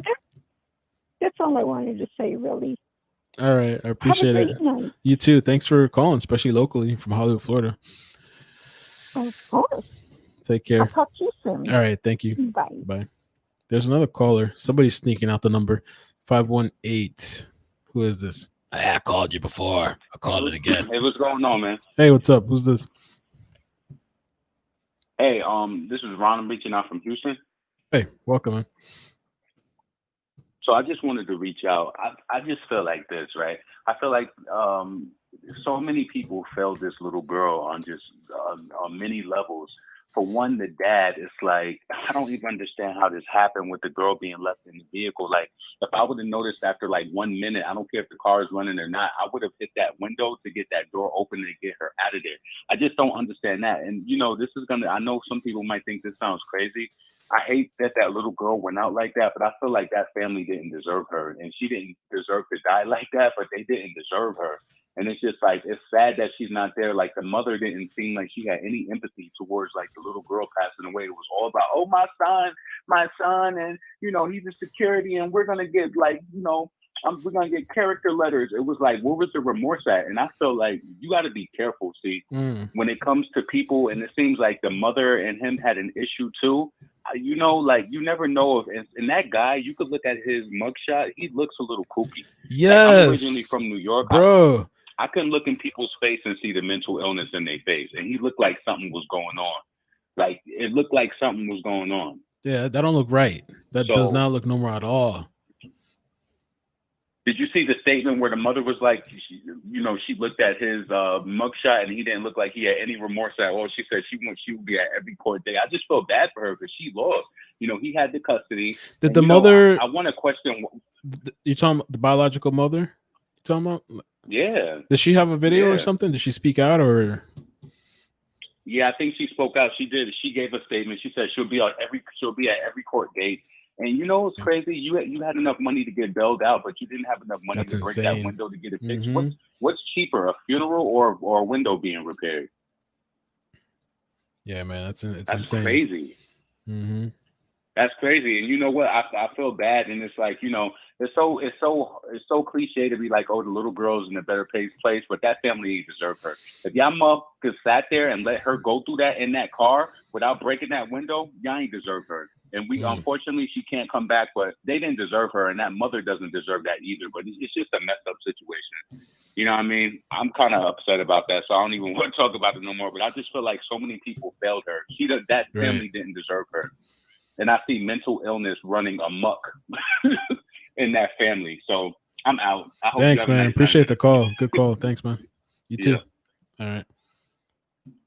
that's all I wanted to say, really. All right. I appreciate it. Night. You too. Thanks for calling, especially locally from Hollywood, Florida. Of course. Take care. I'll talk to you soon. All right. Thank you. Bye. Bye. There's another caller. Somebody's sneaking out the number. 518. Who is this? I called you before. I called it again. Hey, what's going on, man? Hey, what's up? Who's this? Hey, this is Ron. I'm reaching out from Houston. Hey, welcome, man. So I just wanted to reach out. I just feel like this, right? I feel like so many people failed this little girl on just on many levels. For one, the dad is like, I don't even understand how this happened with the girl being left in the vehicle. Like, if I would have noticed after like 1 minute, I don't care if the car is running or not, I would have hit that window to get that door open and get her out of there. I just don't understand that. And, you know, I know some people might think this sounds crazy. I hate that little girl went out like that, but I feel like that family didn't deserve her. And she didn't deserve to die like that, but they didn't deserve her. And it's just like, it's sad that she's not there. Like, the mother didn't seem like she had any empathy towards like the little girl passing away. It was all about, oh, my son, and, you know, he's a security and we're going to get like, you know, we're going to get character letters. It was like, where was the remorse at? And I feel like you got to be careful, see, when it comes to people. And it seems like the mother and him had an issue too. You know, like, you never know if, and that guy, you could look at his mugshot. He looks a little kooky. Yes. Like, I'm originally from New York. Bro. I couldn't look in people's face and see the mental illness in their face. And he looked like something was going on. Like, it looked like something was going on. Yeah, that don't look right. That does not look normal at all. Did you see the statement where the mother was like, she looked at his mugshot and he didn't look like he had any remorse at all. She said she would be at every court day. I just felt bad for her because she lost. You know, he had the custody. Did the mother? I want to question. You talking about the biological mother? You talking about? Yeah. Does she have a video or something? Did she speak out or? Yeah, I think she spoke out. She did. She gave a statement. She said she'll be at every court date. And you know what's crazy? You had enough money to get bailed out, but you didn't have enough money to break that window to get it fixed. What's cheaper, a funeral or a window being repaired? Yeah, man, that's insane. Crazy. Mm-hmm. That's crazy. And you know what? I feel bad, and it's like, you know, it's so cliche to be like, oh, the little girl's in a better place, but that family deserve her. If y'all mother could sat there and let her go through that in that car without breaking that window, y'all ain't deserve her. And unfortunately, she can't come back, but they didn't deserve her, and that mother doesn't deserve that either. But it's just a messed up situation. You know what I mean? I'm kind of upset about that, so I don't even want to talk about it no more. But I just feel like so many people failed her. That family didn't deserve her. And I see mental illness running amok in that family. So I'm out. Thanks, man. Appreciate the call. Good call. Thanks, man. You too. All right.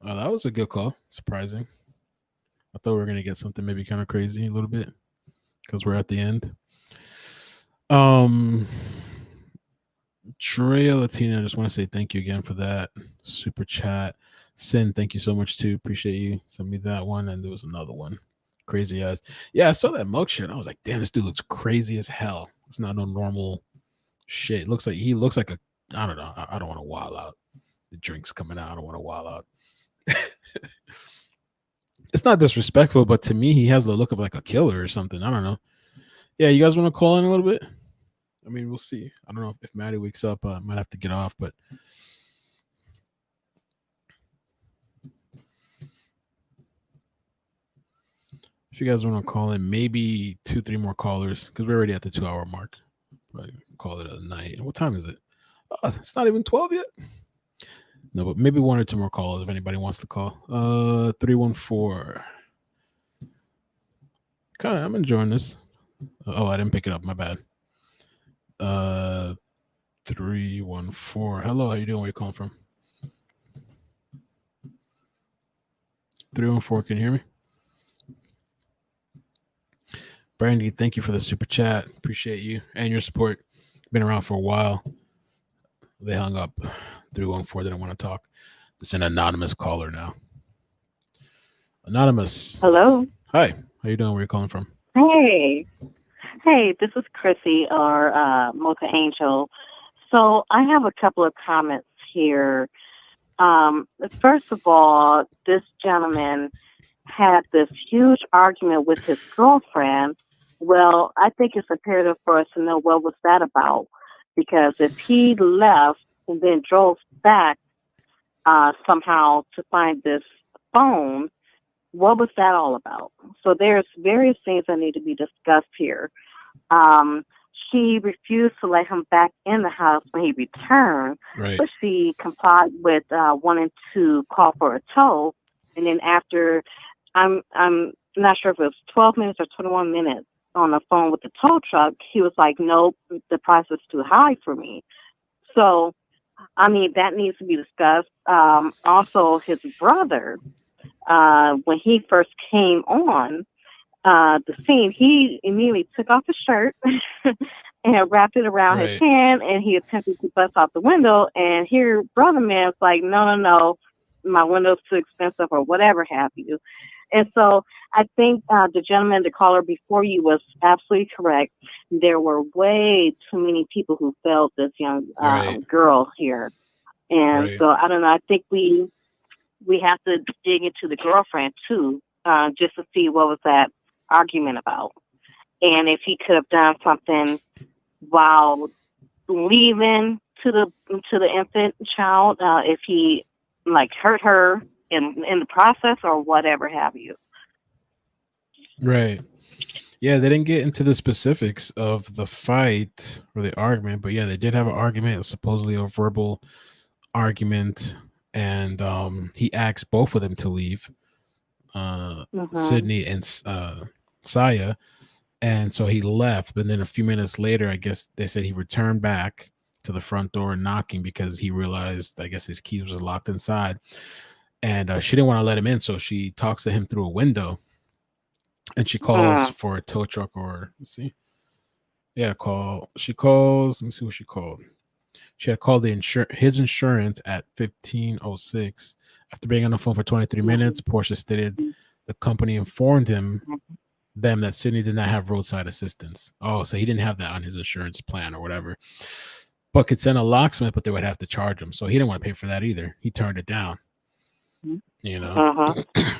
Well, that was a good call. Surprising. I thought we were going to get something maybe kind of crazy a little bit because we're at the end. Treya Latina, I just want to say thank you again for that super chat. Sin, thank you so much too. Appreciate you. Send me that one. And there was another one. Crazy eyes. Yeah, I saw that mug shit. I was like, damn, this dude looks crazy as hell. It's not no normal shit. He looks like I don't know. I don't want to wild out. The drink's coming out. I don't want to wild out. It's not disrespectful, but to me, he has the look of like a killer or something. I don't know. Yeah, you guys want to call in a little bit? I mean, we'll see. I don't know if Maddie wakes up. I might have to get off, but if you guys want to call in, maybe 2-3 more callers because we're already at the 2-hour mark. Probably call it a night. What time is it? Oh, it's not even 12 yet. No, but maybe 1 or 2 more callers if anybody wants to call. 314. Kind of, I'm enjoying this. Oh, I didn't pick it up. My bad. 314. Hello, how you doing? Where you calling from? 314. Can you hear me? Brandy, thank you for the super chat. Appreciate you and your support. Been around for a while. They hung up. 314 didn't want to talk. It's an anonymous caller now. Anonymous. Hello. Hi. How you doing? Where you calling from? Hey. Hey, this is Chrissy or Mocha Angel. So I have a couple of comments here. First of all, this gentleman had this huge argument with his girlfriend. Well, I think it's imperative for us to know what was that about. Because if he left and then drove back somehow to find this phone, what was that all about? So there's various things that need to be discussed here. She refused to let him back in the house when he returned, but she complied with wanting to call for a tow. And then after, I'm not sure if it was 12 minutes or 21 minutes on the phone with the tow truck, he was like, nope, the price is too high for me. So, I mean, that needs to be discussed. Also, his brother, when he first came on the scene, he immediately took off his shirt and wrapped it around his hand, and he attempted to bust out the window. And here, brother man's like, no, my window's too expensive or whatever have you. And so I think the gentleman, the caller before you, was absolutely correct. There were way too many people who failed this young girl here. And so I don't know. I think we have to dig into the girlfriend too, just to see what was that argument about, and if he could have done something while leaving to the infant child, if he like hurt her in the process or whatever have you. Right. Yeah, they didn't get into the specifics of the fight or the argument, but yeah, they did have an argument, supposedly a verbal argument, and he asked both of them to leave, Sidney and Sayah, and so he left. But then a few minutes later, I guess they said he returned back to the front door knocking because he realized, I guess, his keys was locked inside, and she didn't want to let him in, so she talks to him through a window, and she calls for a tow truck, or let's see, she calls. Let me see what she called. She had called his insurance at 15:06. After being on the phone for 23 minutes, Portia stated the company informed them that Sidney did not have roadside assistance. Oh, so he didn't have that on his insurance plan or whatever. But could send a locksmith, but they would have to charge him. So he didn't want to pay for that either. He turned it down. You know?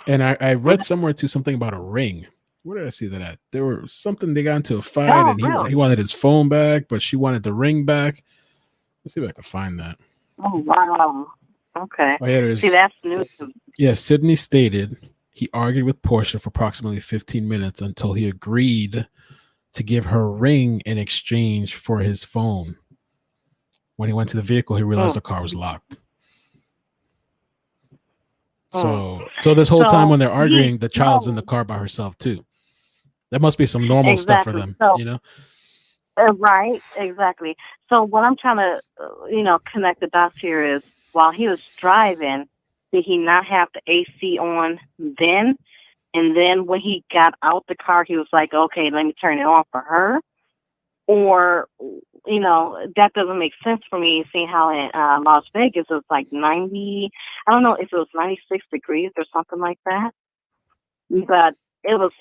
And I read somewhere too something about a ring. Where did I see that at? There was something, they got into a fight, and he wanted his phone back, but she wanted the ring back. Let's see if I can find that. Oh, wow. Okay. Oh, yeah, see, that's new to me. Yeah, Sidney stated he argued with Portia for approximately 15 minutes until he agreed to give her a ring in exchange for his phone. When he went to the vehicle, he realized the car was locked. So this whole time when they're arguing, the child's in the car by herself too. That must be some normal stuff for them, you know? Right, exactly. So what I'm trying to, connect the dots here is, while he was driving, did he not have the AC on then? And then when he got out the car, he was like, okay, let me turn it on for her. Or, that doesn't make sense for me, seeing how in Las Vegas it was like 90, I don't know if it was 96 degrees or something like that. But it was,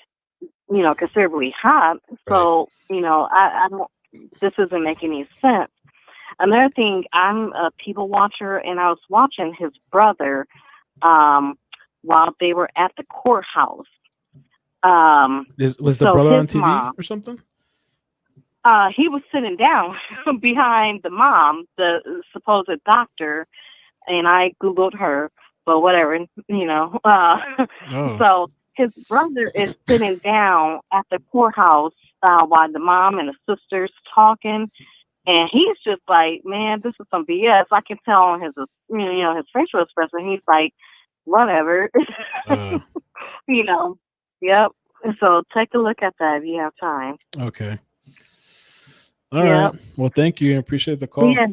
considerably hot. So, I don't, this doesn't make any sense. Another thing, I'm a people watcher, and I was watching his brother while they were at the courthouse. Was the brother on TV or something? He was sitting down behind the mom, the supposed doctor, and I Googled her, but whatever, So his brother is sitting down at the courthouse while the mom and the sisters talking, and he's just like, man, this is some BS. I can tell on his, his facial expression. He's like, whatever, Yep. So take a look at that if you have time. Okay. All right. Well, thank you. I appreciate the call. Yeah.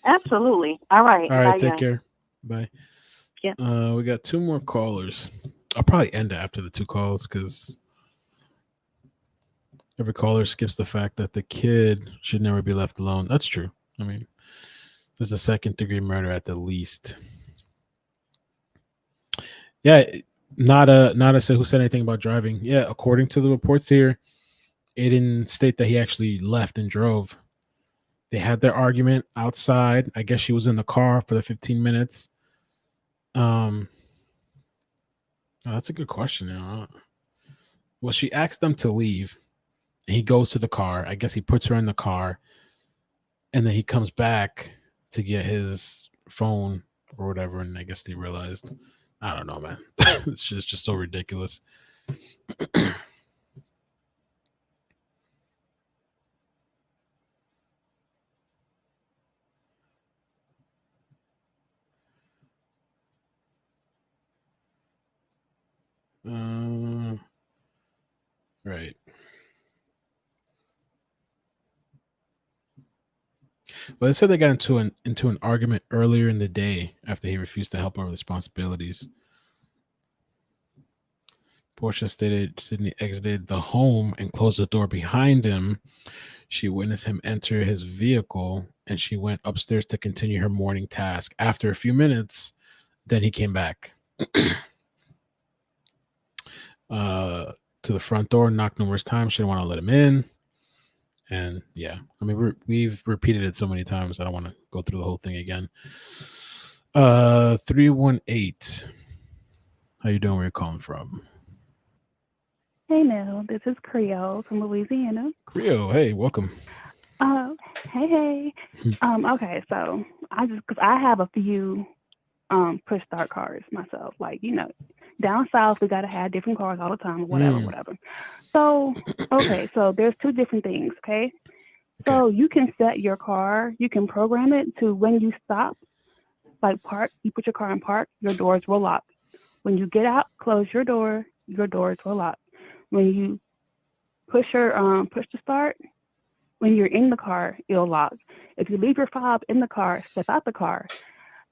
Absolutely. All right. All right. Bye, Take guys. care. Bye. Yeah. We got 2 more callers. I'll probably end it after the 2 calls because every caller skips the fact that the kid should never be left alone. That's true. I mean, there's a 2nd-degree murder at the least. Yeah. Nada said who said anything about driving. Yeah. According to the reports here, it didn't state that he actually left and drove. They had their argument outside. I guess she was in the car for the 15 minutes. Oh, that's a good question. Well, she asked them to leave. He goes to the car. I guess he puts her in the car. And then he comes back to get his phone or whatever. And I guess they realized I don't know, man. It's just so ridiculous. Right. Well, they said they got into an argument earlier in the day after he refused to help over responsibilities. Portia stated Sidney exited the home and closed the door behind him. She witnessed him enter his vehicle, and she went upstairs to continue her morning task. After a few minutes, then he came back to the front door, knocked numerous times. She didn't want to let him in. And yeah, I mean, we've repeated it so many times. I don't want to go through the whole thing again. 318. How you doing? Where you calling from? Hey, Mel. This is Creole from Louisiana. Creole, hey, welcome. Hey. Okay, so because I have a few push start cars myself. Like, down south we gotta have different cars all the time or whatever. So so there's two different things, okay? So you can set your car, you can program it to when you stop, like park, you put your car in park, your doors will lock. When you get out, close your doors will lock. When you push to start, when you're in the car, it'll lock. If you leave your fob in the car, step out the car.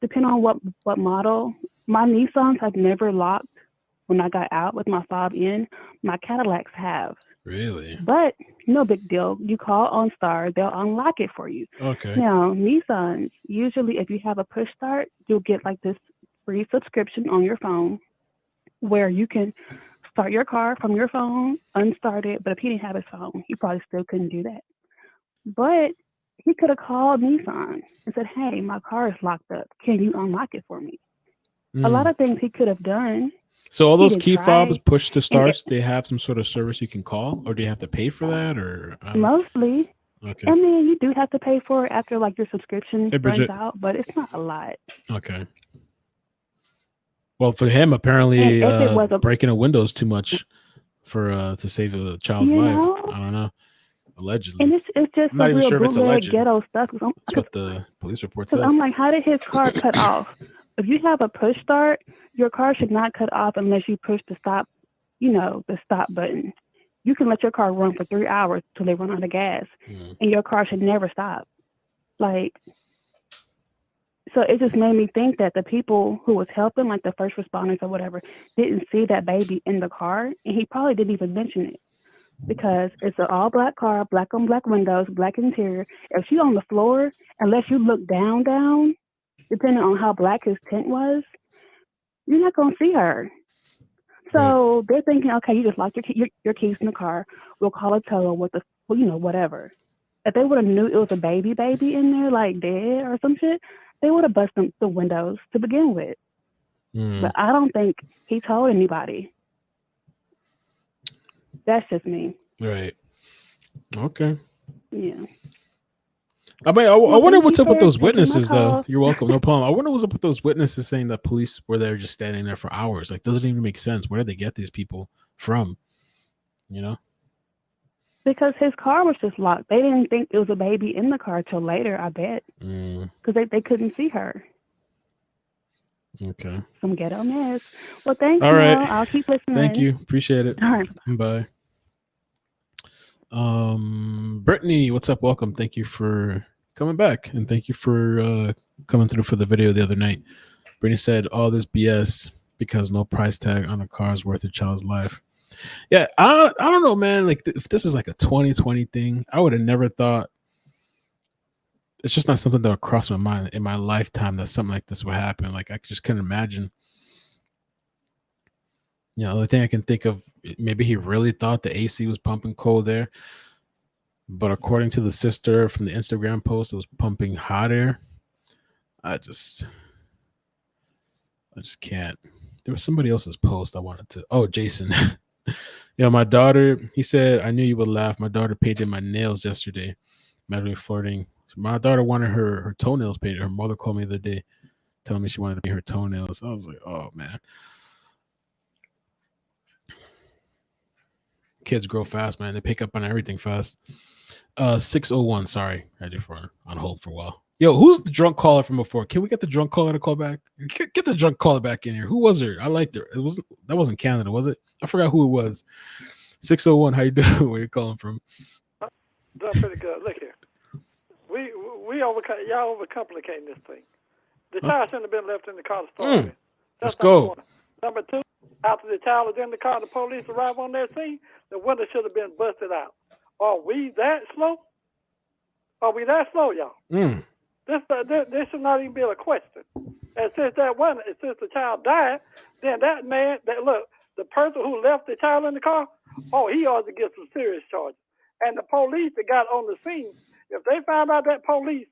Depending on what model, my Nissans have never locked when I got out with my fob in. My Cadillacs have. Really? But no big deal. You call OnStar, they'll unlock it for you. Okay. Now, Nissans, usually if you have a push start, you'll get like this free subscription on your phone where you can start your car from your phone, unstart it. But if he didn't have his phone, he probably still couldn't do that. But he could have called Nissan and said, hey, my car is locked up. Can you unlock it for me? A lot of things he could have done. So all those key fobs, push to starts, they have some sort of service you can call, or do you have to pay for that? Or mostly. Okay. I mean, you do have to pay for it after like your subscription Hey, runs out, but it's not a lot. Okay. Well, for him, apparently breaking a window is too much for to save a child's life. I don't know. Allegedly. And it's just I'm not even real sure if it's bootleg alleged. ghetto stuff. That's what the police report says. I'm like, how did his car cut off? If you have a push start, your car should not cut off unless you push the stop, the stop button. You can let your car run for 3 hours till they run out of gas, and your car should never stop. Like, so it just made me think that the people who was helping, like the first responders or whatever, didn't see that baby in the car, and he probably didn't even mention it. Because it's an all-black car, black on black windows, black interior. If she's on the floor, unless you look down, depending on how black his tint was, you're not going to see her. So they're thinking, okay, you just lock your keys in the car. We'll call a tow with the, whatever. If they would have knew it was a baby in there, like dead or some shit, they would have busted the windows to begin with. But I don't think he told anybody. That's just me. Right. Okay. Yeah. I mean, I wonder what's up with those witnesses, though. You're welcome. No problem. I wonder what's up with those witnesses saying that police were there just standing there for hours. Like, doesn't even make sense. Where did they get these people from? Because his car was just locked. They didn't think it was a baby in the car till later, I bet. Because they couldn't see her. Okay. Some ghetto mess. Well, thanks, all right. Mel. I'll keep listening. Thank you. Appreciate it. All right. Bye. Brittany, what's up? Welcome. Thank you for coming back, and thank you for coming through for the video the other night. Brittany said all this BS because no price tag on a car is worth a child's life. Yeah, I don't know, man. Like, if this is like a 2020 thing, I would have never thought. It's just not something that would cross my mind in my lifetime that something like this would happen. Like, I just couldn't imagine. The only thing I can think of, maybe he really thought the AC was pumping cold air. But according to the sister from the Instagram post, it was pumping hot air. I just can't. There was somebody else's post I wanted to. Oh, Jason. My daughter, he said, I knew you would laugh. My daughter painted my nails yesterday. Imagine me flirting. My daughter wanted her toenails painted. Her mother called me the other day telling me she wanted to paint her toenails. I was like, oh man. Kids grow fast, man. They pick up on everything fast. 601, sorry. I had you on hold for a while. Yo, who's the drunk caller from before? Can we get the drunk caller to call back? Get the drunk caller back in here. Who was her? I liked her. That wasn't Canada, was it? I forgot who it was. 601, how you doing? Where you calling from? Doing pretty good. Look here. Y'all overcomplicating this thing. The child shouldn't have been left in the car to start with. Let's go. Number two, after the child was in the car, the police arrived on that scene, the window should have been busted out. Are we that slow? Are we that slow, y'all? This should not even be a question. And since the child died, then that man, the person who left the child in the car, he ought to get some serious charges. And the police that got on the scene, if they found out that police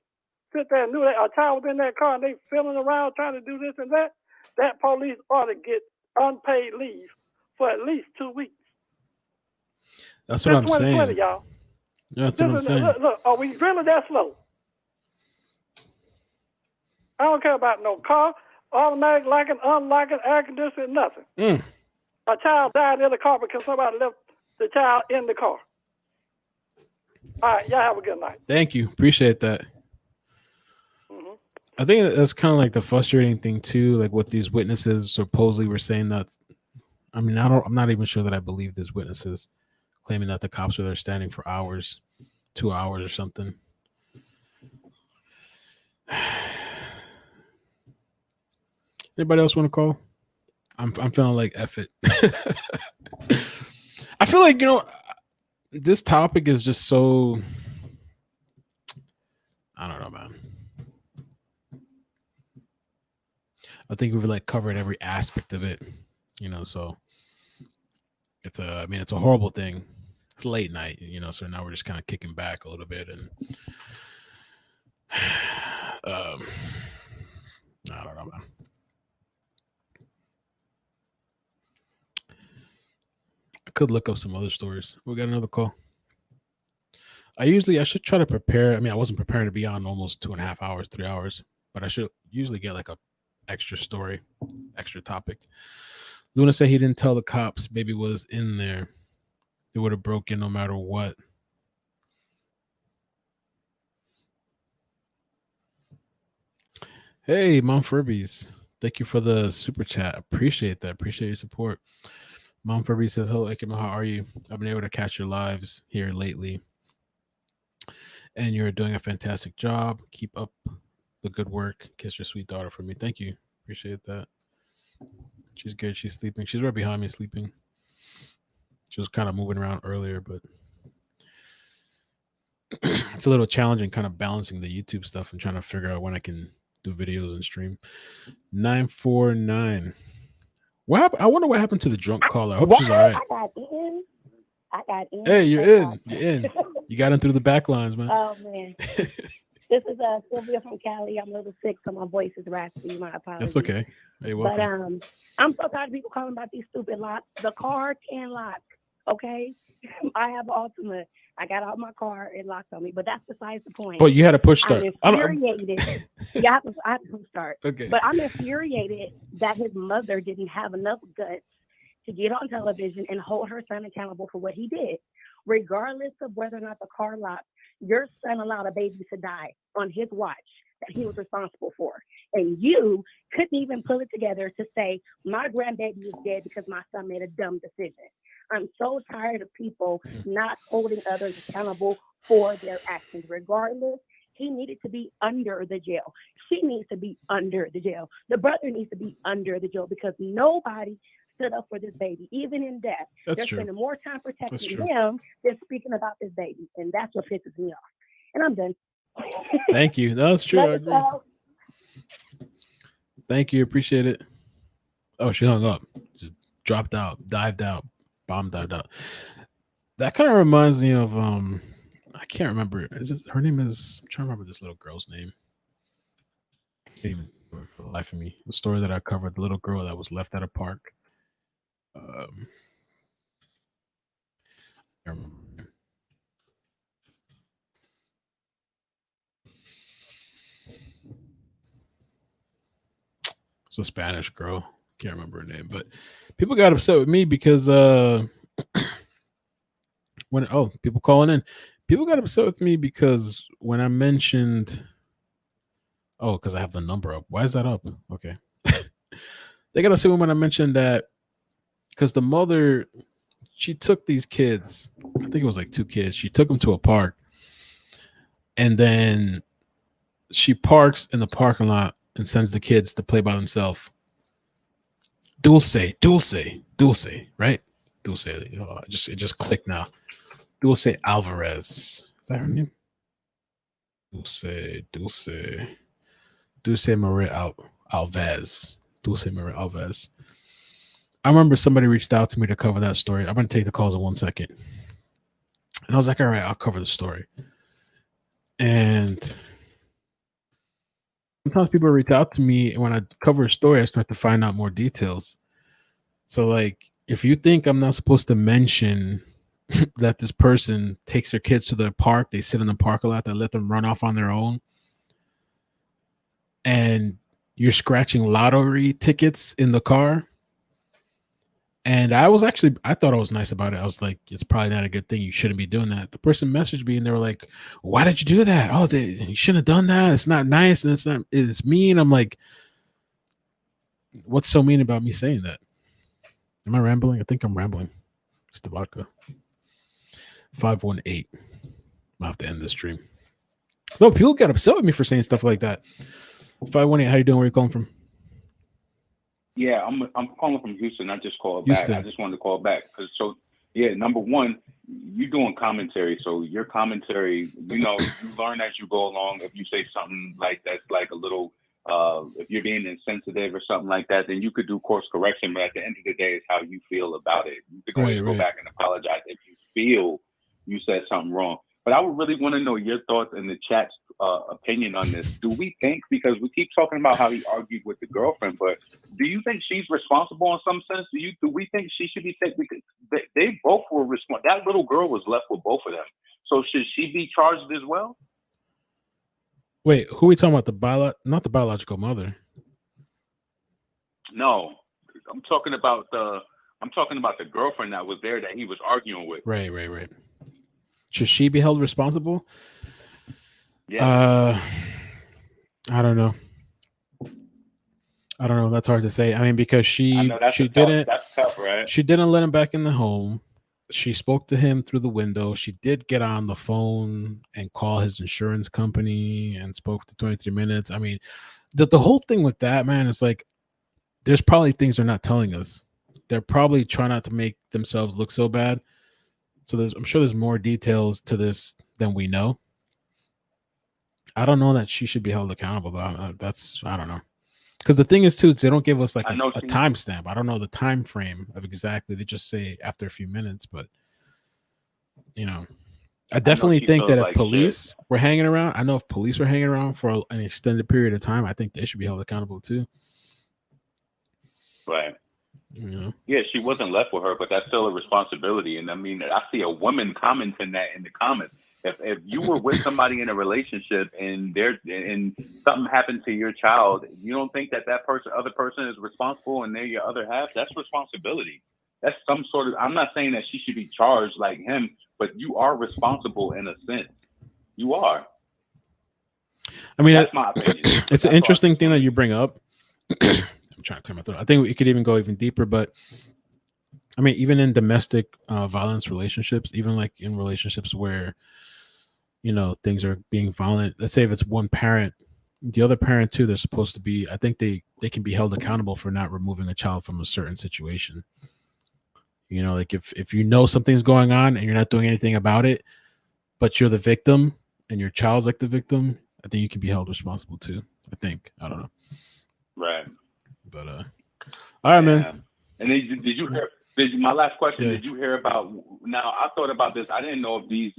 sit there and knew that a child was in that car and they filling around trying to do this and that, that police ought to get unpaid leave for at least 2 weeks. That's what I'm saying. Y'all. That's what I'm saying. Look, are we really that slow? I don't care about no car, automatic locking, unlocking, air conditioning, nothing. A child died in the car because somebody left the child in the car. All right, y'all have a good night. Thank you. Appreciate that. I think that's kind of like the frustrating thing too, like what these witnesses supposedly were saying that. I mean, I'm not even sure that I believe these witnesses claiming that the cops were there standing for hours, 2 hours or something. Anybody else want to call? I'm feeling like F it. I feel like, this topic is just so, I don't know, man. I think we've like covered every aspect of it, so it's a horrible thing. It's late night, so now we're just kind of kicking back a little bit and I don't know, man. I could look up some other stories. We got another call. I should try to prepare. I mean, I wasn't preparing to be on almost 2.5 hours, 3 hours, but I should usually get like a extra story, extra topic. Luna said he didn't tell the cops baby was in there. They would have broken no matter what. Hey, Mom Furbies. Thank you for the super chat. Appreciate that. Appreciate your support. Mom Furby says, hello, iCkEdMeL. How are you? I've been able to catch your lives here lately. And you're doing a fantastic job. Keep up the good work. Kiss your sweet daughter for me. Thank you. Appreciate that. She's good. She's sleeping. She's right behind me sleeping. She was kind of moving around earlier, but it's a little challenging kind of balancing the YouTube stuff and trying to figure out when I can do videos and stream. 949. What happened? I wonder what happened to the drunk caller. I hope she's all right. I got in. Hey, you're in. You're in. You got in through the back lines, man. Oh, man. This is Sylvia from Cali. I'm a little sick, so my voice is raspy. My apologies. That's okay. Hey, welcome. But I'm so tired of people calling about these stupid locks. The car can lock, okay? I have Ultima. I got out my car, it locked on me, but that's besides the point. But you had a push start. I'm infuriated. Yeah, I had to push start. Okay. But I'm infuriated that his mother didn't have enough guts to get on television and hold her son accountable for what he did. Regardless of whether or not the car locked, your son allowed a baby to die on his watch that he was responsible for. And you couldn't even pull it together to say, my grandbaby is dead because my son made a dumb decision. I'm so tired of people not holding others accountable for their actions. Regardless, he needed to be under the jail. She needs to be under the jail. The brother needs to be under the jail because nobody stood up for this baby, even in death. That's They're true. spending more time protecting That's true. him than speaking about this baby. And that's what pisses me off. And I'm done. Thank you. That's true. I agree. Go. Thank you. Appreciate it. Oh, she hung up. Just dropped out, dived out, bomb dived out. That kind of reminds me of I can't remember. Her name is, I'm trying to remember this little girl's name. Can't even remember for the life of me. The story that I covered, the little girl that was left at a park. I don't remember. It's a Spanish girl. Can't remember her name, but people got upset with me because people calling in. People got upset with me because when I mentioned, because I have the number up. Why is that up? Okay. They got upset when I mentioned that because the mother, she took these kids, I think it was like 2 kids. She took them to a park, and then she parks in the parking lot and sends the kids to play by themselves. Dulce, right? Dulce. It just clicked now. Dulce Alvarez. Is that her name? Dulce Maria Alves. Dulce Maria Alves. I remember somebody reached out to me to cover that story. I'm going to take the calls in 1 second. And I was like, all right, I'll cover the story. And sometimes people reach out to me, and when I cover a story, I start to find out more details. So, like, if you think I'm not supposed to mention that this person takes their kids to the park, they sit in the parking lot, they let them run off on their own, and you're scratching lottery tickets in the car. And I thought I was nice about it. I was like, it's probably not a good thing. You shouldn't be doing that. The person messaged me and they were like, why did you do that? Oh, you shouldn't have done that. It's not nice. And it's mean. I'm like, what's so mean about me saying that? Am I rambling? I think I'm rambling. It's the vodka. 518. I'll have to end this stream. No, people get upset with me for saying stuff like that. 518, how you doing? Where you calling from? Yeah, I'm calling from Houston. I just called Houston. back. I just wanted to call back number one, you're doing commentary, so your commentary, you learn as you go along. If you say something like that's like a little, if you're being insensitive or something like that, then you could do course correction. But at the end of the day, it's how you feel about it. You could always go back and apologize if you feel you said something wrong. But I would really want to know your thoughts and the chat's opinion on this. Do we think, because we keep talking about how he argued with the girlfriend, but do you think she's responsible in some sense? Do we think she should be taken? Because they both were responsible. That little girl was left with both of them. So should she be charged as well? Wait, who are we talking about? Not the biological mother. No, I'm talking about the girlfriend that was there that he was arguing with. Right. Should she be held responsible? Yeah. I don't know. That's hard to say. I mean, because that's tough, right? She didn't let him back in the home. She spoke to him through the window. She did get on the phone and call his insurance company and spoke to 23 minutes. I mean, the whole thing with that, man, is like, there's probably things they're not telling us. They're probably trying not to make themselves look so bad. So I'm sure there's more details to this than we know. I don't know that she should be held accountable, though. I don't know. Because the thing is, too, they don't give us like a timestamp. I don't know the time frame of exactly. They just say after a few minutes, but I definitely think that if police were hanging around, for an extended period of time, I think they should be held accountable too. Right. Yeah, she wasn't left with her, but that's still a responsibility. And I mean, I see a woman commenting that in the comments. If you were with somebody in a relationship and something happened to your child, you don't think that other person is responsible and they're your other half? That's responsibility. That's some sort of. I'm not saying that she should be charged like him, but you are responsible in a sense. You are. I mean, that's my opinion. It's an interesting thing that you bring up. I'm trying to clear my throat. I think it could even go even deeper, but I mean, even in domestic violence relationships, even like in relationships where things are being violent. Let's say if it's one parent, the other parent too, they're supposed to be. I think they can be held accountable for not removing a child from a certain situation. Like if something's going on and you're not doing anything about it, but you're the victim and your child's like the victim, I think you can be held responsible too. I think. I don't know. Right. But all right, man. And then did you hear? My last question, Did you hear about, now I thought about this, I didn't know if these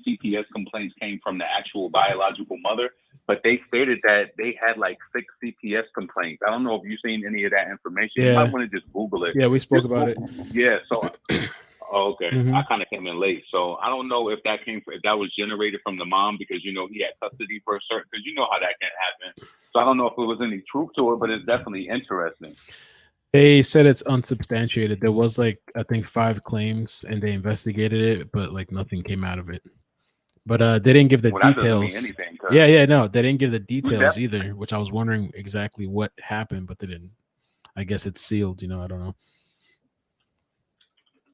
CPS complaints came from the actual biological mother, but they stated that they had like 6 CPS complaints. I don't know if you've seen any of that information. You might want to just Google it. Yeah, we spoke about it. Yeah, so, Oh, okay. Mhm. I kind of came in late, so I don't know if that was generated from the mom because he had custody for a certain. Because you know how that can happen. So I don't know if it was any truth to it, but it's definitely interesting. They said it's unsubstantiated. There was I think 5 claims, and they investigated it, but nothing came out of it. But they didn't give the That doesn't mean details. anything. Yeah, no, they didn't give the details Yep. either, which I was wondering exactly what happened, but they didn't. I guess it's sealed. I don't know.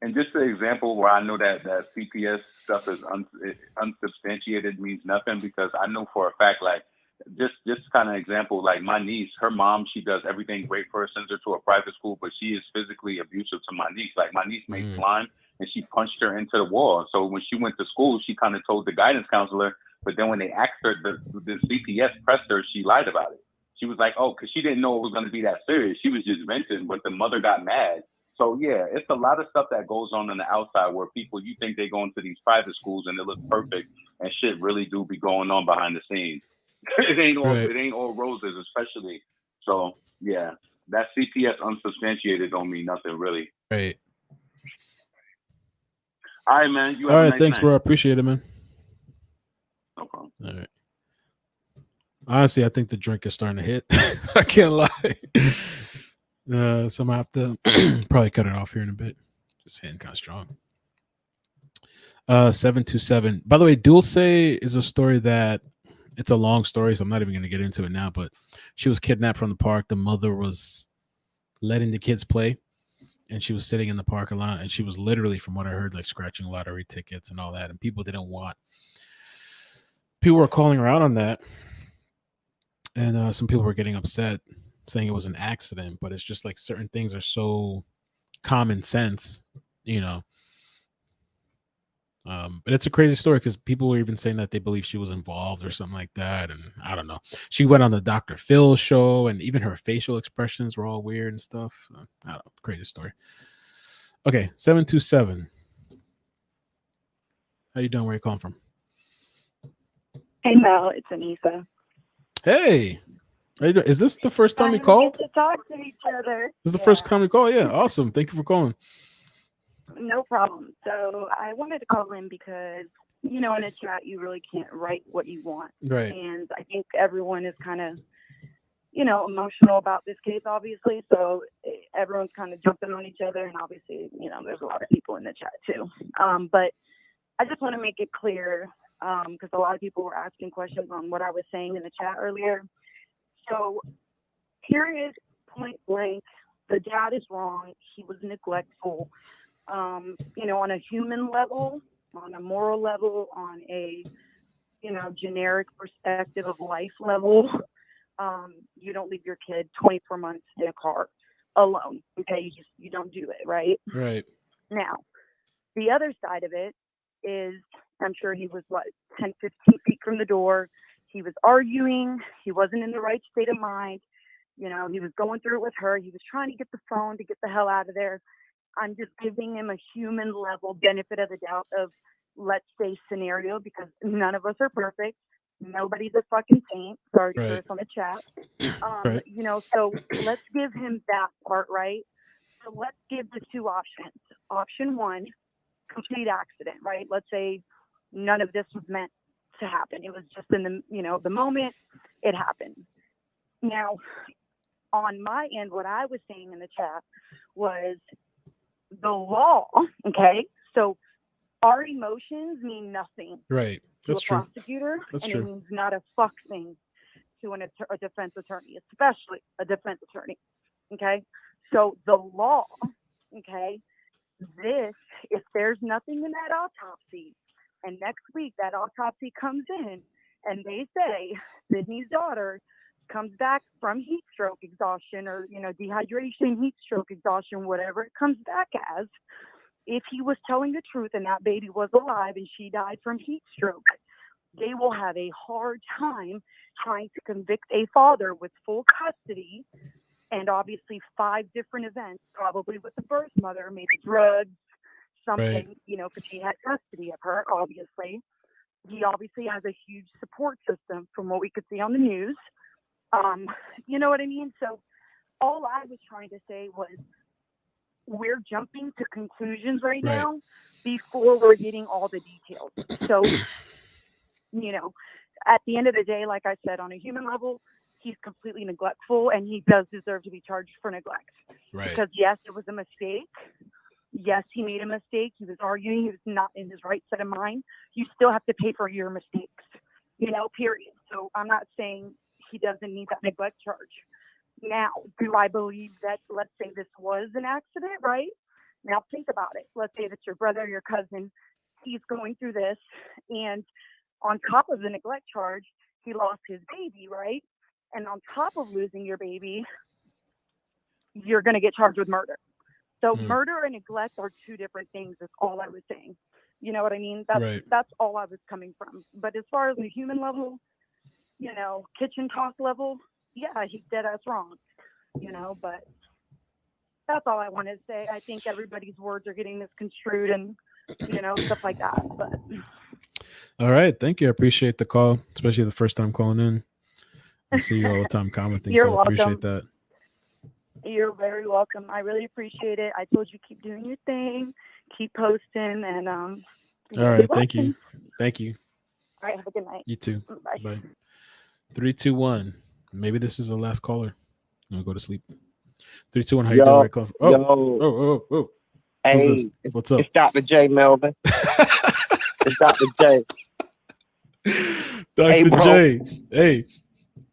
And just an example where I know that CPS stuff is unsubstantiated means nothing, because I know for a fact, just kind of example, my niece, her mom, she does everything great for her, sends her to a private school, but she is physically abusive to my niece. My niece made slime and she punched her into the wall. So when she went to school, she kind of told the guidance counselor, but then when they asked her, the CPS pressed her, she lied about it. She was like, oh, because she didn't know it was going to be that serious. She was just venting, but the mother got mad. So yeah, it's a lot of stuff that goes on the outside where people, you think they go into these private schools and it looks perfect, and shit really do be going on behind the scenes. It ain't all roses, especially. So yeah, that CPS unsubstantiated don't mean nothing really. Right. All right, man. You All have a right, nice thanks, night. bro. I appreciate it, man. No problem. All right. Honestly, I think the drink is starting to hit. I can't lie. So I'm gonna have to probably cut it off here in a bit. Just hitting kind of strong. 727. By the way, Dulce is a story that it's a long story, so I'm not even going to get into it now. But she was kidnapped from the park. The mother was letting the kids play, and she was sitting in the parking lot, and she was literally, from what I heard, scratching lottery tickets and all that. And people were calling her out on that, and some people were getting upset, saying it was an accident. But it's just certain things are so common sense, but it's a crazy story because people were even saying that they believe she was involved or something like that. And I don't know. She went on the Dr. Phil show, and even her facial expressions were all weird and stuff. I don't know. Crazy story. Okay, 727. How you doing? Where you calling from? Hey Mel, it's Anissa. Hey, how you doing? Is this the first time you called? To talk to each other. This is the first time you call? Yeah, awesome. Thank you for calling. No problem. So I wanted to call in because, in a chat, you really can't write what you want. Right. And I think everyone is kind of, emotional about this case, obviously. So everyone's kind of jumping on each other. And obviously, there's a lot of people in the chat too. But I just want to make it clear, because a lot of people were asking questions on what I was saying in the chat earlier. So period, point blank, the dad is wrong. He was neglectful. On a human level, on a moral level, on a, generic perspective of life level, you don't leave your kid 24 months in a car alone. Okay. You don't do it. Right. Right. Now, the other side of it is, I'm sure he was 10, 15 feet from the door. He was arguing. He wasn't in the right state of mind. He was going through it with her. He was trying to get the phone to get the hell out of there. I'm just giving him a human level benefit of the doubt of, let's say, scenario, because none of us are perfect. Nobody's a fucking saint. Sorry to curse on the chat. Right. So let's give him that part, right? So let's give the two options. Option one, complete accident, right? Let's say none of this was meant to happen. It was just in the, the moment it happened. Now, on my end, what I was saying in the chat was, the law, okay? So our emotions mean nothing Right. to That's a true. prosecutor, That's and true. it means not a fuck thing to a defense attorney, especially a defense attorney, okay? So the law, okay, if there's nothing in that autopsy, and next week that autopsy comes in, and they say Sidney's daughter comes back from heat stroke exhaustion or, dehydration, heat stroke exhaustion, whatever it comes back as, if he was telling the truth and that baby was alive and she died from heat stroke, they will have a hard time trying to convict a father with full custody and obviously 5 different events, probably with the birth mother, maybe drugs, something, because he had custody of her, obviously. He obviously has a huge support system from what we could see on the news. You know what I mean? So all I was trying to say was, we're jumping to conclusions right now before we're getting all the details. So, you know, at the end of the day, like I said, on a human level, he's completely neglectful, and he does deserve to be charged for neglect. Right. Because yes, it was a mistake. Yes, he made a mistake. He was arguing. He was not in his right set of mind. You still have to pay for your mistakes, you know, period. So I'm not saying he doesn't need that neglect charge. Now, do I believe that, let's say this was an accident, right? Now think about it. Let's say that's your brother, your cousin. He's going through this, and on top of the neglect charge, he lost his baby, right? And on top of losing your baby, you're going to get charged with murder. So murder and neglect are two different things. That's all I was saying. You know what I mean? That's all I was coming from. But as far as the human level, you know, kitchen talk level, yeah, he's dead ass wrong. You know, but that's all I wanted to say. I think everybody's words are getting misconstrued and, you know, stuff like that. But all right, thank you. I appreciate the call, especially the first time calling in. I see you all the time commenting, You're so I appreciate that. You're very welcome. I really appreciate it. I told you keep doing your thing, keep posting, and all right, thank you. Thank you. All right, have a good night. You too. Bye. 3, 2, 1. Maybe this is the last caller. I'll go to sleep. 3, 2, 1. How you doing? Right call. Oh. Hey, what's up? It's Dr. J, Melvin. It's Dr. J. Dr. J. Hey.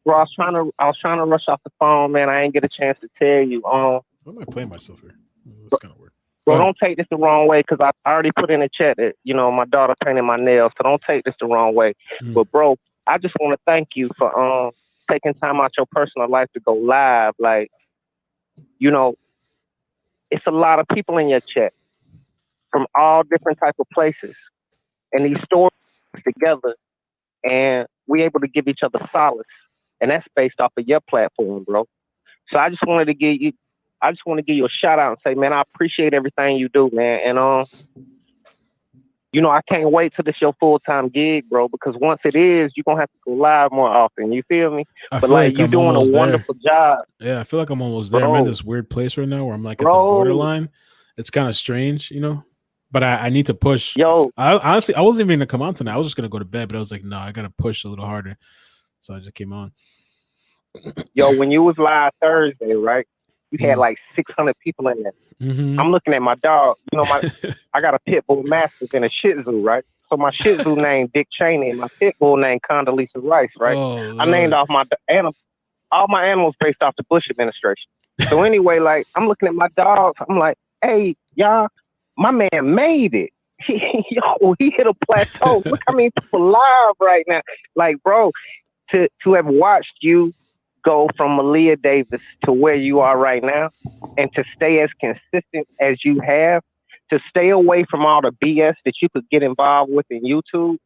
Bro, I was trying to rush off the phone, man. I ain't get a chance to tell you. Why am I playing myself here? That's kind of weird. Bro, don't take this the wrong way, because I already put in a chat that, you know, my daughter painted my nails, so don't take this the wrong way. But bro, I just want to thank you for taking time out your personal life to go live. Like, you know, it's a lot of people in your chat from all different type of places, and these stories together, and we able to give each other solace. And that's based off of your platform, bro. So I just wanted to give you a shout out and say, man, I appreciate everything you do, man. And you know, I can't wait till this your full-time gig, bro, because once it is, you're gonna have to go live more often. You feel me? But like you're doing a wonderful job. Yeah, I feel like I'm almost there. I'm in this weird place right now where I'm like at the borderline. It's kind of strange, you know. But I need to push. Yo, I honestly wasn't even gonna come on tonight. I was just gonna go to bed, but I was like, no, I gotta push a little harder. So I just came on. Yo, when you was live Thursday, right? You had like 600 people in there. I'm looking at my dog. You know, I got a pit bull mastiff and a Shih Tzu, right? So my Shih Tzu named Dick Cheney, and my pit bull named Condoleezza Rice, right? I named off all my animals based off the Bush administration. So anyway, like I'm looking at my dogs. I'm like, hey, y'all, my man made it. He hit a plateau. Look how many people live right now. Like, bro, to have watched you go from Malia Davis to where you are right now, and to stay as consistent as you have, to stay away from all the BS that you could get involved with in YouTube,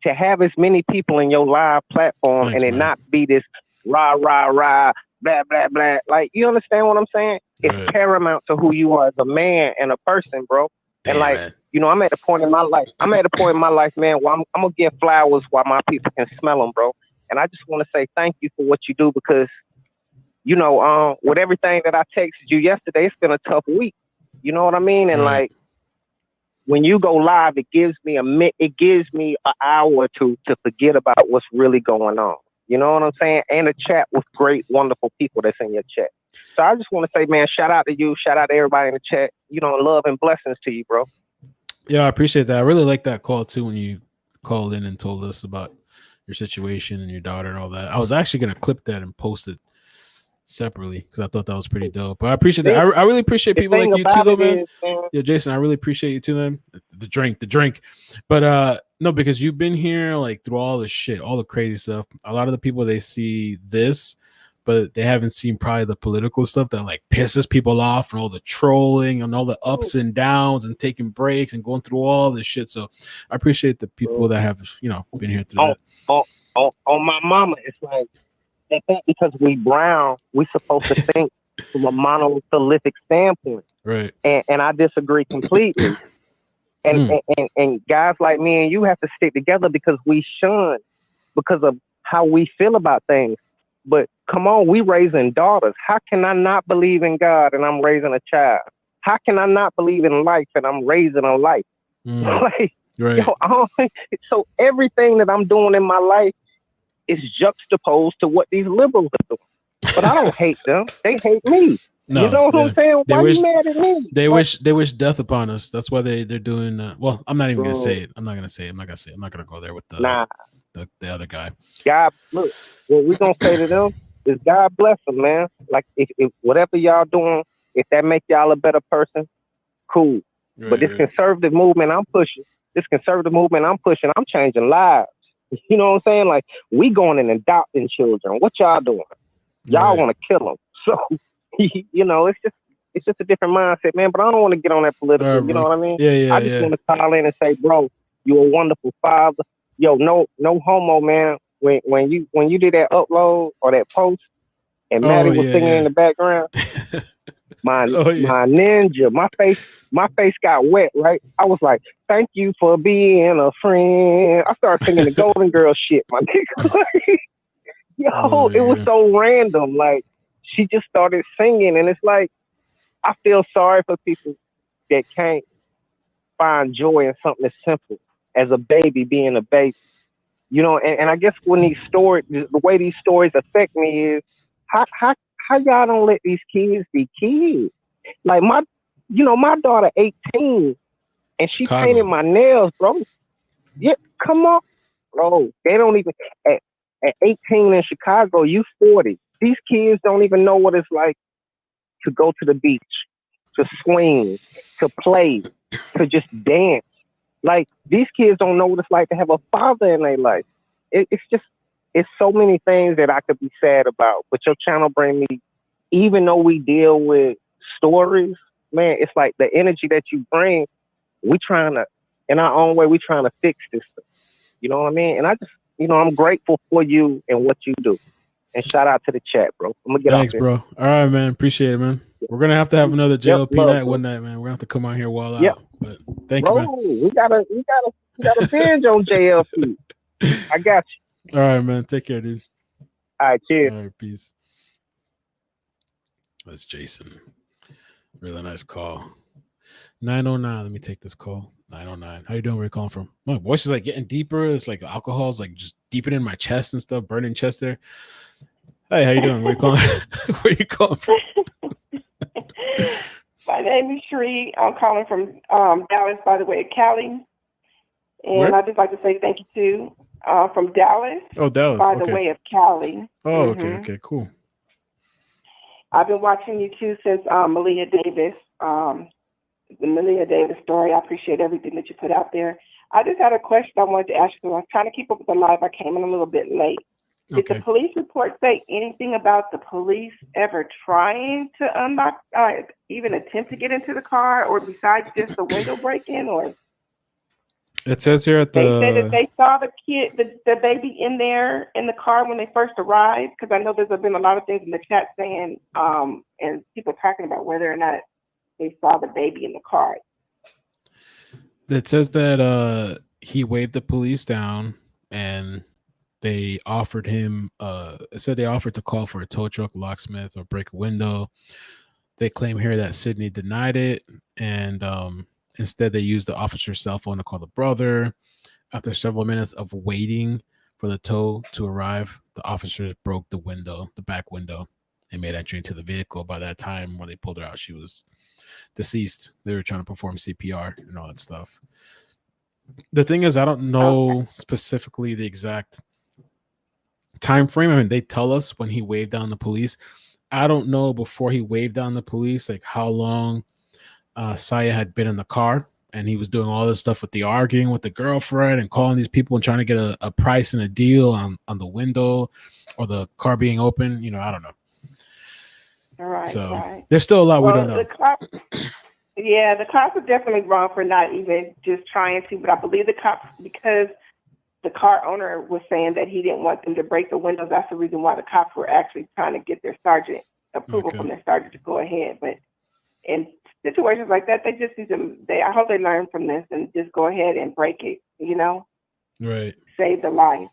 to have as many people in your live platform and it not be this rah, blah, blah, blah. Like, you understand what I'm saying? It's paramount to who you are as a man and a person, bro. Damn, and like, man. You know, I'm at a point in my life, man, where I'm going to give flowers while my people can smell them, bro. And I just want to say thank you for what you do, because, you know, with everything that I texted you yesterday, it's been a tough week. You know what I mean? And like, when you go live, it gives me an hour or two to forget about what's really going on. You know what I'm saying? And a chat with great, wonderful people that's in your chat. So I just want to say, man, shout out to you. Shout out to everybody in the chat. You know, love and blessings to you, bro. Yeah, I appreciate that. I really like that call too, when you called in and told us about your situation and your daughter and all that. I was actually going to clip that and post it separately because I thought that was pretty dope. But I appreciate that. I really appreciate people like you too, though, man. Yeah, Jason, I really appreciate you too, man. The drink. But no, because you've been here like through all the shit, all the crazy stuff. A lot of the people, they see this, but they haven't seen probably the political stuff that like pisses people off, and all the trolling and all the ups and downs and taking breaks and going through all this shit. So I appreciate the people that have, you know, been here through that. On my mama, it's like, they think because we brown, we supposed to think from a monolithic standpoint. Right. And I disagree completely. And guys like me and you have to stick together because we shun because of how we feel about things. But come on, we raising daughters. How can I not believe in God and I'm raising a child? How can I not believe in life and I'm raising a life? Like, yo, so everything that I'm doing in my life is juxtaposed to what these liberals are doing. But I don't hate them. They hate me. No, you know what I'm saying? Why you mad at me? They wish death upon us. That's why they're doing. Well, I'm not even gonna say it. I'm not gonna go there with the other guy. God, look, what we gonna say to them is God bless them, man. Like if whatever y'all doing, if that make y'all a better person, cool. But this conservative movement I'm pushing, I'm changing lives. You know what I'm saying? Like we going and adopting children. What y'all doing? Y'all want to kill them. So you know, it's just a different mindset, man. But I don't want to get on that political. You know what I mean? I just want to call in and say, bro, you're a wonderful father. Yo, no homo, man. When you did that upload or that post, and Maddie was singing in the background, my ninja, my face got wet. Right? I was like, thank you for being a friend. I started singing the Golden Girl shit, my nigga. It was so random. Like she just started singing, and it's like I feel sorry for people that can't find joy in something as simple as a baby being a baby. You know, and I guess when the way these stories affect me is how y'all don't let these kids be kids. Like my daughter 18 and she painted my nails, bro. Yeah, come on, bro. They don't even at 18 in Chicago, you 40. These kids don't even know what it's like to go to the beach, to swing, to play, to just dance. Like these kids don't know what it's like to have a father in their life. It's so many things that I could be sad about. But your channel bring me, even though we deal with stories, man, it's like the energy that you bring, in our own way, we trying to fix this stuff. You know what I mean? And I just, I'm grateful for you and what you do. And shout out to the chat, bro. I'm gonna get Thanks, bro. All right, man. Appreciate it, man. We're gonna have to have another JLP night one night, man. We're gonna have to come out here while out. But thank you, man. We gotta binge on JLP. I got you. All right, man. Take care, dude. All right, cheers. All right, peace. That's Jason. Really nice call. 909. Let me take this call. 909. How you doing? Where you calling from? My voice is like getting deeper. It's like alcohol is like just deeper in my chest and stuff, burning chest there. Hey, how you doing? Where you calling? Where you calling from? My name is Sheree. I'm calling from Dallas, by the way, Cali. And I'd just like to say thank you too. From Dallas. Oh, Dallas. By the way of Cali. Oh, okay, cool. I've been watching you too since Malia Davis. The Malia Davis story. I appreciate everything that you put out there. I just had a question I wanted to ask you. I was trying to keep up with the live. I came in a little bit late. Did the police report say anything about the police ever trying to unlock, even attempt to get into the car, or besides just the window break-in? Or it says here at they said that they saw the kid, the baby in there in the car when they first arrived? Because I know there's been a lot of things in the chat saying, and people talking about whether or not they saw the baby in the car. It says that he waved the police down and they offered him it said they offered to call for a tow truck, locksmith, or break a window. They claim here that Sidney denied it, and instead they used the officer's cell phone to call the brother. After several minutes of waiting for the tow to arrive, the officers broke the window, the back window, and made entry into the vehicle. By that time, when they pulled her out, she was deceased. They were trying to perform CPR and all that stuff. The thing is, I don't know specifically the exact time frame. I mean, they tell us when he waved down the police. I don't know before he waved down the police, like how long Sayah had been in the car, and he was doing all this stuff with the arguing with the girlfriend and calling these people and trying to get a price and a deal on the window or the car being open. I don't know. All right. So there's still a lot we don't know. The cops are definitely wrong for not even just trying to, but I believe the cops, because the car owner was saying that he didn't want them to break the windows. That's the reason why the cops were actually trying to get their sergeant approval from their sergeant to go ahead. But in situations like that, they just need to, I hope they learn from this and just go ahead and break it, Right. Save the life.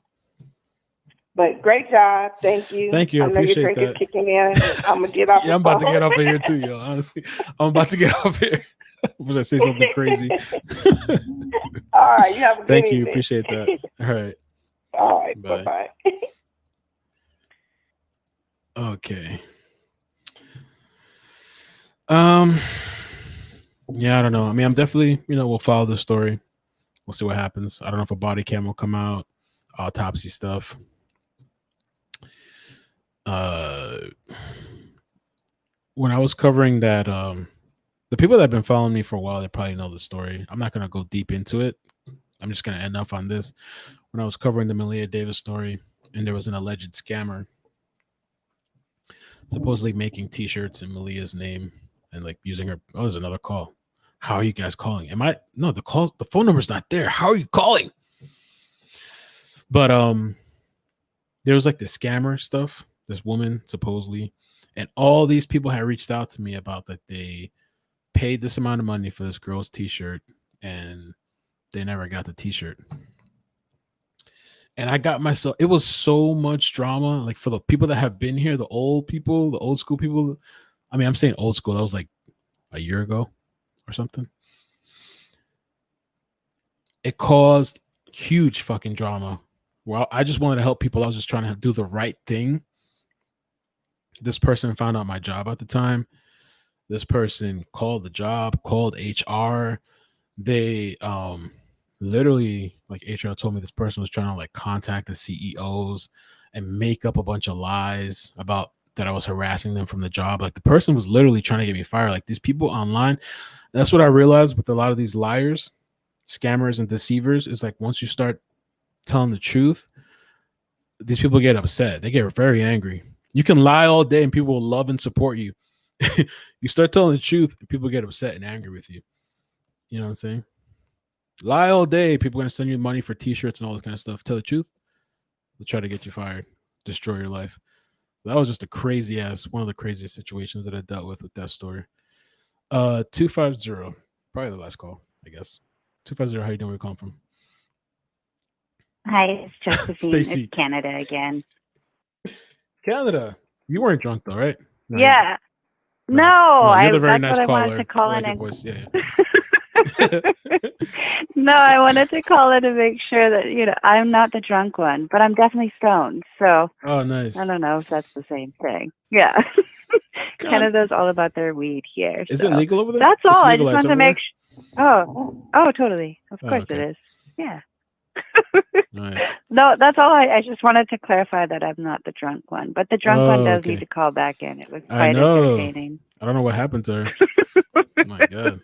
But great job. Thank you. Thank you. I know your drink is kicking in. I'm going to get off I'm about to get off of here too, yo. Honestly, I'm about to get off here. Was I say something crazy? All right. You have a good Thank you. evening. Appreciate that. All right. All right. Bye. Bye-bye. Okay. Yeah, I don't know. I mean, I'm definitely, we'll follow the story. We'll see what happens. I don't know if a body cam will come out, autopsy stuff. When I was covering that, the people that have been following me for a while, they probably know the story. I'm not going to go deep into it. I'm just going to end up on this. When I was covering the Malia Davis story, and there was an alleged scammer supposedly making t-shirts in Malia's name and like using her. Oh, there's another call. How are you guys calling? No, the phone number's not there. How are you calling? But there was like the scammer stuff, this woman supposedly, and all these people had reached out to me about that they paid this amount of money for this girl's t-shirt and they never got the t-shirt. And I got myself, it was so much drama. Like for the people that have been here, the old people, the old school people. I mean, I'm saying old school. That was like a year ago or something. It caused huge fucking drama. Well, I just wanted to help people. I was just trying to do the right thing. This person found out my job at the time. This person called the job, called HR. They literally, like, HR told me this person was trying to like contact the CEOs and make up a bunch of lies about that I was harassing them from the job. Like the person was literally trying to get me fired. Like these people online, that's what I realized with a lot of these liars, scammers, and deceivers is like once you start telling the truth, these people get upset. They get very angry. You can lie all day and people will love and support you. You start telling the truth and people get upset and angry with you. You know what I'm saying? Lie all day, people are going to send you money for t-shirts and all this kind of stuff. Tell the truth, they'll try to get you fired, destroy your life. That was just one of the craziest situations that I dealt with that story. 250, probably the last call, I guess. 250, how you doing? Where you calling from? Hi, it's Josephine. Stacey. It's Canada again. Canada. You weren't drunk though, right? No, yeah. No, you're the very that's nice what I caller. wanted to call I in like your and voice. Yeah. no, I wanted to call in to make sure that I'm not the drunk one, but I'm definitely stoned. So oh, nice. I don't know if that's the same thing. Yeah. Canada's all about their weed here. Is it legal over there? That's It's all. I just wanted to make there? Oh, totally. Of course okay. it is. Yeah. Nice. No, that's all. I just wanted to clarify that I'm not the drunk one, but the drunk one does need to call back in. It was quite entertaining. I don't know what happened to her. Oh my God.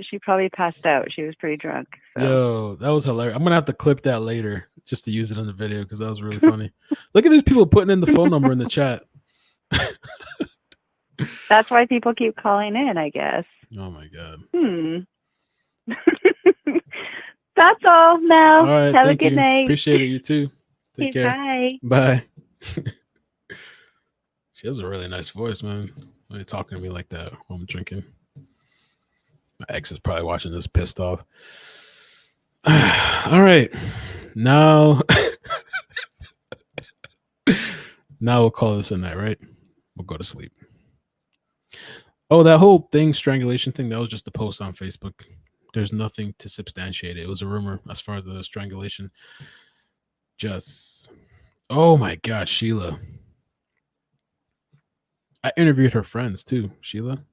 She probably passed out. She was pretty drunk. So. Yo, that was hilarious. I'm gonna have to clip that later just to use it in the video because that was really funny. Look at these people putting in the phone number in the chat. That's why people keep calling in, I guess. Oh my God. That's all now. All right, have a good night. Appreciate it. You too. Take care. Bye. She has a really nice voice, man. Why are you talking to me like that while I'm drinking? My ex is probably watching this pissed off. All right. Now we'll call this a night, right? We'll go to sleep. Oh, that whole thing, strangulation thing, that was just a post on Facebook. There's nothing to substantiate it. It was a rumor as far as the strangulation. Oh my God, Sheila. I interviewed her friends too, Sheila.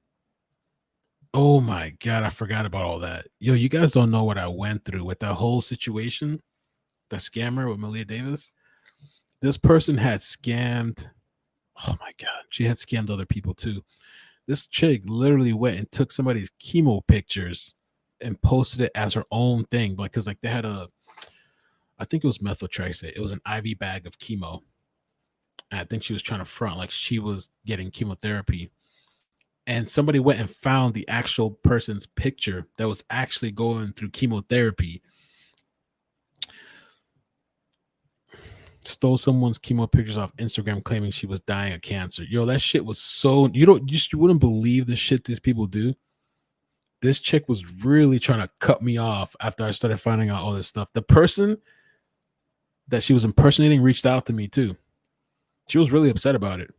Oh my God, I forgot about all that. Yo, you guys don't know what I went through with that whole situation. The scammer with Malia Davis. This person had scammed. Oh my God, she had scammed other people too. This chick literally went and took somebody's chemo pictures and posted it as her own thing, because like they had I think it was methotrexate. It was an IV bag of chemo. And I think she was trying to front like she was getting chemotherapy. And somebody went and found the actual person's picture that was actually going through chemotherapy. Stole someone's chemo pictures off Instagram claiming she was dying of cancer. Yo, that shit was so, you wouldn't believe the shit these people do. This chick was really trying to cut me off after I started finding out all this stuff. The person that she was impersonating reached out to me too. She was really upset about it.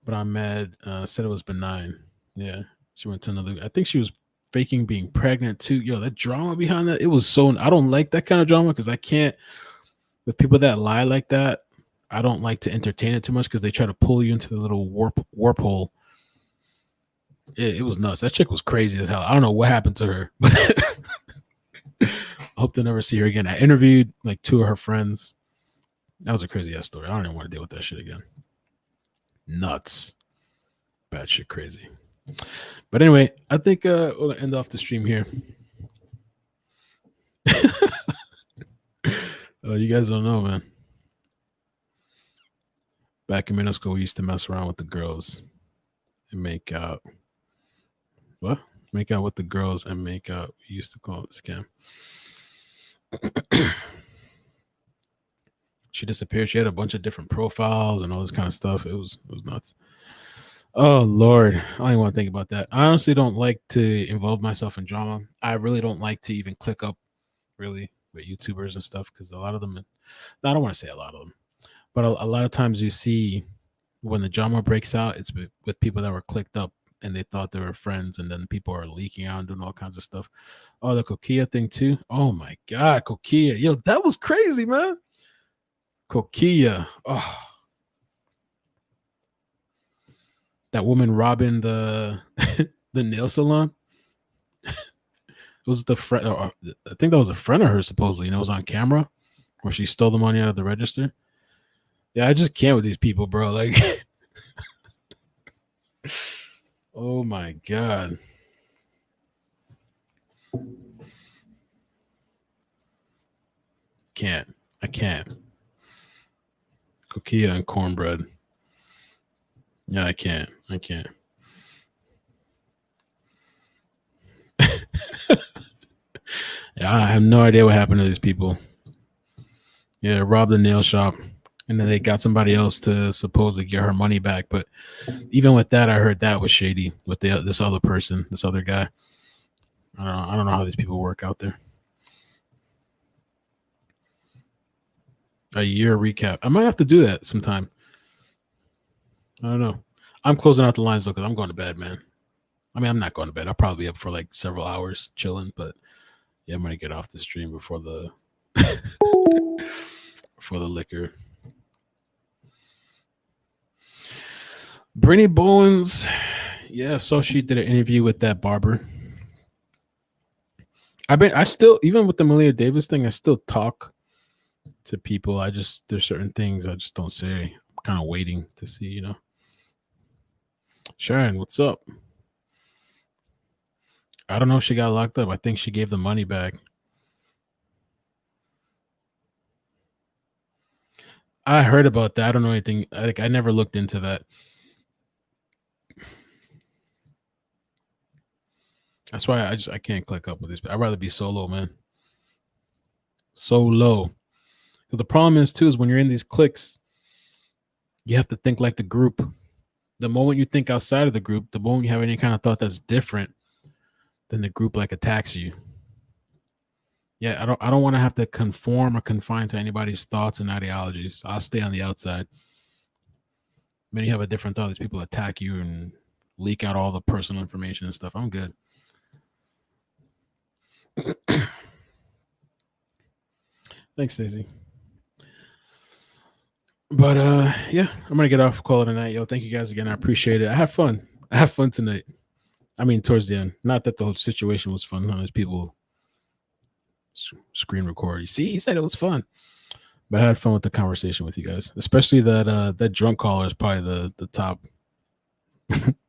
But I'm mad. Said it was benign. Yeah, she went to another. I think she was faking being pregnant too. Yo, that drama behind that, it was so. I don't like that kind of drama because I can't. With people that lie like that, I don't like to entertain it too much because they try to pull you into the little warp hole. It was nuts. That chick was crazy as hell. I don't know what happened to her, but I hope to never see her again. I interviewed like 2 of her friends. That was a crazy ass story. I don't even want to deal with that shit again. Nuts. Bad shit crazy. But anyway, I think we'll end off the stream here. Oh, you guys don't know, man. Back in middle school, we used to mess around with the girls and make out. What? Make out with the girls and make out. We used to call it scam. She disappeared. She had a bunch of different profiles and all this kind of stuff. It was nuts. Oh, Lord. I don't even want to think about that. I honestly don't like to involve myself in drama. I really don't like to even click up, really, with YouTubers and stuff, because a lot of them, I don't want to say a lot of them, but a lot of times you see when the drama breaks out, it's with people that were clicked up and they thought they were friends, and then people are leaking out and doing all kinds of stuff. Oh, the Coquilla thing too. Oh my God, Coquilla. Yo, that was crazy, man. Coquilla. Oh. That woman robbing the the nail salon. It was the friend. I think that was a friend of hers, supposedly. It was on camera where she stole the money out of the register. Yeah, I just can't with these people, bro. Like, oh my God. I can't. Coquilla and cornbread. Yeah, I can't. Yeah, I have no idea what happened to these people. Yeah, robbed the nail shop, and then they got somebody else to supposedly get her money back. But even with that, I heard that was shady with this other person, this other guy. I don't know how these people work out there. A year recap. I might have to do that sometime. I don't know. I'm closing out the lines though because I'm going to bed, man. I mean, I'm not going to bed. I'll probably be up for like several hours chilling, but yeah, I'm gonna get off the stream before the for the liquor. Brittany Bowens, yeah, so she did an interview with that barber. I still, even with the Malia Davis thing, I still talk to people. There's certain things I just don't say. I'm kind of waiting to see, Sharon, what's up? I don't know if she got locked up. I think she gave the money back. I heard about that. I don't know anything. I never looked into that. That's why I can't click up with this. I'd rather be solo, man. Solo. Because the problem is too is when you're in these cliques, you have to think like the group. The moment you think outside of the group, the moment you have any kind of thought that's different, then the group like attacks you. Yeah, I don't want to have to conform or confine to anybody's thoughts and ideologies. I'll stay on the outside. When you have a different thought, these people attack you and leak out all the personal information and stuff. I'm good. Thanks, Stacey. But yeah, I'm gonna get off, call it a night. Yo, thank you guys again. I appreciate it. I have fun. Tonight. I mean, towards the end. Not that the whole situation was fun. There's people screen record. You see, he said it was fun. But I had fun with the conversation with you guys. Especially that drunk caller is probably the top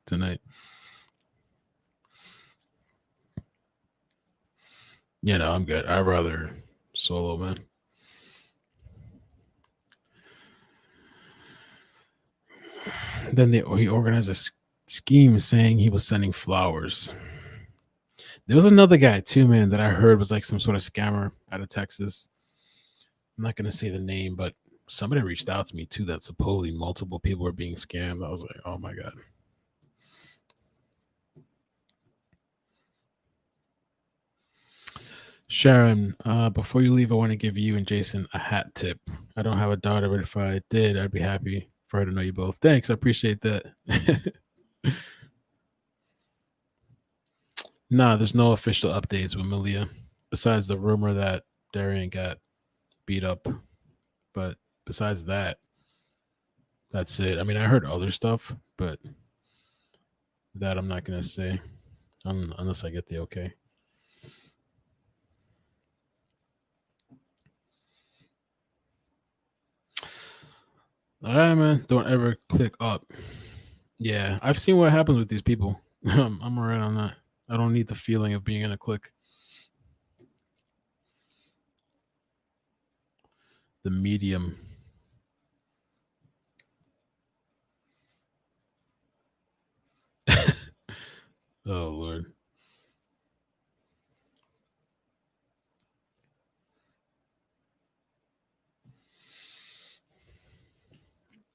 tonight. I'm good. I'd rather solo, man. Then he organized a scheme saying he was sending flowers. There was another guy too, man, that I heard was like some sort of scammer out of Texas. I'm not going to say the name, but somebody reached out to me too that supposedly multiple people were being scammed. I was like, oh my God. Sharon, before you leave, I want to give you and Jason a hat tip. I don't have a daughter, but if I did, I'd be happy for her to know you both. Thanks. I appreciate that. Nah, there's no official updates with Malia besides the rumor that Darian got beat up. But besides that, that's it. I mean, I heard other stuff, but that I'm not going to say unless I get the okay. All right, man. Don't ever click up. Yeah, I've seen what happens with these people. I'm all right on that. I don't need the feeling of being in a clique. The medium. Oh, Lord.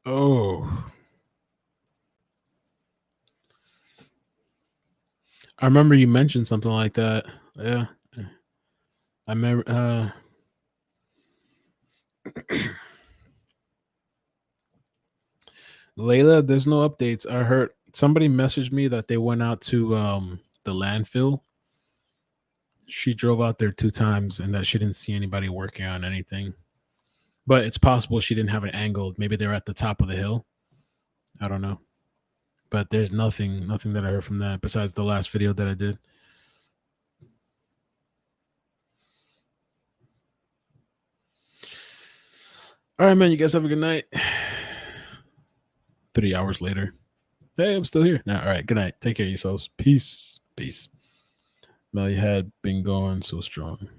Oh. I remember you mentioned something like that. Yeah. I remember. Layla, there's no updates. I heard somebody messaged me that they went out to the landfill. She drove out there 2 times and that she didn't see anybody working on anything. But it's possible she didn't have it angled. Maybe they're at the top of the hill. I don't know. But there's nothing that I heard from that besides the last video that I did. All right, man. You guys have a good night. 3 hours later. Hey, I'm still here. All right. Good night. Take care of yourselves. Peace. Peace. Melly had been going so strong.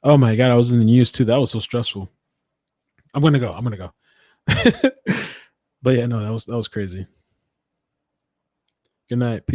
Oh my God. I was in the news too. That was so stressful. I'm going to go. But yeah, no, that was crazy. Good night. Peace.